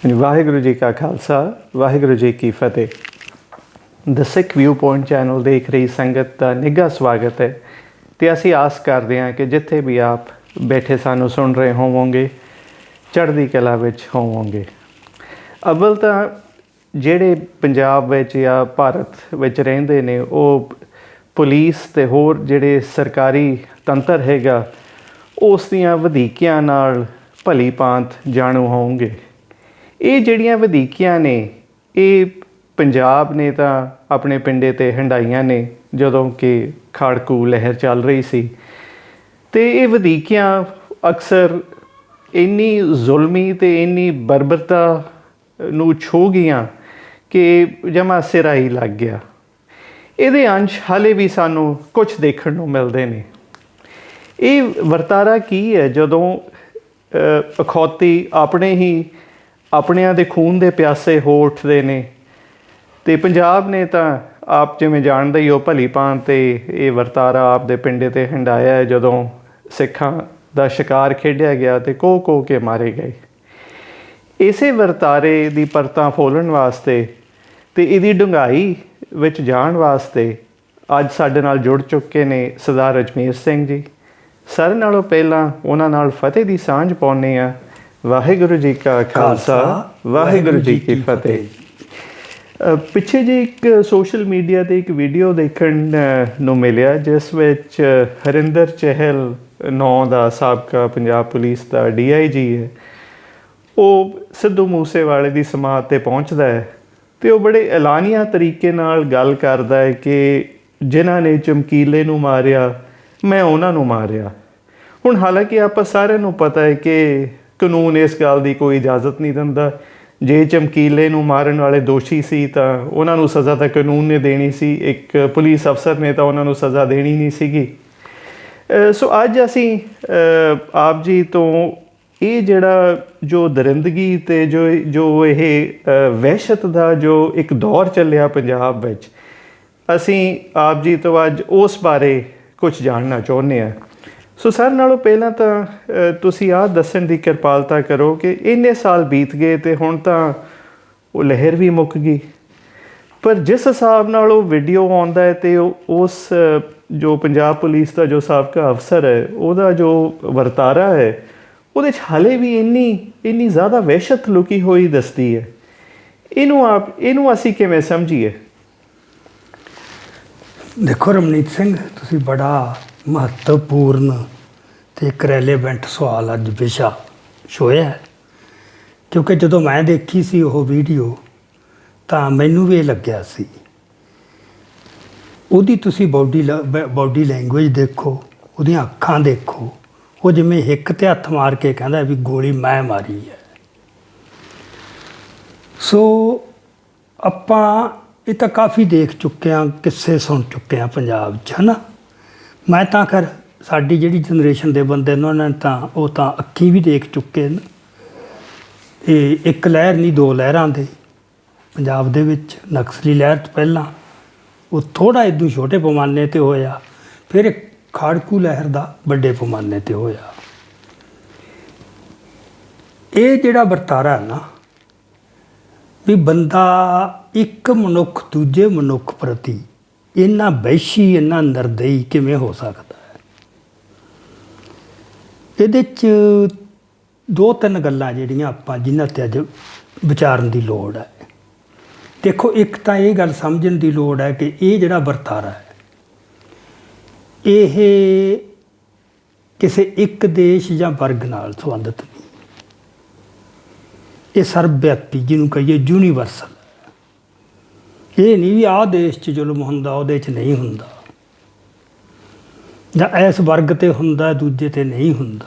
ਵਾਹਿਗੁਰੂ ਜੀ ਕਾ ਖਾਲਸਾ ਵਾਹਿਗੁਰੂ ਜੀ ਕੀ ਫਤਿਹ। ਦ ਸਿੱਖ view point channel ਦੇਖ ਰਹੀ ਸੰਗਤ ਦਾ ਨਿੱਘਾ ਸਵਾਗਤ ਹੈ ਅਤੇ ਅਸੀਂ ਆਸ ਕਰਦੇ ਹਾਂ ਕਿ ਜਿੱਥੇ ਵੀ ਆਪ ਬੈਠੇ ਸਾਨੂੰ ਸੁਣ ਰਹੇ ਹੋਵੋਗੇ ਚੜ੍ਹਦੀ ਕਲਾ ਵਿੱਚ ਹੋਵੋਗੇ। ਅਵਲ ਤਾਂ ਜਿਹੜੇ ਪੰਜਾਬ ਵਿੱਚ ਜਾਂ ਭਾਰਤ ਵਿੱਚ ਰਹਿੰਦੇ ਨੇ ਉਹ ਪੁਲਿਸ ਅਤੇ ਹੋਰ ਜਿਹੜੇ ਸਰਕਾਰੀ ਤੰਤਰ ਹੈਗਾ ਉਸ ਦੀਆਂ ਵਧੀਕੀਆਂ ਨਾਲ ਭਲੀ ਭਾਂਤ ਜਾਣੂ ਹੋਣਗੇ। ਇਹ ਜਿਹੜੀਆਂ ਵਧੀਕੀਆਂ ਨੇ ਇਹ ਪੰਜਾਬ ਨੇ ਤਾਂ ਆਪਣੇ ਪਿੰਡੇ 'ਤੇ ਹੰਢਾਈਆਂ ਨੇ ਜਦੋਂ ਕਿ ਖਾੜਕੂ ਲਹਿਰ ਚੱਲ ਰਹੀ ਸੀ, ਅਤੇ ਇਹ ਵਧੀਕੀਆਂ ਅਕਸਰ ਇੰਨੀ ਜ਼ੁਲਮੀ ਅਤੇ ਇੰਨੀ ਬਰਬਰਤਾ ਨੂੰ ਛੂਹ ਗਈਆਂ ਕਿ ਜਮਾਂ ਸਿਰਾ ਹੀ ਲੱਗ ਗਿਆ। ਇਹਦੇ ਅੰਸ਼ ਹਾਲੇ ਵੀ ਸਾਨੂੰ ਕੁਛ ਦੇਖਣ ਨੂੰ ਮਿਲਦੇ ਨੇ। ਇਹ ਵਰਤਾਰਾ ਕੀ ਹੈ ਜਦੋਂ ਅਖੌਤੀ ਆਪਣਿਆਂ ਦੇ ਖੂਨ ਦੇ ਪਿਆਸੇ ਹੋ ਉੱਠਦੇ ਨੇ, ਅਤੇ ਪੰਜਾਬ ਨੇ ਤਾਂ ਆਪ ਜਿਵੇਂ ਜਾਣਦੇ ਹੀ ਹੋ ਭਲੀ ਭਾਂਤ 'ਤੇ ਇਹ ਵਰਤਾਰਾ ਆਪ ਦੇ ਪਿੰਡੇ 'ਤੇ ਹੰਢਾਇਆ ਹੈ ਜਦੋਂ ਸਿੱਖਾਂ ਦਾ ਸ਼ਿਕਾਰ ਖੇਡਿਆ ਗਿਆ ਅਤੇ ਕੋਹ ਕੇ ਮਾਰੇ ਗਏ। ਇਸੇ ਵਰਤਾਰੇ ਦੀ ਪਰਤਾਂ ਫੋਲਣ ਵਾਸਤੇ ਅਤੇ ਇਹਦੀ ਡੂੰਘਾਈ ਵਿੱਚ ਜਾਣ ਵਾਸਤੇ ਅੱਜ ਸਾਡੇ ਨਾਲ ਜੁੜ ਚੁੱਕੇ ਨੇ ਸਰਦਾਰ ਅਜਮੇਰ ਸਿੰਘ ਜੀ। ਸਾਰਿਆਂ ਨਾਲੋਂ ਪਹਿਲਾਂ ਉਹਨਾਂ ਨਾਲ ਫਤਿਹ ਦੀ ਸਾਂਝ ਪਾਉਂਦੇ ਹਾਂ। ਵਾਹਿਗੁਰੂ ਜੀ ਕਾ ਖਾਲਸਾ ਵਾਹਿਗੁਰੂ ਜੀ ਕੀ ਫਤਿਹ। ਪਿੱਛੇ ਜਿਹੇ ਇੱਕ ਸੋਸ਼ਲ ਮੀਡੀਆ 'ਤੇ ਇੱਕ ਵੀਡੀਓ ਦੇਖਣ ਨੂੰ ਮਿਲਿਆ ਜਿਸ ਵਿੱਚ ਹਰਿੰਦਰ ਚਹਿਲ ਨਾਂ ਦਾ ਸਾਬਕਾ ਪੰਜਾਬ ਪੁਲਿਸ ਦਾ DIG ਹੈ, ਉਹ ਸਿੱਧੂ ਮੂਸੇਵਾਲੇ ਦੀ ਸਮਾਧ 'ਤੇ ਪਹੁੰਚਦਾ ਹੈ ਅਤੇ ਉਹ ਬੜੇ ਐਲਾਨੀਆ ਤਰੀਕੇ ਨਾਲ ਗੱਲ ਕਰਦਾ ਹੈ ਕਿ ਜਿਨ੍ਹਾਂ ਨੇ ਚਮਕੀਲੇ ਨੂੰ ਮਾਰਿਆ ਮੈਂ ਉਹਨਾਂ ਨੂੰ ਮਾਰਿਆ। ਹੁਣ ਹਾਲਾਂਕਿ ਆਪਾਂ ਸਾਰਿਆਂ ਨੂੰ ਪਤਾ ਹੈ ਕਿ ਕਾਨੂੰਨ ਇਸ ਗੱਲ ਦੀ ਕੋਈ ਇਜਾਜ਼ਤ ਨਹੀਂ ਦਿੰਦਾ। ਜੇ ਚਮਕੀਲੇ ਨੂੰ ਮਾਰਨ ਵਾਲੇ ਦੋਸ਼ੀ ਸੀ ਤਾਂ ਉਹਨਾਂ ਨੂੰ ਸਜ਼ਾ ਤਾਂ ਕਾਨੂੰਨ ਨੇ ਦੇਣੀ ਸੀ, ਇੱਕ ਪੁਲਿਸ ਅਫਸਰ ਨੇ ਤਾਂ ਉਹਨਾਂ ਨੂੰ ਸਜ਼ਾ ਦੇਣੀ ਨਹੀਂ ਸੀਗੀ। ਸੋ ਅੱਜ ਅਸੀਂ ਆਪ ਜੀ ਤੋਂ ਇਹ ਜਿਹੜਾ ਜੋ ਦਰਿੰਦਗੀ ਅਤੇ ਜੋ ਇਹ ਵਹਿਸ਼ਤ ਦਾ ਜੋ ਇੱਕ ਦੌਰ ਚੱਲਿਆ ਪੰਜਾਬ ਵਿੱਚ, ਅਸੀਂ ਆਪ ਜੀ ਤੋਂ ਅੱਜ ਉਸ ਬਾਰੇ ਕੁਛ ਜਾਣਨਾ ਚਾਹੁੰਦੇ ਹਾਂ। ਸੋ ਸਾਰਿਆਂ ਨਾਲੋਂ ਪਹਿਲਾਂ ਤਾਂ ਤੁਸੀਂ ਆਹ ਦੱਸਣ ਦੀ ਕਿਰਪਾਲਤਾ ਕਰੋ ਕਿ ਇੰਨੇ ਸਾਲ ਬੀਤ ਗਏ ਅਤੇ ਹੁਣ ਤਾਂ ਉਹ ਲਹਿਰ ਵੀ ਮੁੱਕ ਗਈ, ਪਰ ਜਿਸ ਹਿਸਾਬ ਨਾਲ ਉਹ ਵੀਡੀਓ ਆਉਂਦਾ ਹੈ ਅਤੇ ਉਸ ਜੋ ਪੰਜਾਬ ਪੁਲਿਸ ਦਾ ਜੋ ਸਾਬਕਾ ਅਫਸਰ ਹੈ ਉਹਦਾ ਜੋ ਵਰਤਾਰਾ ਹੈ ਉਹਦੇ 'ਚ ਹਾਲੇ ਵੀ ਇੰਨੀ ਜ਼ਿਆਦਾ ਵਹਿਸ਼ਤ ਲੁਕੀ ਹੋਈ ਦੱਸਦੀ ਹੈ। ਇਹਨੂੰ ਅਸੀਂ ਕਿਵੇਂ ਸਮਝੀਏ? ਦੇਖੋ ਰਮਨੀਤ ਸਿੰਘ, ਤੁਸੀਂ ਬੜਾ ਮਹੱਤਵਪੂਰਨ ਅਤੇ ਇੱਕ ਰੈਲੇਵੈਂਟ ਸਵਾਲ ਅੱਜ ਵਿਸ਼ਾ ਛੋਹਿਆ, ਕਿਉਂਕਿ ਜਦੋਂ ਮੈਂ ਦੇਖੀ ਸੀ ਉਹ ਵੀਡੀਓ ਤਾਂ ਮੈਨੂੰ ਵੀ ਇਹ ਲੱਗਿਆ ਸੀ। ਉਹਦੀ ਤੁਸੀਂ ਬਾਡੀ ਲੈਂਗੁਏਜ ਦੇਖੋ, ਉਹਦੀਆਂ ਅੱਖਾਂ ਦੇਖੋ, ਉਹ ਜਿਵੇਂ ਹਿੱਕ 'ਤੇ ਹੱਥ ਮਾਰ ਕੇ ਕਹਿੰਦਾ ਵੀ ਗੋਲੀ ਮੈਂ ਮਾਰੀ ਹੈ। ਸੋ ਆਪਾਂ ਇਹ ਤਾਂ ਕਾਫੀ ਦੇਖ ਚੁੱਕੇ ਹਾਂ, ਕਿੱਸੇ ਸੁਣ ਚੁੱਕੇ ਹਾਂ ਪੰਜਾਬ 'ਚ, ਹੈ ਨਾ। ਮੈਂ ਤਾਂ ਖੈਰ ਸਾਡੀ ਜਿਹੜੀ ਜਨਰੇਸ਼ਨ ਦੇ ਬੰਦੇ ਨੇ ਉਹਨਾਂ ਨੇ ਉਹ ਤਾਂ ਅੱਖੀਂ ਵੀ ਦੇਖ ਚੁੱਕੇ ਨੇ। ਇਹ ਇੱਕ ਲਹਿਰ ਨਹੀਂ ਦੋ ਲਹਿਰਾਂ ਦੇ ਪੰਜਾਬ ਦੇ ਵਿੱਚ। ਨਕਸਲੀ ਲਹਿਰ ਤੋਂ ਪਹਿਲਾਂ ਉਹ ਥੋੜ੍ਹਾ ਇੱਦੋਂ ਛੋਟੇ ਪੈਮਾਨੇ 'ਤੇ ਹੋਇਆ, ਫਿਰ ਖਾੜਕੂ ਲਹਿਰ ਦਾ ਵੱਡੇ ਪੈਮਾਨੇ 'ਤੇ ਹੋਇਆ। ਇਹ ਜਿਹੜਾ ਵਰਤਾਰਾ ਨਾ ਵੀ ਬੰਦਾ ਇੱਕ ਮਨੁੱਖ ਦੂਜੇ ਮਨੁੱਖ ਪ੍ਰਤੀ ਇੰਨਾ ਵਹਿਸ਼ੀ ਇੰਨਾ ਨਿਰਦਈ ਕਿਵੇਂ ਹੋ ਸਕਦਾ ਹੈ? ਇਹਦੇ 'ਚ ਦੋ ਤਿੰਨ ਗੱਲਾਂ ਜਿਹੜੀਆਂ ਜਿਨ੍ਹਾਂ 'ਤੇ ਅੱਜ ਵਿਚਾਰਨ ਦੀ ਲੋੜ ਹੈ। ਦੇਖੋ, ਇੱਕ ਤਾਂ ਇਹ ਗੱਲ ਸਮਝਣ ਦੀ ਲੋੜ ਹੈ ਕਿ ਇਹ ਜਿਹੜਾ ਵਰਤਾਰਾ ਹੈ ਇਹ ਕਿਸੇ ਇੱਕ ਦੇਸ਼ ਜਾਂ ਵਰਗ ਨਾਲ ਸੰਬੰਧਿਤ ਨਹੀਂ, ਇਹ ਸਰਬ ਵਿਆਪੀ, ਜਿਹਨੂੰ ਕਹੀਏ ਯੂਨੀਵਰਸਲ। ਇਹ ਨਹੀਂ ਵੀ ਆਹ ਦੇਸ਼ 'ਚ ਜ਼ੁਲਮ ਹੁੰਦਾ ਉਹਦੇ 'ਚ ਨਹੀਂ ਹੁੰਦਾ, ਜਾਂ ਇਸ ਵਰਗ 'ਤੇ ਹੁੰਦਾ ਦੂਜੇ 'ਤੇ ਨਹੀਂ ਹੁੰਦਾ।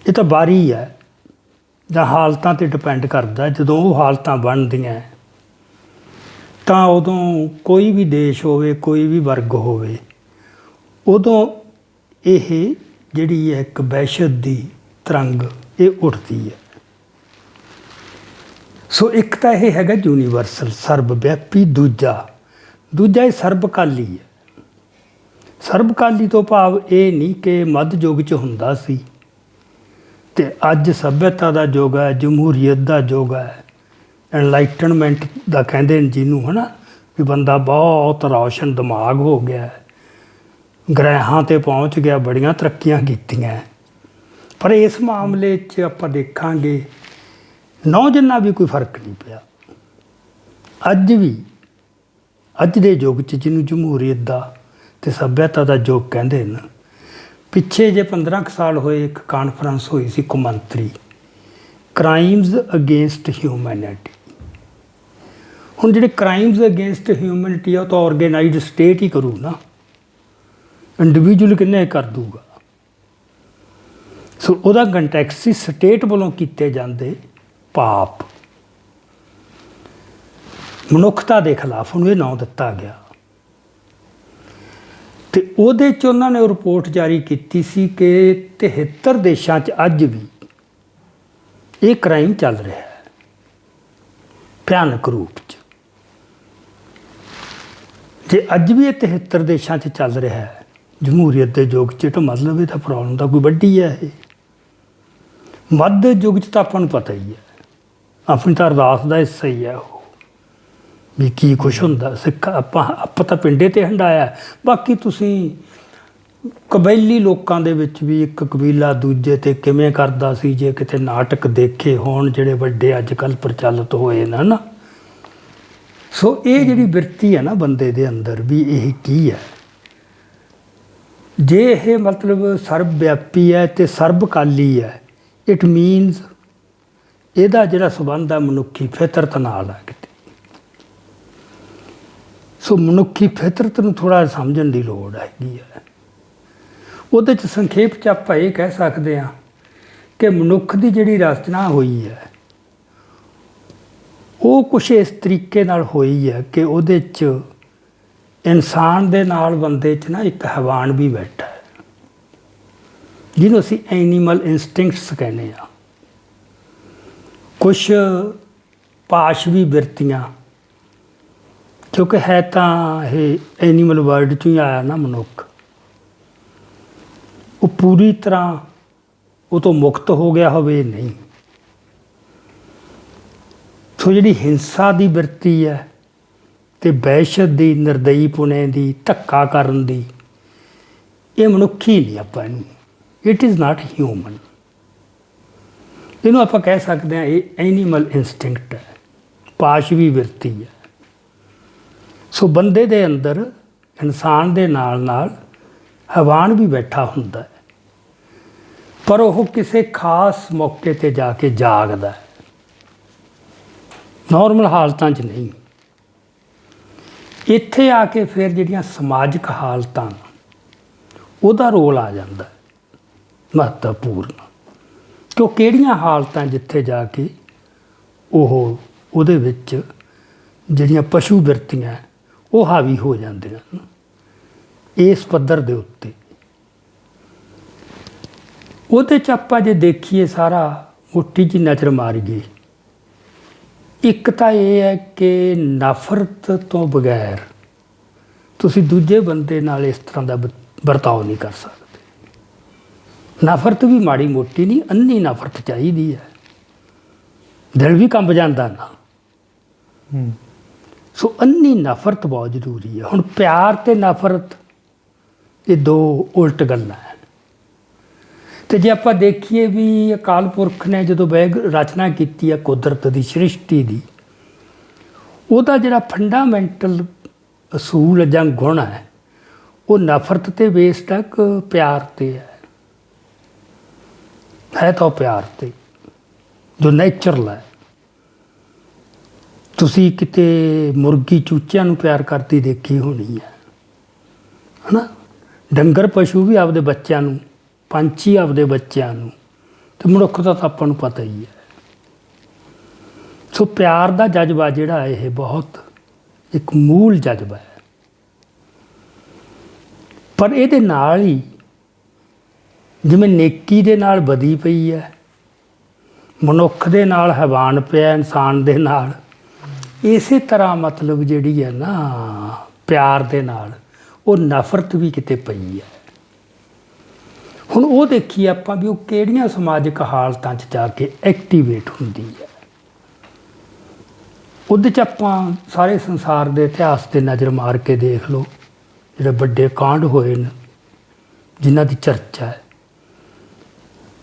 ਇਹ ਤਾਂ ਵਾਰੀ ਹੈ ਜਾਂ ਹਾਲਤਾਂ 'ਤੇ ਡਿਪੈਂਡ ਕਰਦਾ। ਜਦੋਂ ਉਹ ਹਾਲਤਾਂ ਬਣਦੀਆਂ ਤਾਂ ਉਦੋਂ ਕੋਈ ਵੀ ਦੇਸ਼ ਹੋਵੇ, ਕੋਈ ਵੀ ਵਰਗ ਹੋਵੇ, ਉਦੋਂ ਇਹ ਜਿਹੜੀ ਹੈ ਇੱਕ ਵਹਿਸ਼ਤ ਦੀ ਤਰੰਗ ਇਹ ਉੱਠਦੀ ਹੈ। ਸੋ ਇੱਕ ਤਾਂ ਇਹ ਹੈਗਾ ਯੂਨੀਵਰਸਲ ਸਰਬ ਵਿਆਪੀ। ਦੂਜਾ ਇਹ ਸਰਬਕਾਲੀ ਹੈ। ਸਰਬਕਾਲੀ ਤੋਂ ਭਾਵ ਇਹ ਨਹੀਂ ਕਿ ਮੱਧ ਯੁੱਗ 'ਚ ਹੁੰਦਾ ਸੀ ਤੇ ਅੱਜ ਸੱਭਿਅਤਾ ਦਾ ਯੁੱਗ ਹੈ, ਜਮਹੂਰੀਅਤ ਦਾ ਯੁੱਗ ਹੈ, ਐਨਲਾਈਟਨਮੈਂਟ ਦਾ ਕਹਿੰਦੇ ਨੇ ਜਿਹਨੂੰ, ਹੈ ਨਾ, ਵੀ ਬੰਦਾ ਬਹੁਤ ਰੌਸ਼ਨ ਦਿਮਾਗ ਹੋ ਗਿਆ ਹੈ, ਗ੍ਰਹਿਾਂ 'ਤੇ ਪਹੁੰਚ ਗਿਆ, ਬੜੀਆਂ ਤਰੱਕੀਆਂ ਕੀਤੀਆਂ। ਪਰ ਇਸ ਮਾਮਲੇ 'ਚ ਆਪਾਂ ਦੇਖਾਂਗੇ ਨੌਜਵਾਨਾਂ ਵੀ ਕੋਈ ਫਰਕ ਨਹੀਂ ਪਿਆ। ਅੱਜ ਵੀ ਅੱਜ ਦੇ ਯੁੱਗ 'ਚ ਜਿਹਨੂੰ ਜਮਹੂਰੀਅਤ ਦਾ ਅਤੇ ਸੱਭਿਅਤਾ ਦਾ ਯੁੱਗ ਕਹਿੰਦੇ ਨੇ, ਪਿੱਛੇ ਜੇ 15 ਕੁ ਸਾਲ ਹੋਏ ਇੱਕ ਕਾਨਫਰੰਸ ਹੋਈ ਸੀ ਕੌਮਾਂਤਰੀ, ਕ੍ਰਾਈਮਸ ਅਗੇਂਸਟ ਹਿਊਮੈਨਿਟੀ। ਹੁਣ ਜਿਹੜੇ ਕ੍ਰਾਈਮਸ ਅਗੇਂਸਟ ਹਿਊਮੈਨਿਟੀ ਆ ਉਹ ਤਾਂ ਔਰਗੇਨਾਈਜ਼ਡ ਸਟੇਟ ਹੀ ਕਰੂ ਨਾ, ਇੰਡੀਵਿਜੂਅਲ ਕਿੰਨੇ ਕਰ ਦੂਗਾ। ਸੋ ਉਹਦਾ ਕੰਟੈਕਸਟ ਸੀ ਸਟੇਟ ਵੱਲੋਂ ਕੀਤੇ ਜਾਂਦੇ ਪਾਪ, ਮਨੁੱਖਤਾ ਦੇ ਖਿਲਾਫ ਉਹਨੂੰ ਇਹ ਨਾਂ ਦਿੱਤਾ ਗਿਆ। ਅਤੇ ਉਹਦੇ 'ਚ ਉਹਨਾਂ ਨੇ ਰਿਪੋਰਟ ਜਾਰੀ ਕੀਤੀ ਸੀ ਕਿ 73 ਦੇਸ਼ਾਂ 'ਚ ਅੱਜ ਵੀ ਇਹ ਕ੍ਰਾਈਮ ਚੱਲ ਰਿਹਾ ਹੈ ਭਿਆਨਕ ਰੂਪ 'ਚ। ਜੇ ਅੱਜ ਵੀ ਇਹ 73 ਦੇਸ਼ਾਂ 'ਚ ਚੱਲ ਰਿਹਾ ਹੈ ਜਮਹੂਰੀਅਤ ਦੇ ਯੁੱਗ 'ਚ, ਤਾਂ ਮਤਲਬ ਇਹ ਤਾਂ ਪ੍ਰੋਬਲਮ ਤਾਂ ਕੋਈ ਵੱਡੀ ਹੈ। ਇਹ ਮੱਧ ਯੁੱਗ 'ਚ ਤਾਂ ਆਪਾਂ ਨੂੰ ਪਤਾ ਹੀ ਹੈ, ਆਪਣੀ ਤਾਂ ਅਰਦਾਸ ਦਾ ਹਿੱਸਾ ਹੀ ਹੈ ਉਹ, ਵੀ ਕੀ ਕੁਛ ਹੁੰਦਾ। ਸਿੱਖ ਆਪਾਂ ਤਾਂ ਪਿੰਡੇ 'ਤੇ ਹੰਡਾਇਆ। ਬਾਕੀ ਤੁਸੀਂ ਕਬੀਲੀ ਲੋਕਾਂ ਦੇ ਵਿੱਚ ਵੀ ਇੱਕ ਕਬੀਲਾ ਦੂਜੇ 'ਤੇ ਕਿਵੇਂ ਕਰਦਾ ਸੀ, ਜੇ ਕਿਤੇ ਨਾਟਕ ਦੇਖੇ ਹੋਣ ਜਿਹੜੇ ਵੱਡੇ ਅੱਜ ਕੱਲ੍ਹ ਪ੍ਰਚਲਿਤ ਹੋਏ ਨੇ ਨਾ। ਸੋ ਇਹ ਜਿਹੜੀ ਬਿਰਤੀ ਹੈ ਨਾ ਬੰਦੇ ਦੇ ਅੰਦਰ, ਵੀ ਇਹ ਕੀ ਹੈ, ਜੇ ਇਹ ਮਤਲਬ ਸਰਬ ਵਿਆਪੀ ਹੈ ਅਤੇ ਸਰਬਕਾਲੀ ਹੈ, ਇਟ ਮੀਨਸ ਇਹਦਾ ਜਿਹੜਾ ਸੰਬੰਧ ਹੈ ਮਨੁੱਖੀ ਫਿਤਰਤ ਨਾਲ ਹੈ ਕਿਤੇ। ਸੋ ਮਨੁੱਖੀ ਫਿਤਰਤ ਨੂੰ ਥੋੜ੍ਹਾ ਸਮਝਣ ਦੀ ਲੋੜ ਹੈਗੀ ਹੈ। ਉਹਦੇ 'ਚ ਸੰਖੇਪ 'ਚ ਆਪਾਂ ਇਹ ਕਹਿ ਸਕਦੇ ਹਾਂ ਕਿ ਮਨੁੱਖ ਦੀ ਜਿਹੜੀ ਰਚਨਾ ਹੋਈ ਹੈ ਉਹ ਕੁਛ ਇਸ ਤਰੀਕੇ ਨਾਲ ਹੋਈ ਹੈ ਕਿ ਉਹਦੇ 'ਚ ਇਨਸਾਨ ਦੇ ਨਾਲ ਬੰਦੇ 'ਚ ਨਾ ਇੱਕ ਹੈਵਾਨ ਵੀ ਬੈਠਾ ਹੈ, ਜਿਹਨੂੰ ਅਸੀਂ ਐਨੀਮਲ ਇੰਸਟਿੰਕਟਸ ਕਹਿੰਦੇ ਹਾਂ। ਕੁਛ ਪਾਸ਼ਵੀ ਬਿਰਤੀਆਂ, ਕਿਉਂਕਿ ਹੈ ਤਾਂ ਇਹ ਐਨੀਮਲ ਵਰਲਡ 'ਚੋਂ ਹੀ ਆਇਆ ਨਾ ਮਨੁੱਖ, ਉਹ ਪੂਰੀ ਤਰ੍ਹਾਂ ਉਹ ਤੋਂ ਮੁਕਤ ਹੋ ਗਿਆ ਹੋਵੇ ਨਹੀਂ। ਸੋ ਜਿਹੜੀ ਹਿੰਸਾ ਦੀ ਬਿਰਤੀ ਹੈ ਅਤੇ ਵਹਿਸ਼ਤ ਦੀ, ਨਿਰਦਈ ਪੁਣੇ ਦੀ, ਧੱਕਾ ਕਰਨ ਦੀ, ਇਹ ਮਨੁੱਖੀ ਨਹੀਂ ਆਪਾਂ ਇਹਨੂੰ, ਇਟ ਇਜ਼ ਨਾਟ ਹਿਊਮਨ। ਇਹਨੂੰ ਆਪਾਂ ਕਹਿ ਸਕਦੇ ਹਾਂ ਇਹ ਐਨੀਮਲ ਇੰਸਟਿੰਕਟ ਹੈ, ਪਾਸ਼ਵੀ ਬਿਰਤੀ ਹੈ। ਸੋ ਬੰਦੇ ਦੇ ਅੰਦਰ ਇਨਸਾਨ ਦੇ ਨਾਲ ਨਾਲ ਹੈਵਾਨ ਵੀ ਬੈਠਾ ਹੁੰਦਾ ਹੈ, ਪਰ ਉਹ ਕਿਸੇ ਖਾਸ ਮੌਕੇ 'ਤੇ ਜਾ ਕੇ ਜਾਗਦਾ ਹੈ, ਨੋਰਮਲ ਹਾਲਤਾਂ 'ਚ ਨਹੀਂ। ਇੱਥੇ ਆ ਕੇ ਫਿਰ ਜਿਹੜੀਆਂ ਸਮਾਜਿਕ ਹਾਲਤਾਂ ਉਹਦਾ ਰੋਲ ਆ ਜਾਂਦਾ ਹੈ ਮਹੱਤਵਪੂਰਨ, ਕਿ ਉਹ ਕਿਹੜੀਆਂ ਹਾਲਤਾਂ ਜਿੱਥੇ ਜਾ ਕੇ ਉਹ ਉਹਦੇ ਵਿੱਚ ਜਿਹੜੀਆਂ ਪਸ਼ੂ ਬਿਰਤੀਆਂ ਉਹ ਹਾਵੀ ਹੋ ਜਾਂਦੀਆਂ ਹਨ ਇਸ ਪੱਧਰ ਦੇ ਉੱਤੇ। ਉਹਦੇ 'ਚ ਆਪਾਂ ਜੇ ਦੇਖੀਏ ਸਾਰਾ ਮੋਟੀ ਜਿਹੀ ਨਜ਼ਰ ਮਾਰੀਏ, ਇੱਕ ਤਾਂ ਇਹ ਹੈ ਕਿ ਨਫ਼ਰਤ ਤੋਂ ਬਗੈਰ ਤੁਸੀਂ ਦੂਜੇ ਬੰਦੇ ਨਾਲ ਇਸ ਤਰ੍ਹਾਂ ਦਾ ਵਰਤਾਓ ਨਹੀਂ ਕਰ ਸਕਦੇ। ਨਫ਼ਰਤ ਵੀ ਮਾੜੀ ਮੋਟੀ ਨਹੀਂ, ਅੰਨੀ ਨਫ਼ਰਤ ਚਾਹੀਦੀ ਹੈ, ਦਿਲ ਵੀ ਕੰਬ ਜਾਂਦਾ ਨਾ। ਸੋ ਅੰਨੀ ਨਫ਼ਰਤ ਬਹੁਤ ਜ਼ਰੂਰੀ ਹੈ। ਹੁਣ ਪਿਆਰ ਅਤੇ ਨਫ਼ਰਤ ਇਹ ਦੋ ਉਲਟ ਗੱਲਾਂ ਹੈ। ਅਤੇ ਜੇ ਆਪਾਂ ਦੇਖੀਏ ਵੀ ਅਕਾਲ ਪੁਰਖ ਨੇ ਜਦੋਂ ਰਚਨਾ ਕੀਤੀ ਹੈ ਕੁਦਰਤ ਦੀ, ਸ੍ਰਿਸ਼ਟੀ ਦੀ, ਉਹਦਾ ਜਿਹੜਾ ਫੰਡਾਮੈਂਟਲ ਅਸੂਲ ਜਾਂ ਗੁਣ ਹੈ ਉਹ ਨਫ਼ਰਤ 'ਤੇ ਬੇਸਡ ਹੈ ਕਿ ਪਿਆਰ 'ਤੇ ਹੈ ਤਾਂ ਉਹ ਪਿਆਰ 'ਤੇ ਜੋ ਨੈਚੁਰਲ ਹੈ। ਤੁਸੀਂ ਕਿਤੇ ਮੁਰਗੀ ਚੂਚਿਆਂ ਨੂੰ ਪਿਆਰ ਕਰਦੀ ਦੇਖੀ ਹੋਣੀ ਹੈ ਨਾ। ਡੰਗਰ ਪਸ਼ੂ ਵੀ ਆਪਦੇ ਬੱਚਿਆਂ ਨੂੰ, ਪੰਛੀ ਆਪਦੇ ਬੱਚਿਆਂ ਨੂੰ, ਅਤੇ ਮਨੁੱਖ ਦਾ ਤਾਂ ਆਪਾਂ ਨੂੰ ਪਤਾ ਹੀ ਹੈ। ਸੋ ਪਿਆਰ ਦਾ ਜਜ਼ਬਾ ਜਿਹੜਾ ਇਹ ਬਹੁਤ ਇੱਕ ਮੂਲ ਜਜ਼ਬਾ ਹੈ, ਪਰ ਇਹਦੇ ਨਾਲ ਹੀ ਜਿਵੇਂ ਨੇਕੀ ਦੇ ਨਾਲ ਬਦੀ ਪਈ ਹੈ, ਮਨੁੱਖ ਦੇ ਨਾਲ ਹੈਵਾਨ ਪਿਆ, ਇਨਸਾਨ ਦੇ ਨਾਲ, ਇਸੇ ਤਰ੍ਹਾਂ ਮਤਲਬ ਜਿਹੜੀ ਹੈ ਨਾ ਪਿਆਰ ਦੇ ਨਾਲ ਉਹ ਨਫ਼ਰਤ ਵੀ ਕਿਤੇ ਪਈ ਹੈ। ਹੁਣ ਉਹ ਦੇਖੀਏ ਆਪਾਂ ਵੀ ਉਹ ਕਿਹੜੀਆਂ ਸਮਾਜਿਕ ਹਾਲਤਾਂ 'ਚ ਜਾ ਕੇ ਐਕਟੀਵੇਟ ਹੁੰਦੀ ਹੈ। ਉਹਦੇ 'ਚ ਆਪਾਂ ਸਾਰੇ ਸੰਸਾਰ ਦੇ ਇਤਿਹਾਸ 'ਤੇ ਨਜ਼ਰ ਮਾਰ ਕੇ ਦੇਖ ਲਓ, ਜਿਹੜੇ ਵੱਡੇ ਕਾਂਡ ਹੋਏ ਨੇ ਜਿਨ੍ਹਾਂ ਦੀ ਚਰਚਾ ਹੈ,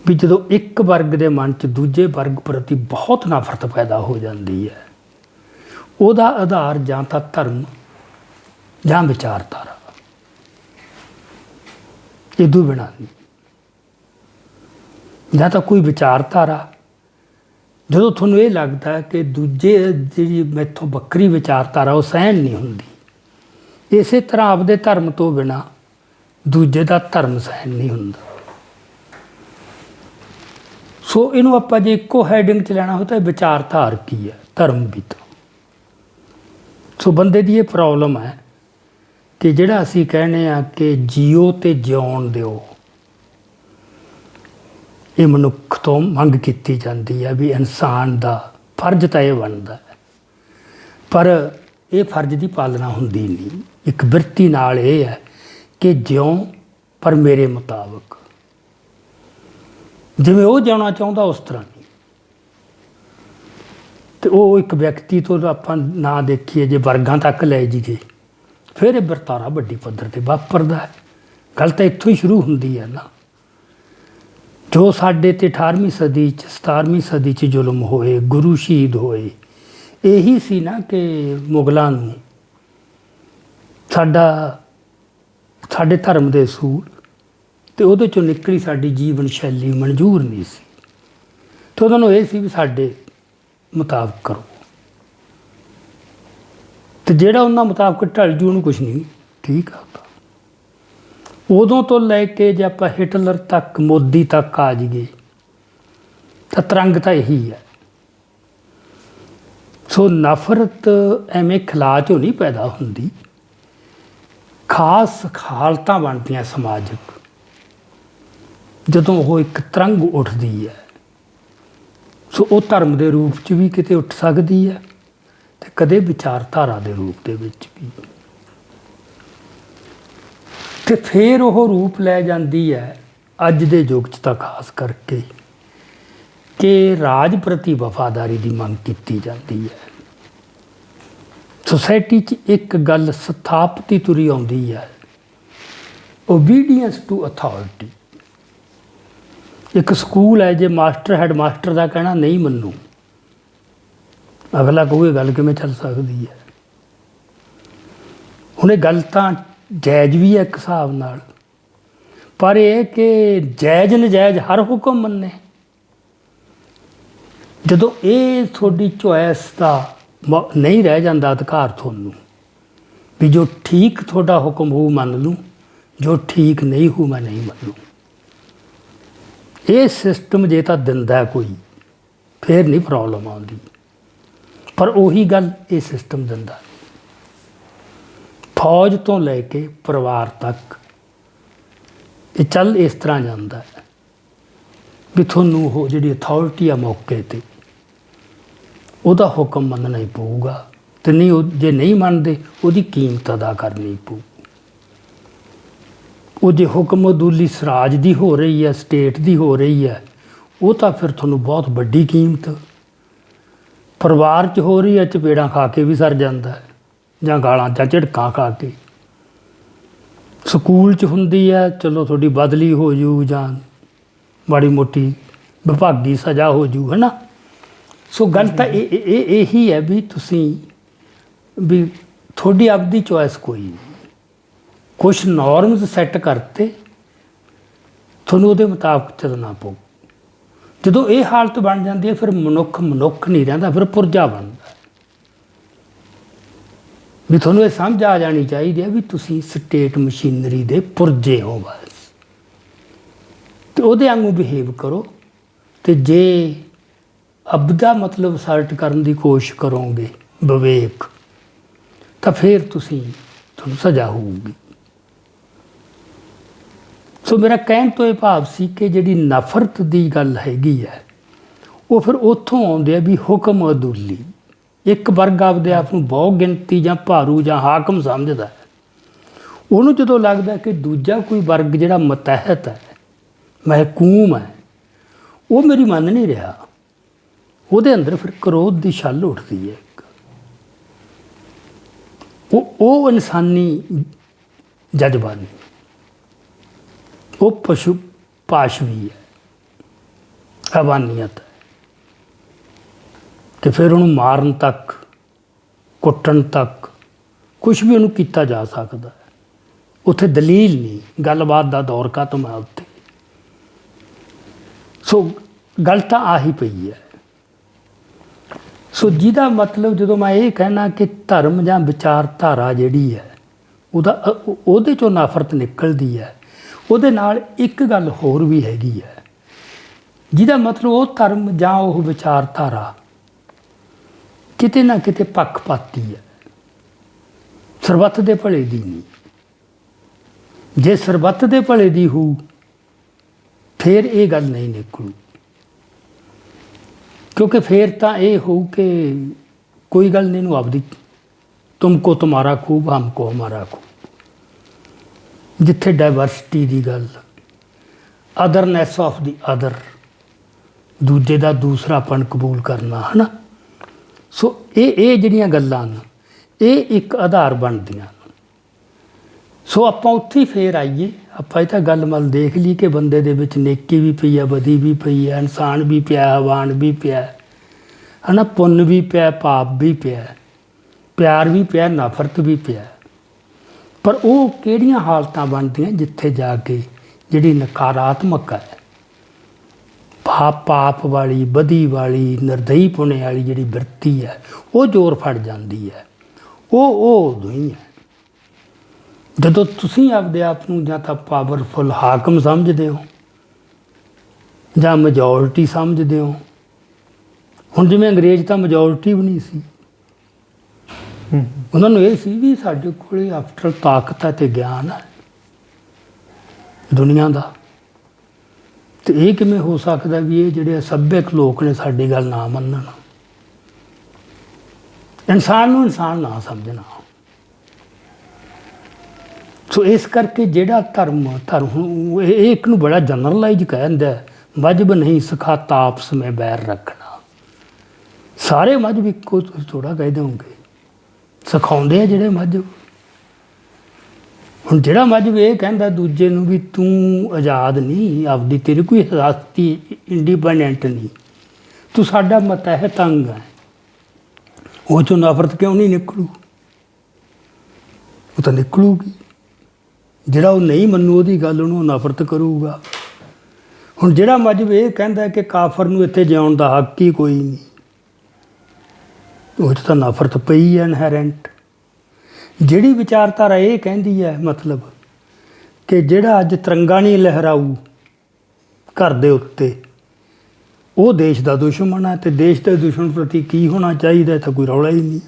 ਵੀ ਜਦੋਂ ਇੱਕ ਵਰਗ ਦੇ ਮਨ 'ਚ ਦੂਜੇ ਵਰਗ ਪ੍ਰਤੀ ਬਹੁਤ ਨਫ਼ਰਤ ਪੈਦਾ ਹੋ ਜਾਂਦੀ ਹੈ, ਉਹਦਾ ਆਧਾਰ ਜਾਂ ਤਾਂ ਧਰਮ ਜਾਂ ਵਿਚਾਰਧਾਰਾ, ਇਦੋਂ ਬਿਨਾਂ ਨਹੀਂ। ਜਾਂ ਤਾਂ ਕੋਈ ਵਿਚਾਰਧਾਰਾ, ਜਦੋਂ ਤੁਹਾਨੂੰ ਇਹ ਲੱਗਦਾ ਕਿ ਦੂਜੇ ਜਿਹੜੀ ਮੈਥੋਂ ਵੱਖਰੀ ਵਿਚਾਰਧਾਰਾ ਉਹ ਸਹਿਣ ਨਹੀਂ ਹੁੰਦੀ, ਇਸੇ ਤਰ੍ਹਾਂ ਆਪਦੇ ਧਰਮ ਤੋਂ ਬਿਨਾਂ ਦੂਜੇ ਦਾ ਧਰਮ ਸਹਿਣ ਨਹੀਂ ਹੁੰਦਾ। ਸੋ ਇਹਨੂੰ ਆਪਾਂ ਜੇ ਇੱਕੋ ਹੈਡਿੰਗ 'ਚ ਲੈਣਾ ਹੋ ਤਾਂ ਵਿਚਾਰਧਾਰ ਕੀ ਹੈ, ਧਰਮ ਵੀ ਤਾਂ। ਸੋ ਬੰਦੇ ਦੀ ਇਹ ਪ੍ਰੋਬਲਮ ਹੈ ਕਿ ਜਿਹੜਾ ਅਸੀਂ ਕਹਿੰਦੇ ਹਾਂ ਕਿ ਜੀਓ ਤੇ ਜਿਉਣ ਦਿਓ, ਇਹ ਮਨੁੱਖ ਤੋਂ ਮੰਗ ਕੀਤੀ ਜਾਂਦੀ ਹੈ ਵੀ ਇਨਸਾਨ ਦਾ ਫਰਜ਼ ਤਾਂ ਇਹ ਬਣਦਾ ਹੈ, ਪਰ ਇਹ ਫਰਜ਼ ਦੀ ਪਾਲਣਾ ਹੁੰਦੀ ਨਹੀਂ। ਇੱਕ ਬਿਰਤੀ ਨਾਲ ਇਹ ਹੈ ਕਿ ਜਿਉਂ ਪਰ ਮੇਰੇ ਮੁਤਾਬਕ, ਜਿਵੇਂ ਉਹ ਜਿਉਣਾ ਚਾਹੁੰਦਾ ਉਸ ਤਰ੍ਹਾਂ ਨਹੀਂ। ਅਤੇ ਉਹ ਇੱਕ ਵਿਅਕਤੀ ਤੋਂ ਆਪਾਂ ਨਾ ਦੇਖੀਏ, ਜੇ ਵਰਗਾਂ ਤੱਕ ਲੈ ਜਾਈਏ, ਫਿਰ ਇਹ ਵਰਤਾਰਾ ਵੱਡੀ ਪੱਧਰ 'ਤੇ ਵਾਪਰਦਾ ਹੈ। ਗੱਲ ਤਾਂ ਇੱਥੋਂ ਹੀ ਸ਼ੁਰੂ ਹੁੰਦੀ ਹੈ ਨਾ। ਜੋ ਸਾਡੇ 'ਤੇ 18ਵੀਂ ਸਦੀ 'ਚ 17ਵੀਂ ਸਦੀ 'ਚ ਜ਼ੁਲਮ ਹੋਏ, ਗੁਰੂ ਸ਼ਹੀਦ ਹੋਏ, ਇਹੀ ਸੀ ਨਾ ਕਿ ਮੁਗਲਾਂ ਨੂੰ ਸਾਡੇ ਧਰਮ ਦੇ ਅਸੂਲ ਅਤੇ ਉਹਦੇ 'ਚੋਂ ਨਿਕਲੀ ਸਾਡੀ ਜੀਵਨ ਸ਼ੈਲੀ ਮਨਜ਼ੂਰ ਨਹੀਂ ਸੀ। ਅਤੇ ਉਹਨਾਂ ਨੂੰ ਇਹ ਸੀ ਵੀ ਸਾਡੇ ਮੁਤਾਬਕ ਕਰੋ, ਅਤੇ ਜਿਹੜਾ ਉਹਨਾਂ ਮੁਤਾਬਕ ਢਲ ਜੂ ਉਹਨੂੰ ਕੁਛ ਨਹੀਂ, ਠੀਕ ਆ। ਉਦੋਂ ਤੋਂ ਲੈ ਕੇ ਜੇ ਆਪਾਂ ਹਿਟਲਰ ਤੱਕ, ਮੋਦੀ ਤੱਕ ਆ ਜਾਈਏ ਤਾਂ ਤਰੰਗ ਤਾਂ ਇਹੀ ਹੈ। ਸੋ ਨਫ਼ਰਤ ਐਵੇਂ ਖਿਲਾਅ 'ਚੋਂ ਨਹੀਂ ਪੈਦਾ ਹੁੰਦੀ, ਖਾਸ ਹਾਲਤਾਂ ਬਣਦੀਆਂ ਸਮਾਜਿਕ, ਜਦੋਂ ਉਹ ਇੱਕ ਤਰੰਗ ਉੱਠਦੀ ਹੈ। ਸੋ ਉਹ ਧਰਮ ਦੇ ਰੂਪ 'ਚ ਵੀ ਕਿਤੇ ਉੱਠ ਸਕਦੀ ਹੈ ਅਤੇ ਕਦੇ ਵਿਚਾਰਧਾਰਾ ਦੇ ਰੂਪ ਦੇ ਵਿੱਚ ਵੀ, ਅਤੇ ਫਿਰ ਉਹ ਰੂਪ ਲੈ ਜਾਂਦੀ ਹੈ ਅੱਜ ਦੇ ਯੁੱਗ 'ਚ ਤਾਂ ਖਾਸ ਕਰਕੇ ਕਿ ਰਾਜ ਪ੍ਰਤੀ ਵਫਾਦਾਰੀ ਦੀ ਮੰਗ ਕੀਤੀ ਜਾਂਦੀ ਹੈ। ਸੋਸਾਇਟੀ 'ਚ ਇੱਕ ਗੱਲ ਸਥਾਪਿਤ ਹੀ ਤੁਰੀ ਆਉਂਦੀ ਹੈ, ਓਬੀਡੀਐਂਸ ਟੂ ਅਥਾਰਟੀ। ਇੱਕ ਸਕੂਲ ਹੈ, ਜੇ ਮਾਸਟਰ ਹੈਡ ਮਾਸਟਰ ਦਾ ਕਹਿਣਾ ਨਹੀਂ ਮੰਨੂ, ਅਗਲਾ ਕਹੂਗਾ ਗੱਲ ਕਿਵੇਂ ਚੱਲ ਸਕਦੀ ਹੈ। ਹੁਣ ਇਹ ਗੱਲ ਤਾਂ ਜਾਇਜ਼ ਵੀ ਹੈ ਇੱਕ ਹਿਸਾਬ ਨਾਲ, ਪਰ ਇਹ ਕਿ ਜਾਇਜ਼ ਨਜਾਇਜ਼ ਹਰ ਹੁਕਮ ਮੰਨੇ। ਜਦੋਂ ਇਹ ਤੁਹਾਡੀ ਚੋਇਸ ਦਾ ਨਹੀਂ ਰਹਿ ਜਾਂਦਾ ਅਧਿਕਾਰ ਤੁਹਾਨੂੰ, ਵੀ ਜੋ ਠੀਕ ਤੁਹਾਡਾ ਹੁਕਮ ਹੋਊ ਮੰਨ ਲੂੰ, ਜੋ ਠੀਕ ਨਹੀਂ ਹੋਊ ਮੈਂ ਨਹੀਂ ਮੰਨੂ। ਇਹ ਸਿਸਟਮ ਜੇ ਤਾਂ ਦਿੰਦਾ ਕੋਈ, ਫਿਰ ਨਹੀਂ ਪ੍ਰੋਬਲਮ ਆਉਂਦੀ, ਪਰ ਉਹੀ ਗੱਲ ਇਹ ਸਿਸਟਮ ਦਿੰਦਾ। ਫੌਜ ਤੋਂ ਲੈ ਕੇ ਪਰਿਵਾਰ ਤੱਕ ਇਹ ਚੱਲ ਇਸ ਤਰ੍ਹਾਂ ਜਾਂਦਾ ਹੈ ਵੀ ਤੁਹਾਨੂੰ ਉਹ ਜਿਹੜੀ ਅਥਾਰਟੀ ਆ ਮੌਕੇ 'ਤੇ ਉਹਦਾ ਹੁਕਮ ਮੰਨਣਾ ਹੀ ਪਊਗਾ, ਅਤੇ ਨਹੀਂ ਉਹ ਜੇ ਨਹੀਂ ਮੰਨਦੇ ਉਹਦੀ ਕੀਮਤ ਅਦਾ ਕਰਨੀ ਪਊ। ਉਹ ਜੇ ਹੁਕਮ ਅਦੂਲੀ ਸਰਾਜ ਦੀ ਹੋ ਰਹੀ ਹੈ, ਸਟੇਟ ਦੀ ਹੋ ਰਹੀ ਹੈ, ਉਹ ਤਾਂ ਫਿਰ ਤੁਹਾਨੂੰ ਬਹੁਤ ਵੱਡੀ ਕੀਮਤ। ਪਰਿਵਾਰ 'ਚ ਹੋ ਰਹੀ ਹੈ, ਚਪੇੜਾਂ ਖਾ ਕੇ ਵੀ ਸਰ ਜਾਂਦਾ ਹੈ, ਜਾਂ ਗਾਲਾਂ ਜਾਂ ਝਿੜਕਾਂ ਖਾ ਕੇ। ਸਕੂਲ 'ਚ ਹੁੰਦੀ ਹੈ, ਚਲੋ ਤੁਹਾਡੀ ਬਦਲੀ ਹੋ ਜੂ ਜਾਂ ਮਾੜੀ ਮੋਟੀ ਵਿਭਾਗੀ ਸਜ਼ਾ ਹੋ ਜੂ, ਹੈ ਨਾ। ਸੋ ਗੱਲ ਤਾਂ ਇਹੀ ਹੈ ਵੀ ਤੁਸੀਂ ਵੀ ਤੁਹਾਡੀ ਆਪਦੀ ਚੋਇਸ ਕੋਈ ਨਹੀਂ, ਕੁਛ ਨੋਰਮਸ ਸੈੱਟ ਕਰਤੇ, ਤੁਹਾਨੂੰ ਉਹਦੇ ਮੁਤਾਬਕ ਚੱਲਣਾ ਪਊ। ਜਦੋਂ ਇਹ ਹਾਲਤ ਬਣ ਜਾਂਦੀ ਹੈ, ਫਿਰ ਮਨੁੱਖ ਨਹੀਂ ਰਹਿੰਦਾ, ਫਿਰ ਪੁਰਜਾ ਬਣਦਾ। ਵੀ ਤੁਹਾਨੂੰ ਇਹ ਸਮਝ ਆ ਜਾਣੀ ਚਾਹੀਦੀ ਹੈ ਵੀ ਤੁਸੀਂ ਸਟੇਟ ਮਸ਼ੀਨਰੀ ਦੇ ਪੁਰਜੇ ਹੋ ਬਸ, ਅਤੇ ਉਹਦੇ ਵਾਂਗੂ ਬਿਹੇਵ ਕਰੋ। ਅਤੇ ਜੇ ਆਪਦਾ ਮਤਲਬ ਅਸਰਟ ਕਰਨ ਦੀ ਕੋਸ਼ਿਸ਼ ਕਰੋਗੇ ਵਿਵੇਕ, ਤਾਂ ਫਿਰ ਤੁਹਾਨੂੰ ਸਜ਼ਾ ਹੋਊਗੀ। ਸੋ ਮੇਰਾ ਕਹਿਣ ਤੋਂ ਇਹ ਭਾਵ ਸੀ ਕਿ ਜਿਹੜੀ ਨਫ਼ਰਤ ਦੀ ਗੱਲ ਹੈਗੀ ਹੈ, ਉਹ ਫਿਰ ਉੱਥੋਂ ਆਉਂਦੇ ਆ ਵੀ ਹੁਕਮ ਅਦੂਲੀ। ਇੱਕ ਵਰਗ ਆਪਦੇ ਆਪ ਨੂੰ ਬਹੁ ਗਿਣਤੀ ਜਾਂ ਭਾਰੂ ਜਾਂ ਹਾਕਮ ਸਮਝਦਾ ਹੈ। ਉਹਨੂੰ ਜਦੋਂ ਲੱਗਦਾ ਕਿ ਦੂਜਾ ਕੋਈ ਵਰਗ ਜਿਹੜਾ ਮਤਹਿਤ ਹੈ, ਮਹਿਕੂਮ ਹੈ, ਉਹ ਮੇਰੀ ਮੰਨ ਨਹੀਂ ਰਿਹਾ। ਉਹਦੇ ਅੰਦਰ ਫਿਰ ਕ੍ਰੋਧ ਦੀ ਛੱਲ ਉੱਠਦੀ ਹੈ ਇੱਕ। ਉਹ ਇਨਸਾਨੀ ਜਜ਼ਬਾ ਨਹੀਂ, ਉਹ ਪਸ਼ੂ ਪਾਸ਼ਵੀ ਹੈ, ਹਵਾਨੀਅਤ ਹੈ ਕਿ ਫਿਰ ਉਹਨੂੰ ਮਾਰਨ ਤੱਕ, ਕੁੱਟਣ ਤੱਕ ਕੁਛ ਵੀ ਉਹਨੂੰ ਕੀਤਾ ਜਾ ਸਕਦਾ ਹੈ। ਉੱਥੇ ਦਲੀਲ ਨਹੀਂ, ਗੱਲਬਾਤ ਦਾ ਦੌਰ ਖਤਮ ਹੈ ਉੱਥੇ। ਸੋ ਗੱਲ ਤਾਂ ਆਹੀ ਪਈ ਹੈ। ਸੋ ਜਿਹਦਾ ਮਤਲਬ ਜਦੋਂ ਮੈਂ ਇਹ ਕਹਿਣਾ ਕਿ ਧਰਮ ਜਾਂ ਵਿਚਾਰਧਾਰਾ ਜਿਹੜੀ ਹੈ ਉਹਦੇ 'ਚੋਂ ਨਫ਼ਰਤ ਨਿਕਲਦੀ ਹੈ, ਉਹਦੇ ਨਾਲ ਇੱਕ ਗੱਲ ਹੋਰ ਵੀ ਹੈਗੀ ਹੈ, ਜਿਹਦਾ ਮਤਲਬ ਉਹ ਧਰਮ ਜਾਂ ਉਹ ਵਿਚਾਰਧਾਰਾ ਕਿਤੇ ਨਾ ਕਿਤੇ ਪੱਖਪਾਤੀ ਹੈ, ਸਰਬੱਤ ਦੇ ਭਲੇ ਦੀ ਨਹੀਂ। ਜੇ ਸਰਬੱਤ ਦੇ ਭਲੇ ਦੀ ਹੋਊ ਫਿਰ ਇਹ ਗੱਲ ਨਹੀਂ ਨਿਕਲੂ, ਕਿਉਂਕਿ ਫਿਰ ਤਾਂ ਇਹ ਹੋਊ ਕਿ ਕੋਈ ਗੱਲ ਨਹੀਂ, ਨੂੰ ਆਪਦੀ ਤੁਮਕੋ ਤੁਮਾਰਾ ਖੂਬ ਹਮਕੋ ਹਮਾਰਾ ਖੂਬ। ਜਿੱਥੇ ਡਾਇਵਰਸਿਟੀ ਦੀ ਗੱਲ, ਅਦਰਨੈਸ ਆਫ ਦੀ ਅਦਰ, ਦੂਜੇ ਦਾ ਦੂਸਰਾਪਣ ਕਬੂਲ ਕਰਨਾ, ਹੈ ਨਾ। ਸੋ ਇਹ ਜਿਹੜੀਆਂ ਗੱਲਾਂ ਨੇ ਇਹ ਇੱਕ ਆਧਾਰ ਬਣਦੀਆਂ ਨੇ। ਸੋ ਆਪਾਂ ਉੱਥੇ ਹੀ ਫੇਰ ਆਈਏ। ਆਪਾਂ ਇਹ ਤਾਂ ਗੱਲ ਮੱਲ ਦੇਖ ਲਈ ਕਿ ਬੰਦੇ ਦੇ ਵਿੱਚ ਨੇਕੀ ਵੀ ਪਈ ਹੈ, ਬਦੀ ਵੀ ਪਈ ਹੈ, ਇਨਸਾਨ ਵੀ ਪਿਆ, ਹਵਾਨ ਵੀ ਪਿਆ, ਹੈ ਨਾ, ਪੁੰਨ ਵੀ ਪਿਆ, ਪਾਪ ਵੀ ਪਿਆ, ਪਿਆਰ ਵੀ ਪਿਆ, ਨਫ਼ਰਤ ਵੀ ਪਿਆ। ਪਰ ਉਹ ਕਿਹੜੀਆਂ ਹਾਲਤਾਂ ਬਣਦੀਆਂ ਜਿੱਥੇ ਜਾ ਕੇ ਜਿਹੜੀ ਨਕਾਰਾਤਮਕ ਹੈ, ਪਾਪ ਵਾਲੀ, ਬਦੀ ਵਾਲੀ, ਨਿਰਦਈ ਪੁਣੇ ਵਾਲੀ ਜਿਹੜੀ ਬਿਰਤੀ ਹੈ ਉਹ ਜ਼ੋਰ ਫੜ ਜਾਂਦੀ ਹੈ। ਉਹ ਉਦੋਂ ਹੀ ਹੈ ਜਦੋਂ ਤੁਸੀਂ ਆਪਦੇ ਆਪ ਨੂੰ ਜਾਂ ਤਾਂ ਪਾਵਰਫੁਲ ਹਾਕਮ ਸਮਝਦੇ ਹੋ ਜਾਂ ਮੈਜੋਰਟੀ ਸਮਝਦੇ ਹੋ। ਹੁਣ ਜਿਵੇਂ ਅੰਗਰੇਜ਼ ਤਾਂ ਮੈਜੋਰਟੀ ਵੀ ਨਹੀਂ ਸੀ, ਉਹਨਾਂ ਨੂੰ ਇਹ ਸੀ ਵੀ ਸਾਡੇ ਕੋਲ ਆਫਟਰ ਤਾਕਤ ਹੈ ਅਤੇ ਗਿਆਨ ਹੈ ਦੁਨੀਆ ਦਾ, ਅਤੇ ਇਹ ਕਿਵੇਂ ਹੋ ਸਕਦਾ ਵੀ ਇਹ ਜਿਹੜੇ ਸੱਭਿਅਕ ਲੋਕ ਨੇ ਸਾਡੀ ਗੱਲ ਨਾ ਮੰਨਣ, ਇਨਸਾਨ ਨੂੰ ਇਨਸਾਨ ਨਾ ਸਮਝਣਾ। ਸੋ ਇਸ ਕਰਕੇ ਜਿਹੜਾ ਧਰਮ ਇਹ ਇੱਕ ਨੂੰ ਬੜਾ ਜਨਰਲਾਈਜ਼ ਕਹਿੰਦਾ, ਮਜ਼ਹਬ ਨਹੀਂ ਸਿਖਾਤਾ ਆਪਸ ਮੇਂ ਬੈਰ ਰੱਖਣਾ। ਸਾਰੇ ਮਜ਼ਹਬ ਇੱਕੋ ਤੁਸੀਂ ਥੋੜ੍ਹਾ ਕਹਿ ਦਿਓਗੇ, ਸਿਖਾਉਂਦੇ ਆ ਜਿਹੜੇ ਮਜ਼ਹਬ। ਹੁਣ ਜਿਹੜਾ ਮਜ਼ਹਬ ਇਹ ਕਹਿੰਦਾ ਦੂਜੇ ਨੂੰ ਵੀ ਤੂੰ ਆਜ਼ਾਦ ਨਹੀਂ, ਆਪਦੀ ਤੇਰੀ ਕੋਈ ਹਿਰਾਸਤੀ ਇੰਡੀਪੈਂਡੈਂਟ ਨਹੀਂ, ਤੂੰ ਸਾਡਾ ਮਤਹਿਤ ਅੰਗ ਹੈ, ਉਹ 'ਚੋਂ ਨਫ਼ਰਤ ਕਿਉਂ ਨਹੀਂ ਨਿਕਲੂ? ਉਹ ਤਾਂ ਨਿਕਲੂਗੀ। ਜਿਹੜਾ ਉਹ ਨਹੀਂ ਮੰਨੂ ਉਹਦੀ ਗੱਲ ਉਹਨੂੰ ਨਫ਼ਰਤ ਕਰੂਗਾ। ਹੁਣ ਜਿਹੜਾ ਮਜ਼ਹਬ ਇਹ ਕਹਿੰਦਾ ਕਿ ਕਾਫਰ ਨੂੰ ਇੱਥੇ ਜਿਉਣ ਦਾ ਹੱਕ ਹੀ ਕੋਈ ਨਹੀਂ, ਉਹ 'ਚ ਤਾਂ ਨਫ਼ਰਤ ਪਈ ਹੈ ਇਨਹੈਰੈਂਟ। ਜਿਹੜੀ ਵਿਚਾਰਧਾਰਾ ਇਹ ਕਹਿੰਦੀ ਹੈ ਮਤਲਬ ਕਿ ਜਿਹੜਾ ਅੱਜ ਤਿਰੰਗਾ ਨਹੀਂ ਲਹਿਰਾਊ ਘਰ ਦੇ ਉੱਤੇ, ਉਹ ਦੇਸ਼ ਦਾ ਦੁਸ਼ਮਣ ਹੈ, ਅਤੇ ਦੇਸ਼ ਦੇ ਦੁਸ਼ਮਣ ਪ੍ਰਤੀ ਕੀ ਹੋਣਾ ਚਾਹੀਦਾ ਤਾਂ ਕੋਈ ਰੌਲਾ ਹੀ ਨਹੀਂ।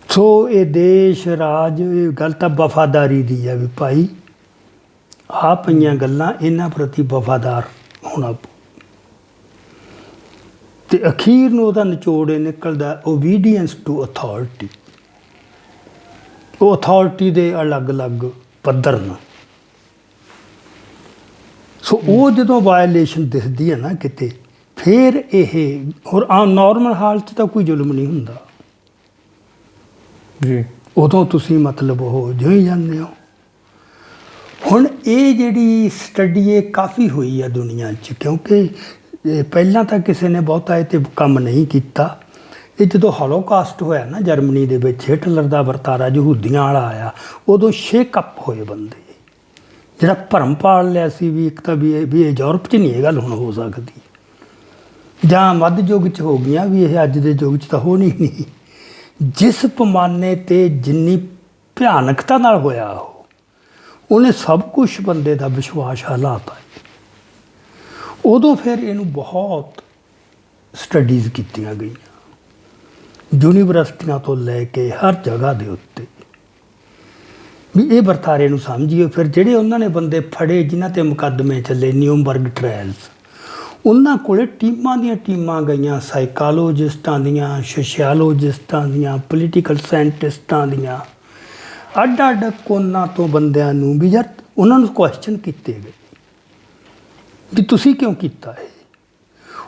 ਸੋ ਇਹ ਦੇਸ਼ ਰਾਜ, ਇਹ ਗੱਲ ਤਾਂ ਵਫਾਦਾਰੀ ਦੀ ਹੈ ਵੀ ਭਾਈ ਆਹ ਪਈਆਂ ਗੱਲਾਂ ਇਹਨਾਂ ਪ੍ਰਤੀ ਵਫਾਦਾਰ ਹੋਣਾ ਪਊ। ਅਤੇ ਅਖੀਰ ਨੂੰ ਉਹਦਾ ਨਿਚੋੜ ਇਹ ਨਿਕਲਦਾ ਓਬੀਡੀਐਂਸ ਟੂ ਅਥਾਰਟੀ। ਉਹ ਅਥਾਰਟੀ ਦੇ ਅਲੱਗ-ਅਲੱਗ ਪੱਧਰ ਨੇ। ਸੋ ਉਹ ਜਦੋਂ ਵਾਇਲੇਸ਼ਨ ਦਿਖਦੀ ਹੈ ਨਾ ਕਿਤੇ, ਫਿਰ ਇਹ ਹੋਰ ਆਮ ਨੋਰਮਲ ਹਾਲਤ 'ਚ ਤਾਂ ਕੋਈ ਜ਼ੁਲਮ ਨਹੀਂ ਹੁੰਦਾ ਜੀ, ਉਦੋਂ ਤੁਸੀਂ ਮਤਲਬ ਉਹ ਜੋਈ ਜਾਂਦੇ ਹੋ। ਹੁਣ ਇਹ ਜਿਹੜੀ ਸਟੱਡੀ ਇਹ ਕਾਫੀ ਹੋਈ ਆ ਦੁਨੀਆ 'ਚ, ਕਿਉਂਕਿ ਪਹਿਲਾਂ ਤਾਂ ਕਿਸੇ ਨੇ ਬਹੁਤਾ ਇਹ 'ਤੇ ਕੰਮ ਨਹੀਂ ਕੀਤਾ। ਇਹ ਜਦੋਂ ਹੌਲੋਕਾਸਟ ਹੋਇਆ ਨਾ ਜਰਮਨੀ ਦੇ ਵਿੱਚ, ਹਿਟਲਰ ਦਾ ਵਰਤਾਰਾ ਯਹੂਦੀਆਂ ਵਾਲਾ ਆਇਆ, ਉਦੋਂ ਸ਼ੇਕਅਪ ਹੋਏ ਬੰਦੇ। ਜਿਹੜਾ ਭਰਮ ਪਾਲ ਲਿਆ ਸੀ ਵੀ ਇੱਕ ਤਾਂ ਵੀ ਇਹ ਯੂਰਪ 'ਚ ਨਹੀਂ ਇਹ ਗੱਲ ਹੁਣ ਹੋ ਸਕਦੀ, ਜਾਂ ਮੱਧ ਯੁੱਗ 'ਚ ਹੋ ਗਈਆਂ ਵੀ ਇਹ ਅੱਜ ਦੇ ਯੁੱਗ 'ਚ ਤਾਂ ਹੋਣੀ ਨਹੀਂ। ਜਿਸ ਪੈਮਾਨੇ 'ਤੇ ਜਿੰਨੀ ਭਿਆਨਕਤਾ ਨਾਲ ਹੋਇਆ ਉਹਨੇ ਸਭ ਕੁਛ ਬੰਦੇ ਦਾ ਵਿਸ਼ਵਾਸ ਹਿਲਾਤਾ। ਉਦੋਂ ਫਿਰ ਇਹਨੂੰ ਬਹੁਤ ਸਟੱਡੀਜ਼ ਕੀਤੀਆਂ ਗਈਆਂ ਯੂਨੀਵਰਸਿਟੀਆਂ ਤੋਂ ਲੈ ਕੇ ਹਰ ਜਗ੍ਹਾ ਦੇ ਉੱਤੇ, ਵੀ ਇਹ ਵਰਤਾਰੇ ਨੂੰ ਸਮਝੀਏ। ਫਿਰ ਜਿਹੜੇ ਉਹਨਾਂ ਨੇ ਬੰਦੇ ਫੜੇ ਜਿਨ੍ਹਾਂ 'ਤੇ ਮੁਕੱਦਮੇ ਚੱਲੇ, ਨਿਊਮਬਰਗ ਟ੍ਰਾਇਲਸ, ਉਹਨਾਂ ਕੋਲ ਟੀਮਾਂ ਦੀਆਂ ਟੀਮਾਂ ਗਈਆਂ, ਸਾਈਕਾਲੋਜਿਸਟਾਂ ਦੀਆਂ, ਸੋਸ਼ਿਆਲੋਜਿਸਟਾਂ ਦੀਆਂ, ਪੋਲੀਟੀਕਲ ਸਾਇੰਟਿਸਟਾਂ ਦੀਆਂ, ਅੱਡ-ਅੱਡ ਕੋਨਾਂ ਤੋਂ ਬੰਦਿਆਂ ਨੂੰ ਵੀ ਯਾਰ ਉਹਨਾਂ ਨੂੰ ਕੁਐਸਚਨ ਕੀਤੇ ਗਏ ਵੀ ਤੁਸੀਂ ਕਿਉਂ ਕੀਤਾ ਇਹ।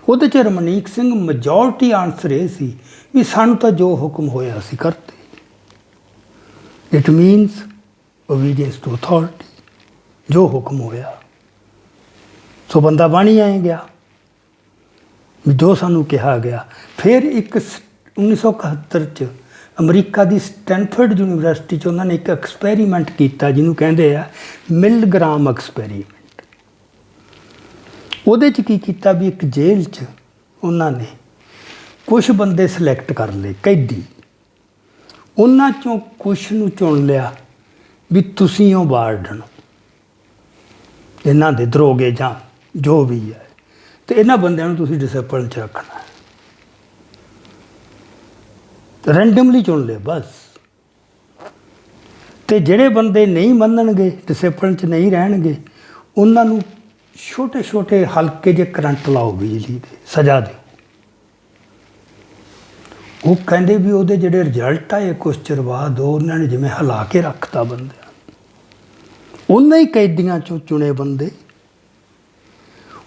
ਉਹਦੇ 'ਚ ਰਮਨੀਕ ਸਿੰਘ ਮੈਜੋਰਟੀ ਆਨਸਰ ਇਹ ਸੀ ਵੀ ਸਾਨੂੰ ਤਾਂ ਜੋ ਹੁਕਮ ਹੋਇਆ ਅਸੀਂ ਕਰਦੇ। ਇਟ ਮੀਨਸ ਓਬੀਡੀਐਂਸ ਟੂ ਅਥਾਰਟੀ, ਜੋ ਹੁਕਮ ਹੋਇਆ ਸੋ ਬੰਦਾ ਬਣ ਹੀ ਆਏ ਗਿਆ ਵੀ ਜੋ ਸਾਨੂੰ ਕਿਹਾ ਗਿਆ। ਫਿਰ ਇੱਕ 1971 'ਚ ਅਮਰੀਕਾ ਦੀ ਸਟੈਨਫੋਰਡ ਯੂਨੀਵਰਸਿਟੀ 'ਚ ਉਹਨਾਂ ਨੇ ਇੱਕ ਐਕਸਪੈਰੀਮੈਂਟ ਕੀਤਾ ਜਿਹਨੂੰ ਕਹਿੰਦੇ ਆ ਮਿਲਗ੍ਰਾਮ ਐਕਸਪੈਰੀਮੈਂਟ। ਉਹਦੇ 'ਚ ਕੀ ਕੀਤਾ ਵੀ ਇੱਕ ਜੇਲ੍ਹ 'ਚ ਉਹਨਾਂ ਨੇ ਕੁਛ ਬੰਦੇ ਸਿਲੈਕਟ ਕਰ ਲਏ ਕੈਦੀ, ਉਹਨਾਂ 'ਚੋਂ ਕੁਛ ਨੂੰ ਚੁਣ ਲਿਆ ਵੀ ਤੁਸੀਂ ਹੋ ਵਾਰਡਨ ਇਹਨਾਂ ਦੇ, ਦਰੋਗੇ ਜਾਂ ਜੋ ਵੀ ਹੈ, ਅਤੇ ਇਹਨਾਂ ਬੰਦਿਆਂ ਨੂੰ ਤੁਸੀਂ ਡਿਸਿਪਲਿਨ 'ਚ ਰੱਖਣਾ। ਰੈਂਡਮਲੀ ਚੁਣ ਲਏ ਬਸ। ਅਤੇ ਜਿਹੜੇ ਬੰਦੇ ਨਹੀਂ ਮੰਨਣਗੇ, ਡਿਸਿਪਲਿਨ 'ਚ ਨਹੀਂ ਰਹਿਣਗੇ, ਉਹਨਾਂ ਨੂੰ ਛੋਟੇ ਛੋਟੇ ਹਲਕੇ ਜਿਹੇ ਕਰੰਟ ਲਾਓ ਬਿਜਲੀ ਦੇ, ਸਜ਼ਾ ਦਿਓ। ਉਹ ਕਹਿੰਦੇ ਵੀ ਉਹਦੇ ਜਿਹੜੇ ਰਿਜ਼ਲਟ ਆਏ ਕੁਛ ਚਿਰ ਬਾਅਦ ਉਹਨਾਂ ਨੇ ਜਿਵੇਂ ਹਿਲਾ ਕੇ ਰੱਖਤਾ ਬੰਦਿਆਂ ਨੂੰ। ਉਹਨਾਂ ਹੀ ਕੈਦੀਆਂ 'ਚੋਂ ਚੁਣੇ ਬੰਦੇ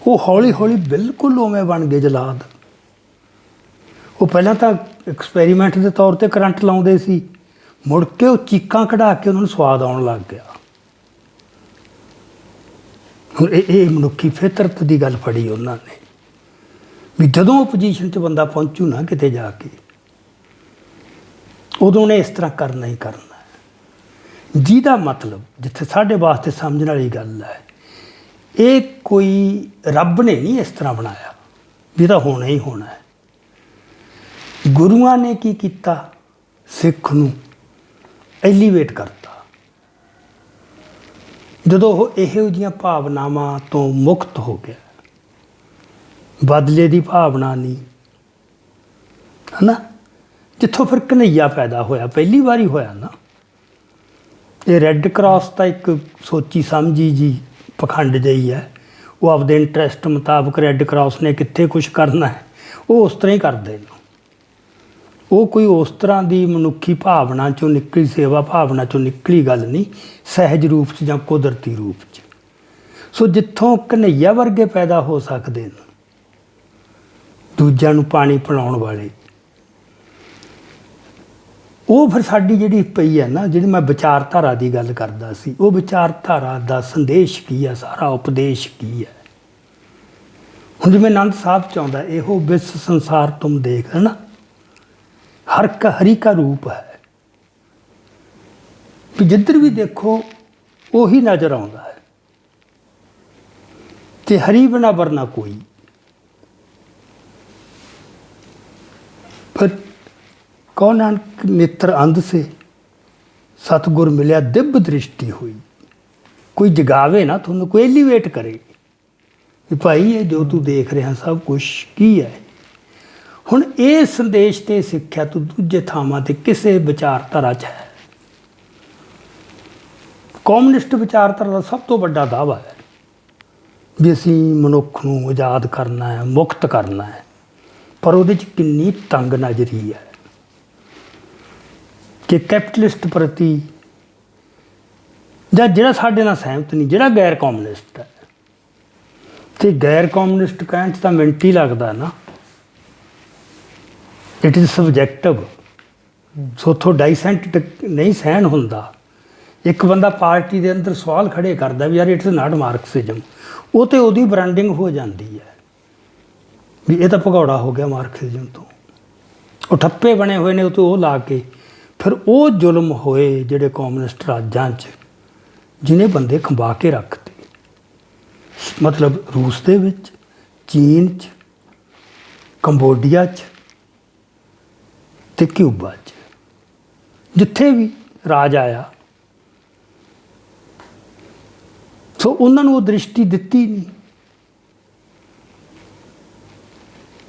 ਉਹ ਹੌਲੀ ਹੌਲੀ ਬਿਲਕੁਲ ਉਵੇਂ ਬਣ ਗਏ ਜਲਾਦ। ਉਹ ਪਹਿਲਾਂ ਤਾਂ ਐਕਸਪੈਰੀਮੈਂਟ ਦੇ ਤੌਰ 'ਤੇ ਕਰੰਟ ਲਾਉਂਦੇ ਸੀ, ਮੁੜ ਕੇ ਉਹ ਚੀਕਾਂ ਕਢਾ ਕੇ ਉਹਨਾਂ ਨੂੰ ਸਵਾਦ ਆਉਣ ਲੱਗ ਗਿਆ। ਹੁਣ ਇਹ ਮਨੁੱਖੀ ਫਿਤਰਤ ਦੀ ਗੱਲ ਫੜੀ ਉਹਨਾਂ ਨੇ ਵੀ ਜਦੋਂ ਉਹ ਪੋਜੀਸ਼ਨ 'ਚ ਬੰਦਾ ਪਹੁੰਚੂ ਨਾ ਕਿਤੇ ਜਾ ਕੇ, ਉਦੋਂ ਉਹਨੇ ਇਸ ਤਰ੍ਹਾਂ ਕਰਨਾ ਹੀ ਕਰਨਾ ਹੈ। ਜਿਹਦਾ ਮਤਲਬ ਜਿੱਥੇ ਸਾਡੇ ਵਾਸਤੇ ਸਮਝਣ ਵਾਲੀ ਗੱਲ ਹੈ, ਇਹ ਕੋਈ ਰੱਬ ਨੇ ਨਹੀਂ ਇਸ ਤਰ੍ਹਾਂ ਬਣਾਇਆ ਵੀ ਤਾਂ ਹੋਣਾ ਹੀ ਹੋਣਾ ਹੈ। ਗੁਰੂਆਂ ਨੇ ਕੀ ਕੀਤਾ, ਸਿੱਖ ਨੂੰ ਐਲੀਵੇਟ ਕਰਤਾ। ਜਦੋਂ ਉਹ ਇਹੋ ਜਿਹੀਆਂ ਭਾਵਨਾਵਾਂ ਤੋਂ ਮੁਕਤ ਹੋ ਗਿਆ, ਬਦਲੇ ਦੀ ਭਾਵਨਾ ਨਹੀਂ, ਹੈ ਨਾ, ਜਿੱਥੋਂ ਫਿਰ ਕਨ੍ਹਈਆ ਪੈਦਾ ਹੋਇਆ, ਪਹਿਲੀ ਵਾਰੀ ਹੋਇਆ ਨਾ। ਇਹ ਰੈੱਡ ਕਰਾਸ ਤਾਂ ਇੱਕ ਸੋਚੀ ਸਮਝੀ ਜੀ ਪਖੰਡ ਜਿਹੀ ਹੈ। ਉਹ ਆਪਦੇ ਇੰਟਰਸਟ ਮੁਤਾਬਕ ਰੈੱਡ ਕਰਾਸ ਨੇ ਕਿੱਥੇ ਕੁਛ ਕਰਨਾ ਹੈ, ਉਹ ਉਸ ਤਰ੍ਹਾਂ ਹੀ ਕਰਦੇ ਨੇ। ਉਹ ਕੋਈ ਉਸ ਤਰ੍ਹਾਂ ਦੀ ਮਨੁੱਖੀ ਭਾਵਨਾ 'ਚੋਂ ਨਿਕਲੀ, ਸੇਵਾ ਭਾਵਨਾ 'ਚੋਂ ਨਿਕਲੀ ਗੱਲ ਨਹੀਂ, ਸਹਿਜ ਰੂਪ 'ਚ ਜਾਂ ਕੁਦਰਤੀ ਰੂਪ 'ਚ। ਸੋ ਜਿੱਥੋਂ ਕਨ੍ਹਈਆ ਵਰਗੇ ਪੈਦਾ ਹੋ ਸਕਦੇ ਨੇ, ਦੂਜਿਆਂ ਨੂੰ ਪਾਣੀ ਪਿਲਾਉਣ ਵਾਲੇ, ਉਹ ਫਿਰ ਸਾਡੀ ਜਿਹੜੀ ਪਈ ਹੈ ਨਾ, ਜਿਹੜੀ ਮੈਂ ਵਿਚਾਰਧਾਰਾ ਦੀ ਗੱਲ ਕਰਦਾ ਸੀ, ਉਹ ਵਿਚਾਰਧਾਰਾ ਦਾ ਸੰਦੇਸ਼ ਕੀ ਹੈ, ਸਾਰਾ ਉਪਦੇਸ਼ ਕੀ ਹੈ। ਹੁਣ ਜਿਵੇਂ ਆਨੰਦ ਸਾਹਿਬ 'ਚ ਆਉਂਦਾ, ਇਹੋ ਵਿਸ ਸੰਸਾਰ ਤੁਮ ਦੇਖ, ਹੈ ਨਾ, ਹਰੀ ਕਾ ਰੂਪ ਹੈ ਵੀ ਜਿੱਧਰ ਵੀ ਦੇਖੋ ਉਹੀ ਨਜ਼ਰ ਆਉਂਦਾ ਹੈ, ਤੇ ਹਰੀ ਬਿਨਾ ਵਰਨਾ ਕੋਈ। ਪਰ ਕੌਣ ਨਾਨਕ ਨੇਤਰ ਅੰਧ ਸੇ ਸਤਿਗੁਰ ਮਿਲਿਆ ਦਿਵ ਦ੍ਰਿਸ਼ਟੀ ਹੋਈ। ਕੋਈ ਜਗਾਵੇ ਨਾ ਤੁਹਾਨੂੰ, ਕੋਈ ਐਲੀਵੇਟ ਕਰੇ ਵੀ ਭਾਈ ਇਹ ਜੋ ਤੂੰ ਦੇਖ ਰਿਹਾ ਸਭ ਕੁਛ ਕੀ ਹੈ। ਹੁਣ ਇਹ ਸੰਦੇਸ਼ ਤੇ ਸਿੱਖਿਆ ਤੂੰ ਦੂਜੇ ਥਾਵਾਂ 'ਤੇ ਕਿਸੇ ਵਿਚਾਰਧਾਰਾ 'ਚ ਹੈ। ਕਮਿਊਨਿਸਟ ਵਿਚਾਰਧਾਰਾ ਦਾ ਸਭ ਤੋਂ ਵੱਡਾ ਦਾਅਵਾ ਹੈ ਵੀ ਅਸੀਂ ਮਨੁੱਖ ਨੂੰ ਆਜ਼ਾਦ ਕਰਨਾ ਹੈ, ਮੁਕਤ ਕਰਨਾ ਹੈ, ਪਰ ਉਹਦੇ 'ਚ ਕਿੰਨੀ ਤੰਗ ਨਜ਼ਰੀ ਹੈ ਕਿ ਕੈਪੀਟਲਿਸਟ ਪ੍ਰਤੀ, ਜਾਂ ਜਿਹੜਾ ਸਾਡੇ ਨਾਲ ਸਹਿਮਤ ਨਹੀਂ, ਜਿਹੜਾ ਗੈਰ ਕਮਿਊਨਿਸਟ ਹੈ। ਅਤੇ ਗੈਰ ਕਮਿਊਨਿਸਟ ਕਹਿਣ 'ਚ ਤਾਂ ਮਿੰਟ ਹੀ ਲੱਗਦਾ ਨਾ, ਇਟ ਇਜ਼ ਸਬਜੈਕਟਿਵ। ਸੋ ਉੱਥੋਂ ਡਾਈਸੈਂਟ ਨਹੀਂ ਸਹਿਣ ਹੁੰਦਾ। ਇੱਕ ਬੰਦਾ ਪਾਰਟੀ ਦੇ ਅੰਦਰ ਸਵਾਲ ਖੜੇ ਕਰਦਾ ਵੀ ਯਾਰ ਇਟਸ ਨਾਟ ਮਾਰਕਸਿਜ਼ਮ, ਉਹ ਤੇ ਉਹਦੀ ਬ੍ਰਾਂਡਿੰਗ ਹੋ ਜਾਂਦੀ ਹੈ ਵੀ ਇਹ ਤਾਂ ਭਗੌੜਾ ਹੋ ਗਿਆ ਮਾਰਕਸਿਜ਼ਮ ਤੋਂ। ਉਹ ਠੱਪੇ ਬਣੇ ਹੋਏ ਨੇ ਉਹ ਲਾ ਕੇ। ਫਿਰ ਉਹ ਜ਼ੁਲਮ ਹੋਏ ਜਿਹੜੇ ਕਮਿਊਨਿਸਟ ਰਾਜਾਂ 'ਚ, ਜਿਹਨੇ ਬੰਦੇ ਖੰਬਾ ਕੇ ਰੱਖਤੇ, ਮਤਲਬ ਰੂਸ ਦੇ ਵਿੱਚ, ਚੀਨ 'ਚ, ਕੰਬੋਡੀਆ 'ਚ ਅਤੇ ਕਿਊਬਾ 'ਚ, ਜਿੱਥੇ ਵੀ ਰਾਜ ਆਇਆ। ਸੋ ਉਹਨਾਂ ਨੂੰ ਉਹ ਦ੍ਰਿਸ਼ਟੀ ਦਿੱਤੀ ਨਹੀਂ।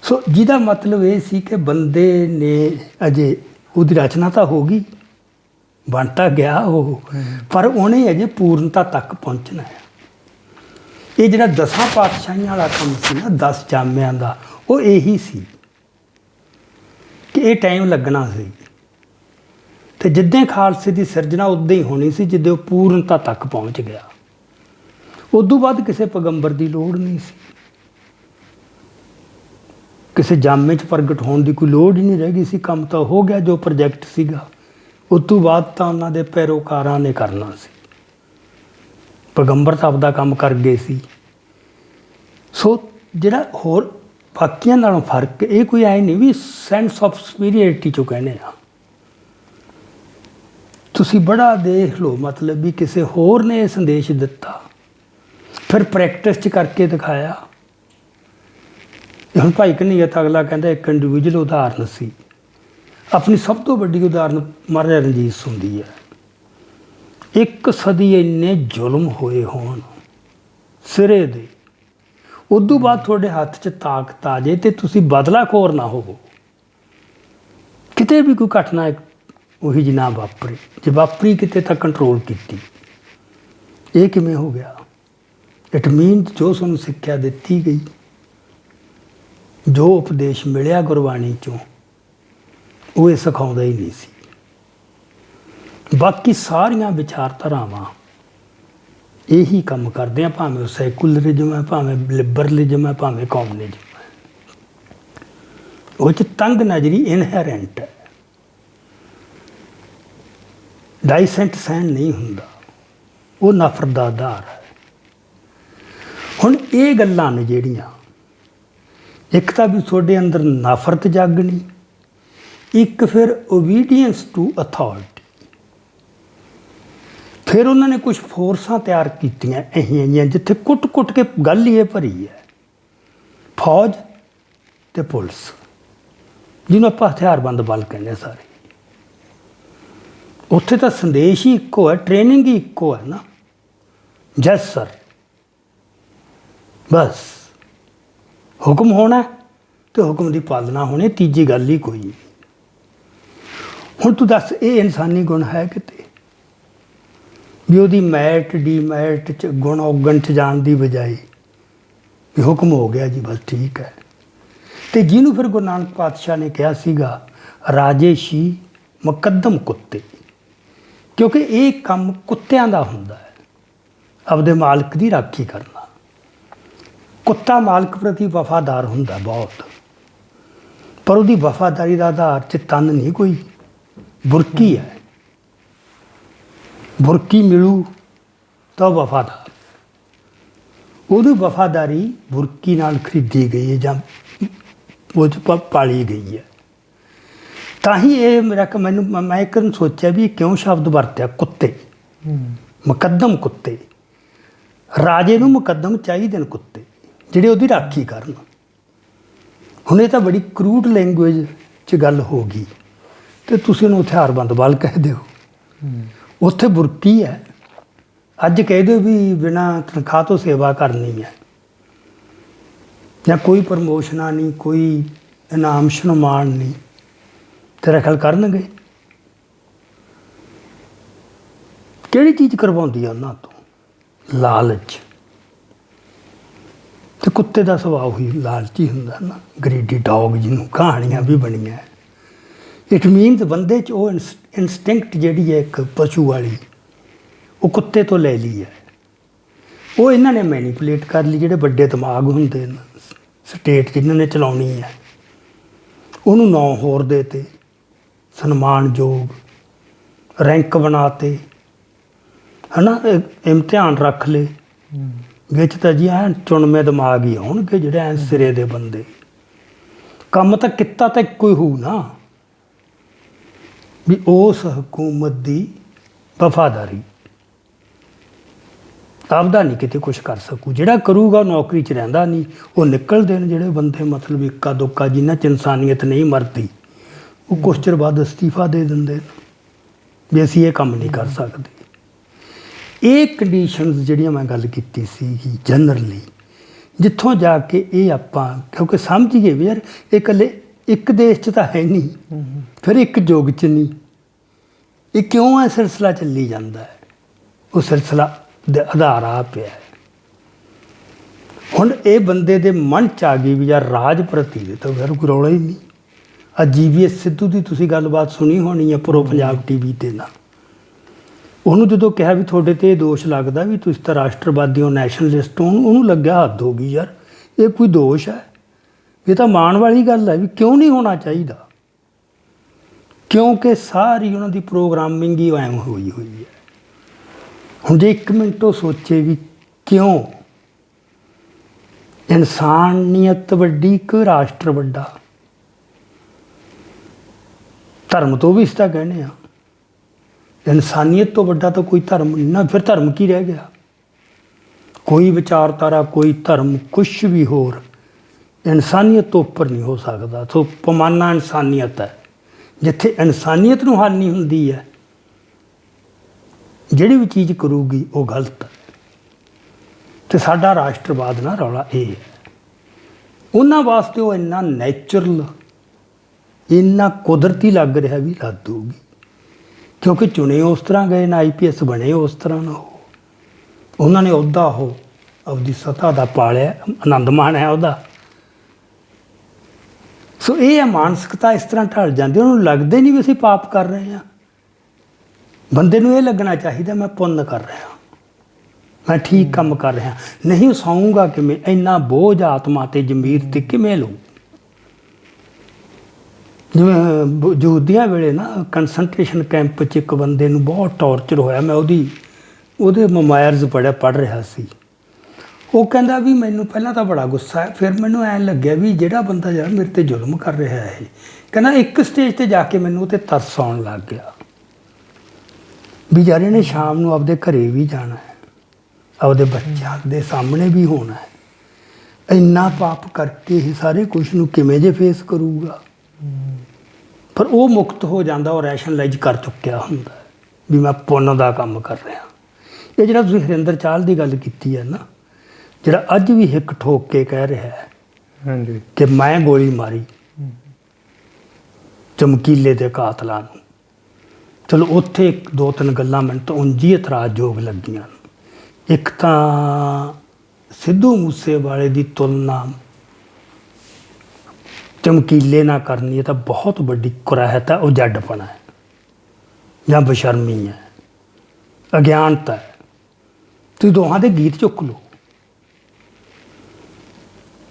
ਸੋ ਜਿਹਦਾ ਮਤਲਬ ਇਹ ਸੀ ਕਿ ਬੰਦੇ ਨੇ ਅਜੇ, ਉਹਦੀ ਰਚਨਾ ਤਾਂ ਹੋ ਗਈ, ਬਣ ਤਾਂ ਗਿਆ ਉਹ, ਪਰ ਉਹਨੇ ਅਜੇ ਪੂਰਨਤਾ ਤੱਕ ਪਹੁੰਚਣਾ ਹੈ। ਇਹ ਜਿਹੜਾ 10 ਪਾਤਸ਼ਾਹੀਆਂ ਵਾਲਾ ਕੰਮ ਸੀ ਨਾ, 10 ਜਾਮਿਆਂ ਦਾ, ਉਹ ਇਹੀ ਸੀ ਕਿ ਇਹ ਟਾਈਮ ਲੱਗਣਾ ਸੀ। ਅਤੇ ਜਿੱਦਾਂ ਖਾਲਸੇ ਦੀ ਸਿਰਜਣਾ ਉੱਦਾਂ ਹੀ ਹੋਣੀ ਸੀ, ਜਿੱਦਾਂ ਉਹ ਪੂਰਨਤਾ ਤੱਕ ਪਹੁੰਚ ਗਿਆ। ਉਦੋਂ ਬਾਅਦ ਕਿਸੇ ਪੈਗੰਬਰ ਦੀ ਲੋੜ ਨਹੀਂ ਸੀ, ਕਿਸੇ ਜਾਮੇ 'ਚ ਪ੍ਰਗਟ ਹੋਣ ਦੀ ਕੋਈ ਲੋੜ ਹੀ ਨਹੀਂ ਰਹਿ ਗਈ ਸੀ। ਕੰਮ ਤਾਂ ਹੋ ਗਿਆ ਜੋ ਪ੍ਰੋਜੈਕਟ ਸੀਗਾ। ਉਸ ਤੋਂ ਬਾਅਦ ਤਾਂ ਉਹਨਾਂ ਦੇ ਪੈਰੋਕਾਰਾਂ ਨੇ ਕਰਨਾ ਸੀ। ਪੈਗੰਬਰ ਤਾਂ ਆਪਦਾ ਕੰਮ ਕਰ ਗਏ ਸੀ। ਸੋ ਜਿਹੜਾ ਹੋਰ ਬਾਕੀਆਂ ਨਾਲੋਂ ਫਰਕ ਇਹ ਕੋਈ ਐ ਨਹੀਂ ਵੀ ਸੈਂਸ ਆਫ ਸੁਪੀਰੀਅਰਿਟੀ 'ਚੋਂ ਕਹਿੰਦੇ ਆ। ਤੁਸੀਂ ਬੜਾ ਦੇਖ ਲਓ, ਮਤਲਬ ਵੀ ਕਿਸੇ ਹੋਰ ਨੇ ਇਹ ਸੰਦੇਸ਼ ਦਿੱਤਾ, ਫਿਰ ਪ੍ਰੈਕਟਿਸ 'ਚ ਕਰਕੇ ਦਿਖਾਇਆ। ਹੁਣ ਭਾਈ ਕਨ੍ਹਈਆ ਅਗਲਾ ਕਹਿੰਦਾ ਇੱਕ ਇੰਡੀਵਿਜੂਅਲ ਉਦਾਹਰਨ ਸੀ। ਆਪਣੀ ਸਭ ਤੋਂ ਵੱਡੀ ਉਦਾਹਰਨ ਮਹਾਰਾਜਾ ਰਣਜੀਤ ਸਿੰਘ ਦੀ ਹੈ। ਇੱਕ ਸਦੀ ਇੰਨੇ ਜ਼ੁਲਮ ਹੋਏ ਹੋਣ ਸਿਰੇ ਦੇ, ਉਦੋਂ ਬਾਅਦ ਤੁਹਾਡੇ ਹੱਥ 'ਚ ਤਾਕਤ ਆ ਜੇ ਅਤੇ ਤੁਸੀਂ ਬਦਲਾਖੋਰ ਨਾ ਹੋਵੋ। ਕਿਤੇ ਵੀ ਕੋਈ ਘਟਨਾ ਉਹੀ ਜਿਹੀ ਨਾ ਵਾਪਰੇ, ਜੇ ਵਾਪਰੀ ਕਿਤੇ ਤਾਂ ਕੰਟਰੋਲ ਕੀਤੀ। ਇਹ ਕਿਵੇਂ ਹੋ ਗਿਆ? ਇਟ ਮੀਨ ਜੋ ਸਾਨੂੰ ਸਿੱਖਿਆ ਦਿੱਤੀ ਗਈ, ਜੋ ਉਪਦੇਸ਼ ਮਿਲਿਆ ਗੁਰਬਾਣੀ 'ਚੋਂ, ਉਹ ਇਹ ਸਿਖਾਉਂਦਾ ਹੀ ਨਹੀਂ ਸੀ। ਬਾਕੀ ਸਾਰੀਆਂ ਵਿਚਾਰਧਾਰਾਵਾਂ ਇਹੀ ਕੰਮ ਕਰਦੇ ਆ, ਭਾਵੇਂ ਉਹ ਸੈਕੂਲਰਿਜ਼ਮ ਹੈ, ਭਾਵੇਂ ਲਿਬਰਲਿਜ਼ਮ ਹੈ, ਭਾਵੇਂ ਕਮਿਊਨਿਜ਼ਮ ਹੈ। ਉਹ 'ਚ ਤੰਗ ਨਜ਼ਰੀ ਇਨਹੈਰੈਂਟ ਹੈ। ਡਾਈਸੈਂਟ ਸਹਿਣ ਨਹੀਂ ਹੁੰਦਾ, ਉਹ ਨਫ਼ਰਤ ਦਾ ਆਧਾਰ ਹੈ। ਹੁਣ ਇਹ ਗੱਲਾਂ ਨੇ ਜਿਹੜੀਆਂ, ਇੱਕ ਤਾਂ ਵੀ ਤੁਹਾਡੇ ਅੰਦਰ ਨਫ਼ਰਤ ਜਾਗਣੀ, ਇੱਕ ਫਿਰ ਓਬੀਡੀਐਂਸ ਟੂ ਅਥਾਰਟੀ। ਫਿਰ ਉਹਨਾਂ ਨੇ ਕੁਛ ਫੋਰਸਾਂ ਤਿਆਰ ਕੀਤੀਆਂ ਇਹੀਆਂ ਜਿਹੀਆਂ ਜਿੱਥੇ ਕੁੱਟ-ਕੁੱਟ ਕੇ ਗੱਲ ਹੀ ਇਹ ਭਰੀ ਹੈ। ਫੌਜ ਅਤੇ ਪੁਲਿਸ, ਜਿਹਨੂੰ ਆਪਾਂ ਹਥਿਆਰਬੰਦ ਬਲ ਕਹਿੰਦੇ ਹਾਂ ਸਾਰੇ। ਉੱਥੇ ਤਾਂ ਸੰਦੇਸ਼ ਹੀ ਇੱਕੋ ਹੈ, ਟ੍ਰੇਨਿੰਗ ਹੀ ਇੱਕੋ ਹੈ ਨਾ, ਜੈਸ ਸਰ, ਬਸ ਹੁਕਮ ਹੋਣਾ ਅਤੇ ਹੁਕਮ ਦੀ ਪਾਲਣਾ ਹੋਣੀ, ਤੀਜੀ ਗੱਲ ਹੀ ਕੋਈ ਨਹੀਂ। ਹੁਣ ਤੂੰ ਦੱਸ, ਇਹ ਇਨਸਾਨੀ ਗੁਣ ਹੈ ਕਿਤੇ ਵੀ ਉਹਦੀ ਮੈਟ ਡੀਮੈਟ 'ਚ ਗੁਣ ਔਗਣ 'ਚ ਜਾਣ ਦੀ ਬਜਾਏ ਵੀ ਹੁਕਮ ਹੋ ਗਿਆ ਜੀ, ਬਸ ਠੀਕ ਹੈ। ਅਤੇ ਜਿਹਨੂੰ ਫਿਰ ਗੁਰੂ ਨਾਨਕ ਪਾਤਸ਼ਾਹ ਨੇ ਕਿਹਾ ਸੀਗਾ ਰਾਜੇਸ਼ੀ ਮੁਕੱਦਮ ਕੁੱਤੇ, ਕਿਉਂਕਿ ਇਹ ਕੰਮ ਕੁੱਤਿਆਂ ਦਾ ਹੁੰਦਾ ਹੈ, ਆਪਦੇ ਮਾਲਕ ਦੀ ਰਾਖੀ ਕਰਨਾ। ਕੁੱਤਾ ਮਾਲਕ ਪ੍ਰਤੀ ਵਫਾਦਾਰ ਹੁੰਦਾ ਬਹੁਤ, ਪਰ ਉਹਦੀ ਵਫਾਦਾਰੀ ਦਾ ਆਧਾਰ 'ਚ ਤਨ ਨਹੀਂ ਕੋਈ, ਬੁਰਕੀ ਹੈ। ਬੁਰਕੀ ਮਿਲੂ ਤਾਂ ਵਫਾਦਾਰ, ਉਹਦੀ ਵਫਾਦਾਰੀ ਬੁਰਕੀ ਨਾਲ ਖਰੀਦੀ ਗਈ ਹੈ ਜਾਂ ਉਹ 'ਚ ਪਾਲੀ ਗਈ ਹੈ। ਤਾਂ ਹੀ ਇਹ ਮੈਂ ਇੱਕ ਦਿਨ ਸੋਚਿਆ ਵੀ ਕਿਉਂ ਸ਼ਬਦ ਵਰਤਿਆ ਕੁੱਤੇ, ਮੁਕੱਦਮ ਕੁੱਤੇ। ਰਾਜੇ ਨੂੰ ਮੁਕੱਦਮ ਚਾਹੀਦੇ ਨੇ ਕੁੱਤੇ, ਜਿਹੜੇ ਉਹਦੀ ਰਾਖੀ ਕਰਨ। ਹੁਣ ਇਹ ਤਾਂ ਬੜੀ ਕਰੂਡ ਲੈਂਗੁਏਜ 'ਚ ਗੱਲ ਹੋ ਗਈ, ਅਤੇ ਤੁਸੀਂ ਉਹਨੂੰ ਹਥਿਆਰਬੰਦ ਬਲ ਕਹਿ ਦਿਓ। ਉੱਥੇ ਬੁਰਕੀ ਹੈ। ਅੱਜ ਕਹਿ ਦਿਓ ਵੀ ਬਿਨਾਂ ਤਨਖਾਹ ਤੋਂ ਸੇਵਾ ਕਰਨੀ ਹੈ, ਜਾਂ ਕੋਈ ਪ੍ਰਮੋਸ਼ਨਾਂ ਨਹੀਂ, ਕੋਈ ਇਨਾਮ ਸਨਮਾਨ ਨਹੀਂ, ਤੇਰਾ ਖਿਆਲ ਕਰਨਗੇ? ਕਿਹੜੀ ਚੀਜ਼ ਕਰਵਾਉਂਦੀ ਆ ਉਹਨਾਂ ਤੋਂ? ਲਾਲਚ। ਅਤੇ ਕੁੱਤੇ ਦਾ ਸੁਭਾਅ ਹੀ ਲਾਲਚੀ ਹੁੰਦਾ ਨਾ, ਗਰੀਡੀ ਡੌਗ ਜਿਹਨੂੰ ਕਹਾਣੀਆਂ ਵੀ ਬਣੀਆਂ। ਇਟ ਮੀਨਸ ਬੰਦੇ 'ਚ ਉਹ ਇਨਸਟਿੰਕਟ ਜਿਹੜੀ ਹੈ ਇੱਕ ਪਸ਼ੂ ਵਾਲੀ, ਉਹ ਕੁੱਤੇ ਤੋਂ ਲੈ ਲਈ ਹੈ। ਉਹ ਇਹਨਾਂ ਨੇ ਮੈਨੀਪੂਲੇਟ ਕਰ ਲਈ, ਜਿਹੜੇ ਵੱਡੇ ਦਿਮਾਗ ਹੁੰਦੇ ਨੇ, ਸਟੇਟ ਜਿਨ੍ਹਾਂ ਨੇ ਚਲਾਉਣੀ ਹੈ, ਉਹਨੂੰ ਨਾਂ ਹੋਰ ਦੇ ਤੇ, ਸਨਮਾਨਯੋਗ ਰੈਂਕ ਬਣਾ ਤੇ, ਹੈ ਨਾ, ਇਮਤਿਹਾਨ ਰੱਖ ਲਏ। ਵਿੱਚ ਤਾਂ ਜੀ ਐਨ ਚੁਣਵੇਂ ਦਿਮਾਗ ਹੀ ਆਉਣਗੇ, ਜਿਹੜੇ ਐਨ ਸਿਰੇ ਦੇ ਬੰਦੇ। ਕੰਮ ਤਾਂ ਕੀਤਾ ਤਾਂ ਇੱਕੋ ਹੀ ਹੋਊ ਨਾ, ਵੀ ਉਸ ਹਕੂਮਤ ਦੀ ਵਫਾਦਾਰੀ। ਆਪਦਾ ਨਹੀਂ ਕਿਤੇ ਕੁਛ ਕਰ ਸਕੂ, ਜਿਹੜਾ ਕਰੂਗਾ ਉਹ ਨੌਕਰੀ 'ਚ ਰਹਿੰਦਾ ਨਹੀਂ। ਉਹ ਨਿਕਲਦੇ ਨੇ ਜਿਹੜੇ ਬੰਦੇ, ਮਤਲਬ ਇੱਕਾ ਦੁੱਕਾ ਜਿਨ੍ਹਾਂ 'ਚ ਇਨਸਾਨੀਅਤ ਨਹੀਂ ਮਰਦੀ, ਉਹ ਕੁਛ ਚਿਰ ਬਾਅਦ ਅਸਤੀਫਾ ਦੇ ਦਿੰਦੇ ਨੇ ਵੀ ਅਸੀਂ ਇਹ ਕੰਮ ਨਹੀਂ ਕਰ ਸਕਦੇ। ਇਹ ਕੰਡੀਸ਼ਨਸ ਜਿਹੜੀਆਂ ਮੈਂ ਗੱਲ ਕੀਤੀ ਸੀ ਜਨਰਲੀ, ਜਿੱਥੋਂ ਜਾ ਕੇ ਇਹ ਆਪਾਂ ਕਿਉਂਕਿ ਸਮਝੀਏ ਵੀ ਯਾਰ ਇਹ ਇਕੱਲੇ ਇੱਕ ਦੇਸ਼ 'ਚ ਤਾਂ ਹੈ ਨਹੀਂ, ਫਿਰ ਇੱਕ ਯੁੱਗ 'ਚ ਨਹੀਂ, ਇਹ ਕਿਉਂ ਇਹ ਸਿਲਸਿਲਾ ਚੱਲੀ ਜਾਂਦਾ ਹੈ? ਉਹ ਸਿਲਸਿਲਾ ਦੇ ਆਧਾਰ ਆ ਪਿਆ ਹੈ। ਹੁਣ ਇਹ ਬੰਦੇ ਦੇ ਮਨ 'ਚ ਆ ਗਈ ਵੀ ਯਾਰ ਰਾਜ ਪ੍ਰਤੀ ਦੇ ਤਾਂ ਫਿਰ ਕੋਈ ਰੌਲਾ ਹੀ ਨਹੀਂ। GVS ਸਿੱਧੂ ਦੀ ਤੁਸੀਂ ਗੱਲਬਾਤ ਸੁਣੀ ਹੋਣੀ ਹੈ ਪ੍ਰੋ ਪੰਜਾਬ TV 'ਤੇ ਨਾ, ਉਹਨੂੰ ਜਦੋਂ ਕਿਹਾ ਵੀ ਤੁਹਾਡੇ ਤੇ ਇਹ ਦੋਸ਼ ਲੱਗਦਾ ਵੀ ਤੁਸੀਂ ਤਾਂ ਰਾਸ਼ਟਰਵਾਦੀ ਹੋ, ਨੈਸ਼ਨਲਿਸਟ ਹੋ, ਉਹਨੂੰ ਲੱਗਿਆ ਹੱਦ ਹੋ ਗਈ ਯਾਰ, ਇਹ ਕੋਈ ਦੋਸ਼ ਹੈ? ਇਹ ਤਾਂ ਮਾਣ ਵਾਲੀ ਗੱਲ ਹੈ ਵੀ ਕਿਉਂ ਨਹੀਂ ਹੋਣਾ ਚਾਹੀਦਾ, ਕਿਉਂਕਿ ਸਾਰੀ ਉਹਨਾਂ ਦੀ ਪ੍ਰੋਗਰਾਮਿੰਗ ਹੀ ਐਂ ਹੋਈ ਹੈ। ਹੁਣ ਜੇ 1 ਮਿੰਟ ਉਹ ਸੋਚੇ ਵੀ ਕਿਉਂ ਇਨਸਾਨੀਅਤ ਵੱਡੀ ਕਿ ਰਾਸ਼ਟਰ ਵੱਡਾ? ਧਰਮ ਤੋਂ ਵੀ ਇਸ ਤਰ੍ਹਾਂ ਕਹਿੰਦੇ ਆ, ਇਨਸਾਨੀਅਤ ਤੋਂ ਵੱਡਾ ਤਾਂ ਕੋਈ ਧਰਮ ਨਹੀਂ ਨਾ, ਫਿਰ ਧਰਮ ਕੀ ਰਹਿ ਗਿਆ? ਕੋਈ ਵਿਚਾਰਧਾਰਾ, ਕੋਈ ਧਰਮ, ਕੁਛ ਵੀ ਹੋਰ ਇਨਸਾਨੀਅਤ ਤੋਂ ਉੱਪਰ ਨਹੀਂ ਹੋ ਸਕਦਾ। ਸੋ ਪੈਮਾਨਾ ਇਨਸਾਨੀਅਤ ਹੈ। ਜਿੱਥੇ ਇਨਸਾਨੀਅਤ ਨੂੰ ਹਾਨੀ ਹੁੰਦੀ ਹੈ, ਜਿਹੜੀ ਵੀ ਚੀਜ਼ ਕਰੂਗੀ ਉਹ ਗਲਤ ਹੈ। ਅਤੇ ਸਾਡਾ ਰਾਸ਼ਟਰਵਾਦ ਨਾਲ ਰੌਲਾ ਇਹ ਹੈ। ਉਹਨਾਂ ਵਾਸਤੇ ਉਹ ਇੰਨਾ ਨੈਚੁਰਲ, ਇੰਨਾ ਕੁਦਰਤੀ ਲੱਗ ਰਿਹਾ ਵੀ ਲੱਦ ਹੋਊਗੀ, ਕਿਉਂਕਿ ਚੁਣੇ ਉਸ ਤਰ੍ਹਾਂ ਗਏ ਨਾ, IPS ਬਣੇ ਉਸ ਤਰ੍ਹਾਂ ਨਾ। ਉਹਨਾਂ ਨੇ ਅਹੁਦਾ ਉਹ ਆਪਦੀ ਸੱਤਾ ਦਾ ਪਾਲਿਆ, ਆਨੰਦ ਮਾਣਿਆ ਉਹਦਾ। ਸੋ ਇਹ ਹੈ ਮਾਨਸਿਕਤਾ ਇਸ ਤਰ੍ਹਾਂ ਢਲ ਜਾਂਦੀ, ਉਹਨੂੰ ਲੱਗਦਾ ਹੀ ਨਹੀਂ ਵੀ ਅਸੀਂ ਪਾਪ ਕਰ ਰਹੇ ਹਾਂ। ਬੰਦੇ ਨੂੰ ਇਹ ਲੱਗਣਾ ਚਾਹੀਦਾ ਮੈਂ ਪੁੰਨ ਕਰ ਰਿਹਾ, ਮੈਂ ਠੀਕ ਕੰਮ ਕਰ ਰਿਹਾ। ਨਹੀਂ ਸੌਂਗਾ ਕਿਵੇਂ? ਇੰਨਾ ਬੋਝ ਆਤਮਾ ਤੇ ਜ਼ਮੀਰ ਤੇ ਕਿਵੇਂ ਲਊ? ਜਿਵੇਂ ਯਹੂਦੀਆਂ ਵੇਲੇ ਨਾ ਕੰਸਨਟ੍ਰੇਸ਼ਨ ਕੈਂਪ 'ਚ ਇੱਕ ਬੰਦੇ ਨੂੰ ਬਹੁਤ ਟੌਰਚਰ ਹੋਇਆ। ਮੈਂ ਉਹਦੇ ਮਮਾਇਰਜ਼ ਪੜ੍ਹ ਰਿਹਾ ਸੀ। ਉਹ ਕਹਿੰਦਾ ਵੀ ਮੈਨੂੰ ਪਹਿਲਾਂ ਤਾਂ ਬੜਾ ਗੁੱਸਾ ਹੈ, ਫਿਰ ਮੈਨੂੰ ਐਂ ਲੱਗਿਆ ਵੀ ਜਿਹੜਾ ਬੰਦਾ ਯਾਰ ਮੇਰੇ 'ਤੇ ਜ਼ੁਲਮ ਕਰ ਰਿਹਾ ਹੈ, ਕਹਿੰਦਾ ਇੱਕ ਸਟੇਜ 'ਤੇ ਜਾ ਕੇ ਮੈਨੂੰ ਉਹ 'ਤੇ ਤਰਸ ਆਉਣ ਲੱਗ ਗਿਆ ਵੀ ਯਾਰ ਇਹਨੇ ਸ਼ਾਮ ਨੂੰ ਆਪਦੇ ਘਰੇ ਵੀ ਜਾਣਾ ਹੈ, ਆਪਦੇ ਬੱਚਿਆਂ ਦੇ ਸਾਹਮਣੇ ਵੀ ਹੋਣਾ ਹੈ। ਇੰਨਾ ਪਾਪ ਕਰਕੇ ਹੀ ਸਾਰੇ ਕੁਛ ਨੂੰ ਕਿਵੇਂ ਜੇ ਫੇਸ ਕਰੂਗਾ? ਪਰ ਉਹ ਮੁਕਤ ਹੋ ਜਾਂਦਾ, ਉਹ ਰੈਸ਼ਨਲਾਈਜ਼ ਕਰ ਚੁੱਕਿਆ ਹੁੰਦਾ ਵੀ ਮੈਂ ਪੁੰਨ ਦਾ ਕੰਮ ਕਰ ਰਿਹਾ। ਇਹ ਜਿਹੜਾ ਤੁਸੀਂ ਹਰਿੰਦਰ ਚਾਹਲ ਦੀ ਗੱਲ ਕੀਤੀ ਹੈ ਨਾ, ਜਿਹੜਾ ਅੱਜ ਵੀ ਹਿੱਕ ਠੋਕ ਕੇ ਕਹਿ ਰਿਹਾ ਹੈ ਹਾਂਜੀ ਕਿ ਮੈਂ ਗੋਲੀ ਮਾਰੀ ਚਮਕੀਲੇ ਦੇ ਕਾਤਲਾਂ ਨੂੰ। ਚਲੋ ਉੱਥੇ 2-3 ਗੱਲਾਂ ਮੈਨੂੰ ਤਾਂ ਉਂਝ ਹੀ ਇਤਰਾਜ਼ਯੋਗ ਲੱਗੀਆਂ। ਇੱਕ ਤਾਂ ਸਿੱਧੂ ਮੂਸੇਵਾਲੇ ਦੀ ਤੁਲਨਾ ਚਮਕੀਲੇ ਨਾਲ ਕਰਨੀ, ਇਹ ਤਾਂ ਬਹੁਤ ਵੱਡੀ ਕੁਰਾਹਤ ਹੈ, ਉਹ ਜੱਡਪਣਾ ਹੈ ਜਾਂ ਬੇਸ਼ਰਮੀ ਹੈ, ਅਗਿਆਨਤਾ ਹੈ। ਤੁਸੀਂ ਦੋਹਾਂ ਦੇ ਗੀਤ ਚੁੱਕ ਲਓ।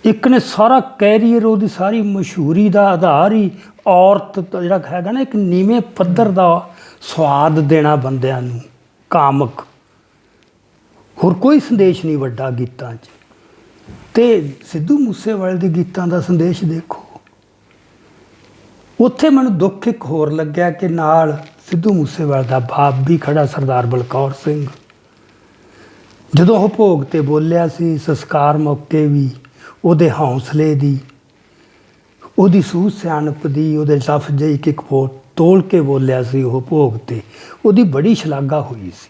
ਇੱਕ ਨੇ ਸਾਰਾ ਕੈਰੀਅਰ, ਉਹਦੀ ਸਾਰੀ ਮਸ਼ਹੂਰੀ ਦਾ ਆਧਾਰ ਹੀ ਔਰਤ ਦਾ ਜਿਹੜਾ ਹੈਗਾ ਨਾ, ਇੱਕ ਨੀਵੇਂ ਪੱਧਰ ਦਾ ਸਵਾਦ ਦੇਣਾ ਬੰਦਿਆਂ ਨੂੰ, ਕਾਮਕ। ਹੋਰ ਕੋਈ ਸੰਦੇਸ਼ ਨਹੀਂ ਵੱਡਾ ਗੀਤਾਂ 'ਚ। ਅਤੇ ਸਿੱਧੂ ਮੂਸੇਵਾਲੇ ਦੇ ਗੀਤਾਂ ਦਾ ਸੰਦੇਸ਼ ਦੇਖੋ। ਉੱਥੇ ਮੈਨੂੰ ਦੁੱਖ ਇੱਕ ਹੋਰ ਲੱਗਿਆ ਕਿ ਨਾਲ ਸਿੱਧੂ ਮੂਸੇਵਾਲੇ ਦਾ ਬਾਪ ਵੀ ਖੜਾ, ਸਰਦਾਰ ਬਲਕੌਰ ਸਿੰਘ। ਜਦੋਂ ਉਹ ਭੋਗ 'ਤੇ ਬੋਲਿਆ ਸੀ, ਸੰਸਕਾਰ ਮੌਕੇ ਵੀ ਉਹਦੇ ਹੌਸਲੇ ਦੀ, ਉਹਦੀ ਸੂਝ ਸਿਆਣਪ ਦੀ, ਉਹਦੇ ਲਫ਼ਜ਼ ਇੱਕ ਤੋਲ ਕੇ ਬੋਲਿਆ ਸੀ ਉਹ ਭੋਗ 'ਤੇ, ਉਹਦੀ ਬੜੀ ਸ਼ਲਾਘਾ ਹੋਈ ਸੀ।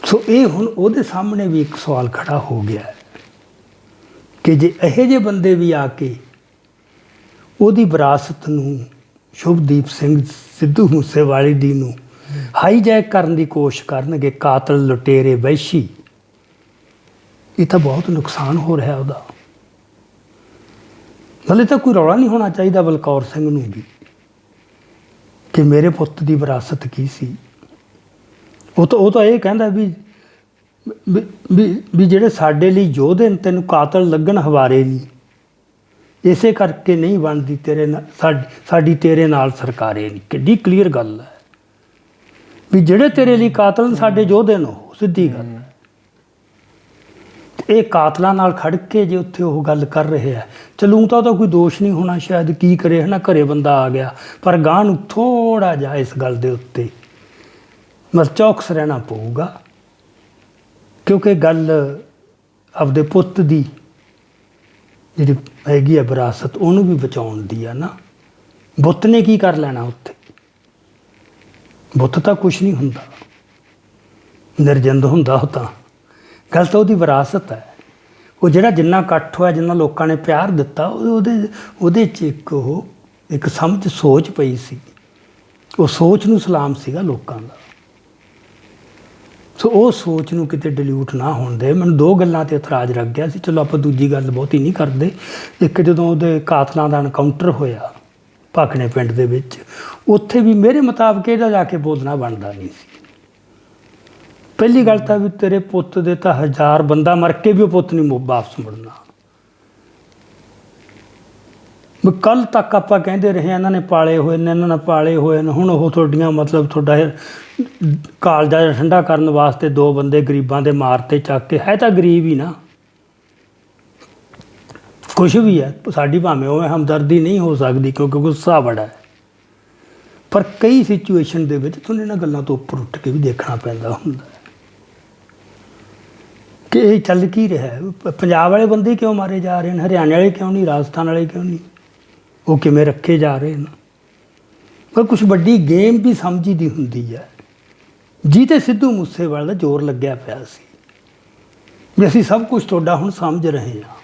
ਸੋ ਇਹ ਹੁਣ ਉਹਦੇ ਸਾਹਮਣੇ ਵੀ ਇੱਕ ਸਵਾਲ ਖੜਾ ਹੋ ਗਿਆ ਹੈ ਕਿ ਜੇ ਇਹੋ ਜਿਹੇ ਬੰਦੇ ਵੀ ਆ ਕੇ ਉਹਦੀ ਵਿਰਾਸਤ ਨੂੰ, ਸ਼ੁਭਦੀਪ ਸਿੰਘ ਸਿੱਧੂ ਮੂਸੇਵਾਲੇ ਦੀ ਨੂੰ ਹਾਈਜੈਕ ਕਰਨ ਦੀ ਕੋਸ਼ਿਸ਼ ਕਰਨਗੇ, ਕਾਤਲ, ਲੁਟੇਰੇ, ਵਹਿਸ਼ੀ, ਇਹ ਤਾਂ ਬਹੁਤ ਨੁਕਸਾਨ ਹੋ ਰਿਹਾ ਉਹਦਾ। ਨਾਲੇ ਤਾਂ ਕੋਈ ਰੌਲਾ ਨਹੀਂ ਹੋਣਾ ਚਾਹੀਦਾ ਬਲਕੌਰ ਸਿੰਘ ਨੂੰ ਵੀ ਕਿ ਮੇਰੇ ਪੁੱਤ ਦੀ ਵਿਰਾਸਤ ਕੀ ਸੀ। ਉਹ ਤਾਂ ਇਹ ਕਹਿੰਦਾ ਵੀ ਜਿਹੜੇ ਸਾਡੇ ਲਈ ਯੋਧੇ ਨੇ, ਤੈਨੂੰ ਕਾਤਲ ਲੱਗਣ ਹਵਾਰੇ ਨਹੀਂ, ਇਸੇ ਕਰਕੇ ਨਹੀਂ ਬਣਦੀ ਤੇਰੇ ਨਾਲ ਸਾਡੀ ਤੇਰੇ ਨਾਲ ਸਰਕਾਰੇ ਨਹੀਂ। ਕਿੱਡੀ ਕਲੀਅਰ ਗੱਲ ਹੈ ਵੀ ਜਿਹੜੇ ਤੇਰੇ ਲਈ ਕਾਤਲ ਸਾਡੇ ਯੋਧੇ ਨੇ, ਉਹ ਸਿੱਧੀ ਗੱਲ ਹੈ। ਇਹ ਕਾਤਲਾਂ ਨਾਲ ਖੜ ਕੇ ਜੇ ਉੱਥੇ ਉਹ ਗੱਲ ਕਰ ਰਹੇ ਆ, ਚਲੂ ਤਾਂ ਉਹਦਾ ਕੋਈ ਦੋਸ਼ ਨਹੀਂ ਹੋਣਾ ਸ਼ਾਇਦ, ਕੀ ਕਰੇ ਹੈ ਨਾ, ਘਰੇ ਬੰਦਾ ਆ ਗਿਆ। ਪਰ ਗਾਂਹ ਨੂੰ ਥੋੜ੍ਹਾ ਜਿਹਾ ਇਸ ਗੱਲ ਦੇ ਉੱਤੇ ਚੌਕਸ ਰਹਿਣਾ ਪਊਗਾ, ਕਿਉਂਕਿ ਗੱਲ ਆਪਦੇ ਪੁੱਤ ਦੀ ਜਿਹੜੀ ਹੈਗੀ ਆ ਵਿਰਾਸਤ, ਉਹਨੂੰ ਵੀ ਬਚਾਉਣ ਦੀ ਆ ਨਾ। ਬੁੱਤ ਨੇ ਕੀ ਕਰ ਲੈਣਾ ਉੱਥੇ? ਬੁੱਤ ਤਾਂ ਕੁਛ ਨਹੀਂ ਹੁੰਦਾ, ਨਿਰਜਿੰਦ ਹੁੰਦਾ ਉਹ ਤਾਂ। ਗੱਲ ਤਾਂ ਉਹਦੀ ਵਿਰਾਸਤ ਹੈ। ਉਹ ਜਿਹੜਾ ਜਿੰਨਾ ਇਕੱਠ ਹੋਇਆ, ਜਿੰਨਾ ਲੋਕਾਂ ਨੇ ਪਿਆਰ ਦਿੱਤਾ, ਉਹਦੇ 'ਚ ਇੱਕ ਸਮਝ, ਸੋਚ ਪਈ ਸੀ। ਉਹ ਸੋਚ ਨੂੰ ਸਲਾਮ ਸੀਗਾ ਲੋਕਾਂ ਦਾ। ਸੋ ਉਹ ਸੋਚ ਨੂੰ ਕਿਤੇ ਡਿਲਿਊਟ ਨਾ ਹੋਣ ਦੇ। ਮੈਨੂੰ 2 ਗੱਲਾਂ 'ਤੇ ਇਤਰਾਜ਼ ਰੱਖ ਗਿਆ ਸੀ। ਚਲੋ ਆਪਾਂ ਦੂਜੀ ਗੱਲ ਬਹੁਤੀ ਨਹੀਂ ਕਰਦੇ। ਇੱਕ ਜਦੋਂ ਉਹਦੇ ਕਾਤਲਾਂ ਦਾ ਐਨਕਾਊਂਟਰ ਹੋਇਆ, ਭਾਖਣੇ ਪਿੰਡ ਦੇ ਵਿੱਚ, ਉੱਥੇ ਵੀ ਮੇਰੇ ਮੁਤਾਬਕ ਇਹਦਾ ਜਾ ਕੇ ਬੋਲਣਾ ਬਣਦਾ ਨਹੀਂ ਸੀ। ਪਹਿਲੀ ਗੱਲ ਤਾਂ ਵੀ ਤੇਰੇ ਪੁੱਤ ਦੇ ਤਾਂ 1000 ਬੰਦਾ ਮਰ ਕੇ ਵੀ ਉਹ ਪੁੱਤ ਨਹੀਂ ਵਾਪਸ ਮੁੜਨਾ। ਵੀ ਕੱਲ੍ਹ ਤੱਕ ਆਪਾਂ ਕਹਿੰਦੇ ਰਹੇ ਇਹਨਾਂ ਨੇ ਪਾਲੇ ਹੋਏ ਨੇ, ਇਹਨਾਂ ਨੇ ਪਾਲੇ ਹੋਏ ਨੇ, ਹੁਣ ਉਹ ਤੁਹਾਡੀਆਂ ਮਤਲਬ ਤੁਹਾਡਾ ਕਾਲਜਾ ਜਿਹਾ ਠੰਡਾ ਕਰਨ ਵਾਸਤੇ 2 ਬੰਦੇ ਗਰੀਬਾਂ ਦੇ ਮਾਰਤੇ ਚੱਕ ਕੇ, ਹੈ ਤਾਂ ਗਰੀਬ ਹੀ ਨਾ, ਕੁਛ ਵੀ ਹੈ। ਸਾਡੀ ਭਾਵੇਂ ਉਹ ਹਮਦਰਦੀ ਨਹੀਂ ਹੋ ਸਕਦੀ ਕਿਉਂਕਿ ਗੁੱਸਾ ਬੜਾ ਹੈ, ਪਰ ਕਈ ਸਿਚੁਏਸ਼ਨ ਦੇ ਵਿੱਚ ਤੁਹਾਨੂੰ ਇਹਨਾਂ ਗੱਲਾਂ ਤੋਂ ਉੱਪਰ ਉੱਠ ਕੇ ਵੀ ਦੇਖਣਾ ਪੈਂਦਾ ਹੁੰਦਾ ਕਿ ਇਹ ਚੱਲ ਕੀ ਰਿਹਾ ਹੈ। ਪੰਜਾਬ ਵਾਲੇ ਬੰਦੇ ਕਿਉਂ ਮਾਰੇ ਜਾ ਰਹੇ ਨੇ, ਹਰਿਆਣੇ ਵਾਲੇ ਕਿਉਂ ਨਹੀਂ, ਰਾਜਸਥਾਨ ਵਾਲੇ ਕਿਉਂ ਨਹੀਂ, ਉਹ ਕਿਵੇਂ ਰੱਖੇ ਜਾ ਰਹੇ ਨੇ। ਪਰ ਕੁਛ ਵੱਡੀ ਗੇਮ ਵੀ ਸਮਝੀ ਦੀ ਹੁੰਦੀ ਹੈ, ਜਿਹਤੇ ਸਿੱਧੂ ਮੂਸੇਵਾਲੇ ਦਾ ਜ਼ੋਰ ਲੱਗਿਆ ਪਿਆ ਸੀ ਵੀ ਅਸੀਂ ਸਭ ਕੁਝ ਤੁਹਾਡਾ ਹੁਣ ਸਮਝ ਰਹੇ ਹਾਂ।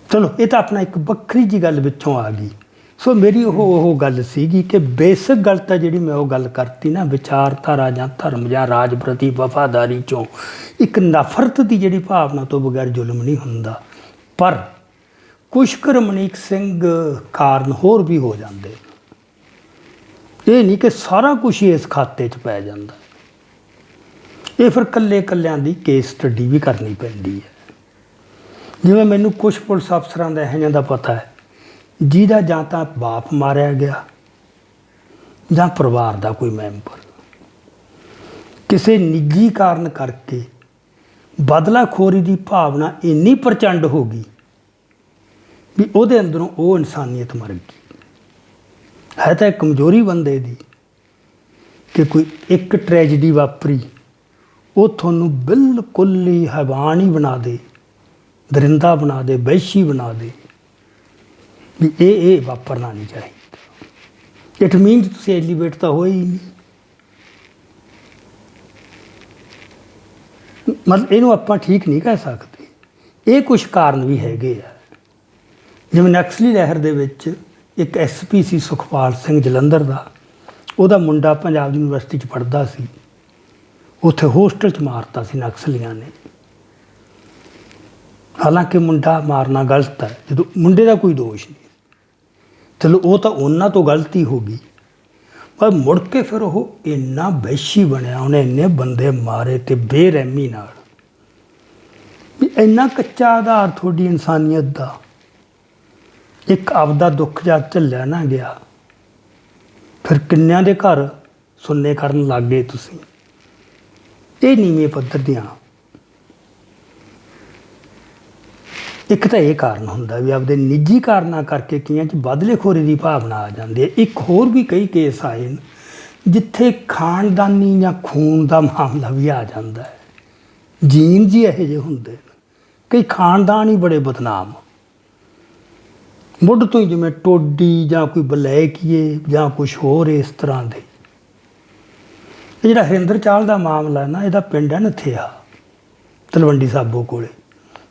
ਚਲੋ ਇਹ ਤਾਂ ਆਪਣਾ ਇੱਕ ਵੱਖਰੀ ਜਿਹੀ ਗੱਲ ਵਿੱਚੋਂ ਆ ਗਈ। ਸੋ ਮੇਰੀ ਉਹ ਗੱਲ ਸੀਗੀ ਕਿ ਬੇਸਿਕ ਗੱਲ ਤਾਂ ਜਿਹੜੀ ਮੈਂ ਉਹ ਗੱਲ ਕਰਤੀ ਨਾ, ਵਿਚਾਰਧਾਰਾ ਜਾਂ ਧਰਮ ਜਾਂ ਰਾਜ ਪ੍ਰਤੀ ਵਫਾਦਾਰੀ 'ਚੋਂ ਇੱਕ ਨਫ਼ਰਤ ਦੀ ਜਿਹੜੀ ਭਾਵਨਾ ਤੋਂ ਬਗੈਰ ਜ਼ੁਲਮ ਨਹੀਂ ਹੁੰਦਾ। ਪਰ ਕੁਛ ਕੁ ਰਮਨੀਕ ਸਿੰਘ ਕਾਰਨ ਹੋਰ ਵੀ ਹੋ ਜਾਂਦੇ, ਇਹ ਨਹੀਂ ਕਿ ਸਾਰਾ ਕੁਛ ਹੀ ਇਸ ਖਾਤੇ 'ਚ ਪੈ ਜਾਂਦਾ। ਇਹ ਫਿਰ ਇਕੱਲਿਆਂ ਦੀ ਕੇਸ ਸਟੱਡੀ ਵੀ ਕਰਨੀ ਪੈਂਦੀ ਹੈ। ਜਿਵੇਂ ਮੈਨੂੰ ਕੁਛ ਪੁਲਿਸ ਅਫਸਰਾਂ ਦਾ ਇਹੋ ਜਿਹਾ ਦਾ ਪਤਾ ਹੈ ਜਿਹਦਾ ਜਾਂ ਤਾਂ ਬਾਪ ਮਾਰਿਆ ਗਿਆ ਜਾਂ ਪਰਿਵਾਰ ਦਾ ਕੋਈ ਮੈਂਬਰ ਕਿਸੇ ਨਿੱਜੀ ਕਾਰਨ ਕਰਕੇ ਬਦਲਾਖੋਰੀ ਦੀ ਭਾਵਨਾ ਇੰਨੀ ਪ੍ਰਚੰਡ ਹੋ ਗਈ ਵੀ ਉਹਦੇ ਅੰਦਰੋਂ ਉਹ ਇਨਸਾਨੀਅਤ ਮਰ ਗਈ। ਹੈ ਤਾਂ ਕਮਜ਼ੋਰੀ ਬੰਦੇ ਦੀ ਕਿ ਕੋਈ ਇੱਕ ਟ੍ਰੈਜਡੀ ਵਾਪਰੀ, ਉਹ ਤੁਹਾਨੂੰ ਬਿਲਕੁਲ ਹੀ ਹੈਵਾਨ ਹੀ ਬਣਾ ਦੇ, ਦਰਿੰਦਾ ਬਣਾ ਦੇ, ਵਹਿਸ਼ੀ ਬਣਾ ਦੇ ਵੀ ਇਹ ਵਾਪਰਨਾ ਨਹੀਂ ਚਾਹੀਦਾ। ਇਟ ਮੀਨਸ ਤੁਸੀਂ ਐਲੀਵੇਟ ਤਾਂ ਹੋਏ ਹੀ ਨਹੀਂ। ਮਤਲਬ ਇਹਨੂੰ ਆਪਾਂ ਠੀਕ ਨਹੀਂ ਕਹਿ ਸਕਦੇ। ਇਹ ਕੁਛ ਕਾਰਨ ਵੀ ਹੈਗੇ ਆ। ਜਿਵੇਂ ਨਕਸਲੀ ਲਹਿਰ ਦੇ ਵਿੱਚ ਇੱਕ SP ਸੀ ਸੁਖਪਾਲ ਸਿੰਘ ਜਲੰਧਰ ਦਾ, ਉਹਦਾ ਮੁੰਡਾ ਪੰਜਾਬ ਯੂਨੀਵਰਸਿਟੀ 'ਚ ਪੜ੍ਹਦਾ ਸੀ, ਉੱਥੇ ਹੋਸਟਲ 'ਚ ਮਾਰਤਾ ਸੀ ਨਕਸਲੀਆਂ ਨੇ। ਹਾਲਾਂਕਿ ਮੁੰਡਾ ਮਾਰਨਾ ਗਲਤ ਹੈ, ਜਦੋਂ ਮੁੰਡੇ ਦਾ ਕੋਈ ਦੋਸ਼ ਨਹੀਂ, ਚਲੋ ਉਹ ਤਾਂ ਉਹਨਾਂ ਤੋਂ ਗਲਤੀ ਹੋ ਗਈ, ਪਰ ਮੁੜ ਕੇ ਫਿਰ ਉਹ ਇੰਨਾ ਵਹਿਸ਼ੀ ਬਣਿਆ, ਉਹਨੇ ਇੰਨੇ ਬੰਦੇ ਮਾਰੇ ਤੇ ਬੇਰਹਿਮੀ ਨਾਲ ਵੀ ਇੰਨਾ ਕੱਚਾ ਆਧਾਰ ਤੁਹਾਡੀ ਇਨਸਾਨੀਅਤ ਦਾ। ਇੱਕ ਆਪਦਾ ਦੁੱਖ ਜਦ ਝੱਲਿਆ ਨਾ ਗਿਆ, ਫਿਰ ਕਿੰਨਿਆਂ ਦੇ ਘਰ ਸੁੰਨੇ ਕਰਨ ਲੱਗ ਗਏ ਤੁਸੀਂ। ਇਹ ਨੀਵੇਂ ਪੱਧਰ ਦੀਆਂ ਇੱਕ ਤਾਂ ਇਹ ਕਾਰਨ ਹੁੰਦਾ ਵੀ ਆਪਦੇ ਨਿੱਜੀ ਕਾਰਨਾਂ ਕਰਕੇ ਕਈਆਂ 'ਚ ਬਦਲੇਖੋਰੀ ਦੀ ਭਾਵਨਾ ਆ ਜਾਂਦੀ ਹੈ। ਇੱਕ ਹੋਰ ਵੀ ਕਈ ਕੇਸ ਆਏ ਨੇ ਜਿੱਥੇ ਖਾਨਦਾਨੀ ਜਾਂ ਖੂਨ ਦਾ ਮਾਮਲਾ ਵੀ ਆ ਜਾਂਦਾ ਹੈ। ਜੀਨ ਜੀ ਇਹੋ ਜਿਹੇ ਹੁੰਦੇ ਨੇ, ਕਈ ਖਾਨਦਾਨ ਹੀ ਬੜੇ ਬਦਨਾਮ, ਮੁੱਢ ਤੋਂ ਹੀ, ਜਿਵੇਂ ਟੋਡੀ ਜਾਂ ਕੋਈ ਬਲੈਕੀਏ ਜਾਂ ਕੁਛ ਹੋਰ ਇਸ ਤਰ੍ਹਾਂ ਦੇ। ਇਹ ਜਿਹੜਾ ਹਰਿੰਦਰ ਚਾਲ ਦਾ ਮਾਮਲਾ ਹੈ ਨਾ, ਇਹਦਾ ਪਿੰਡ ਹੈ ਨਥਿਆ, ਤਲਵੰਡੀ ਸਾਬੋ ਕੋਲੇ।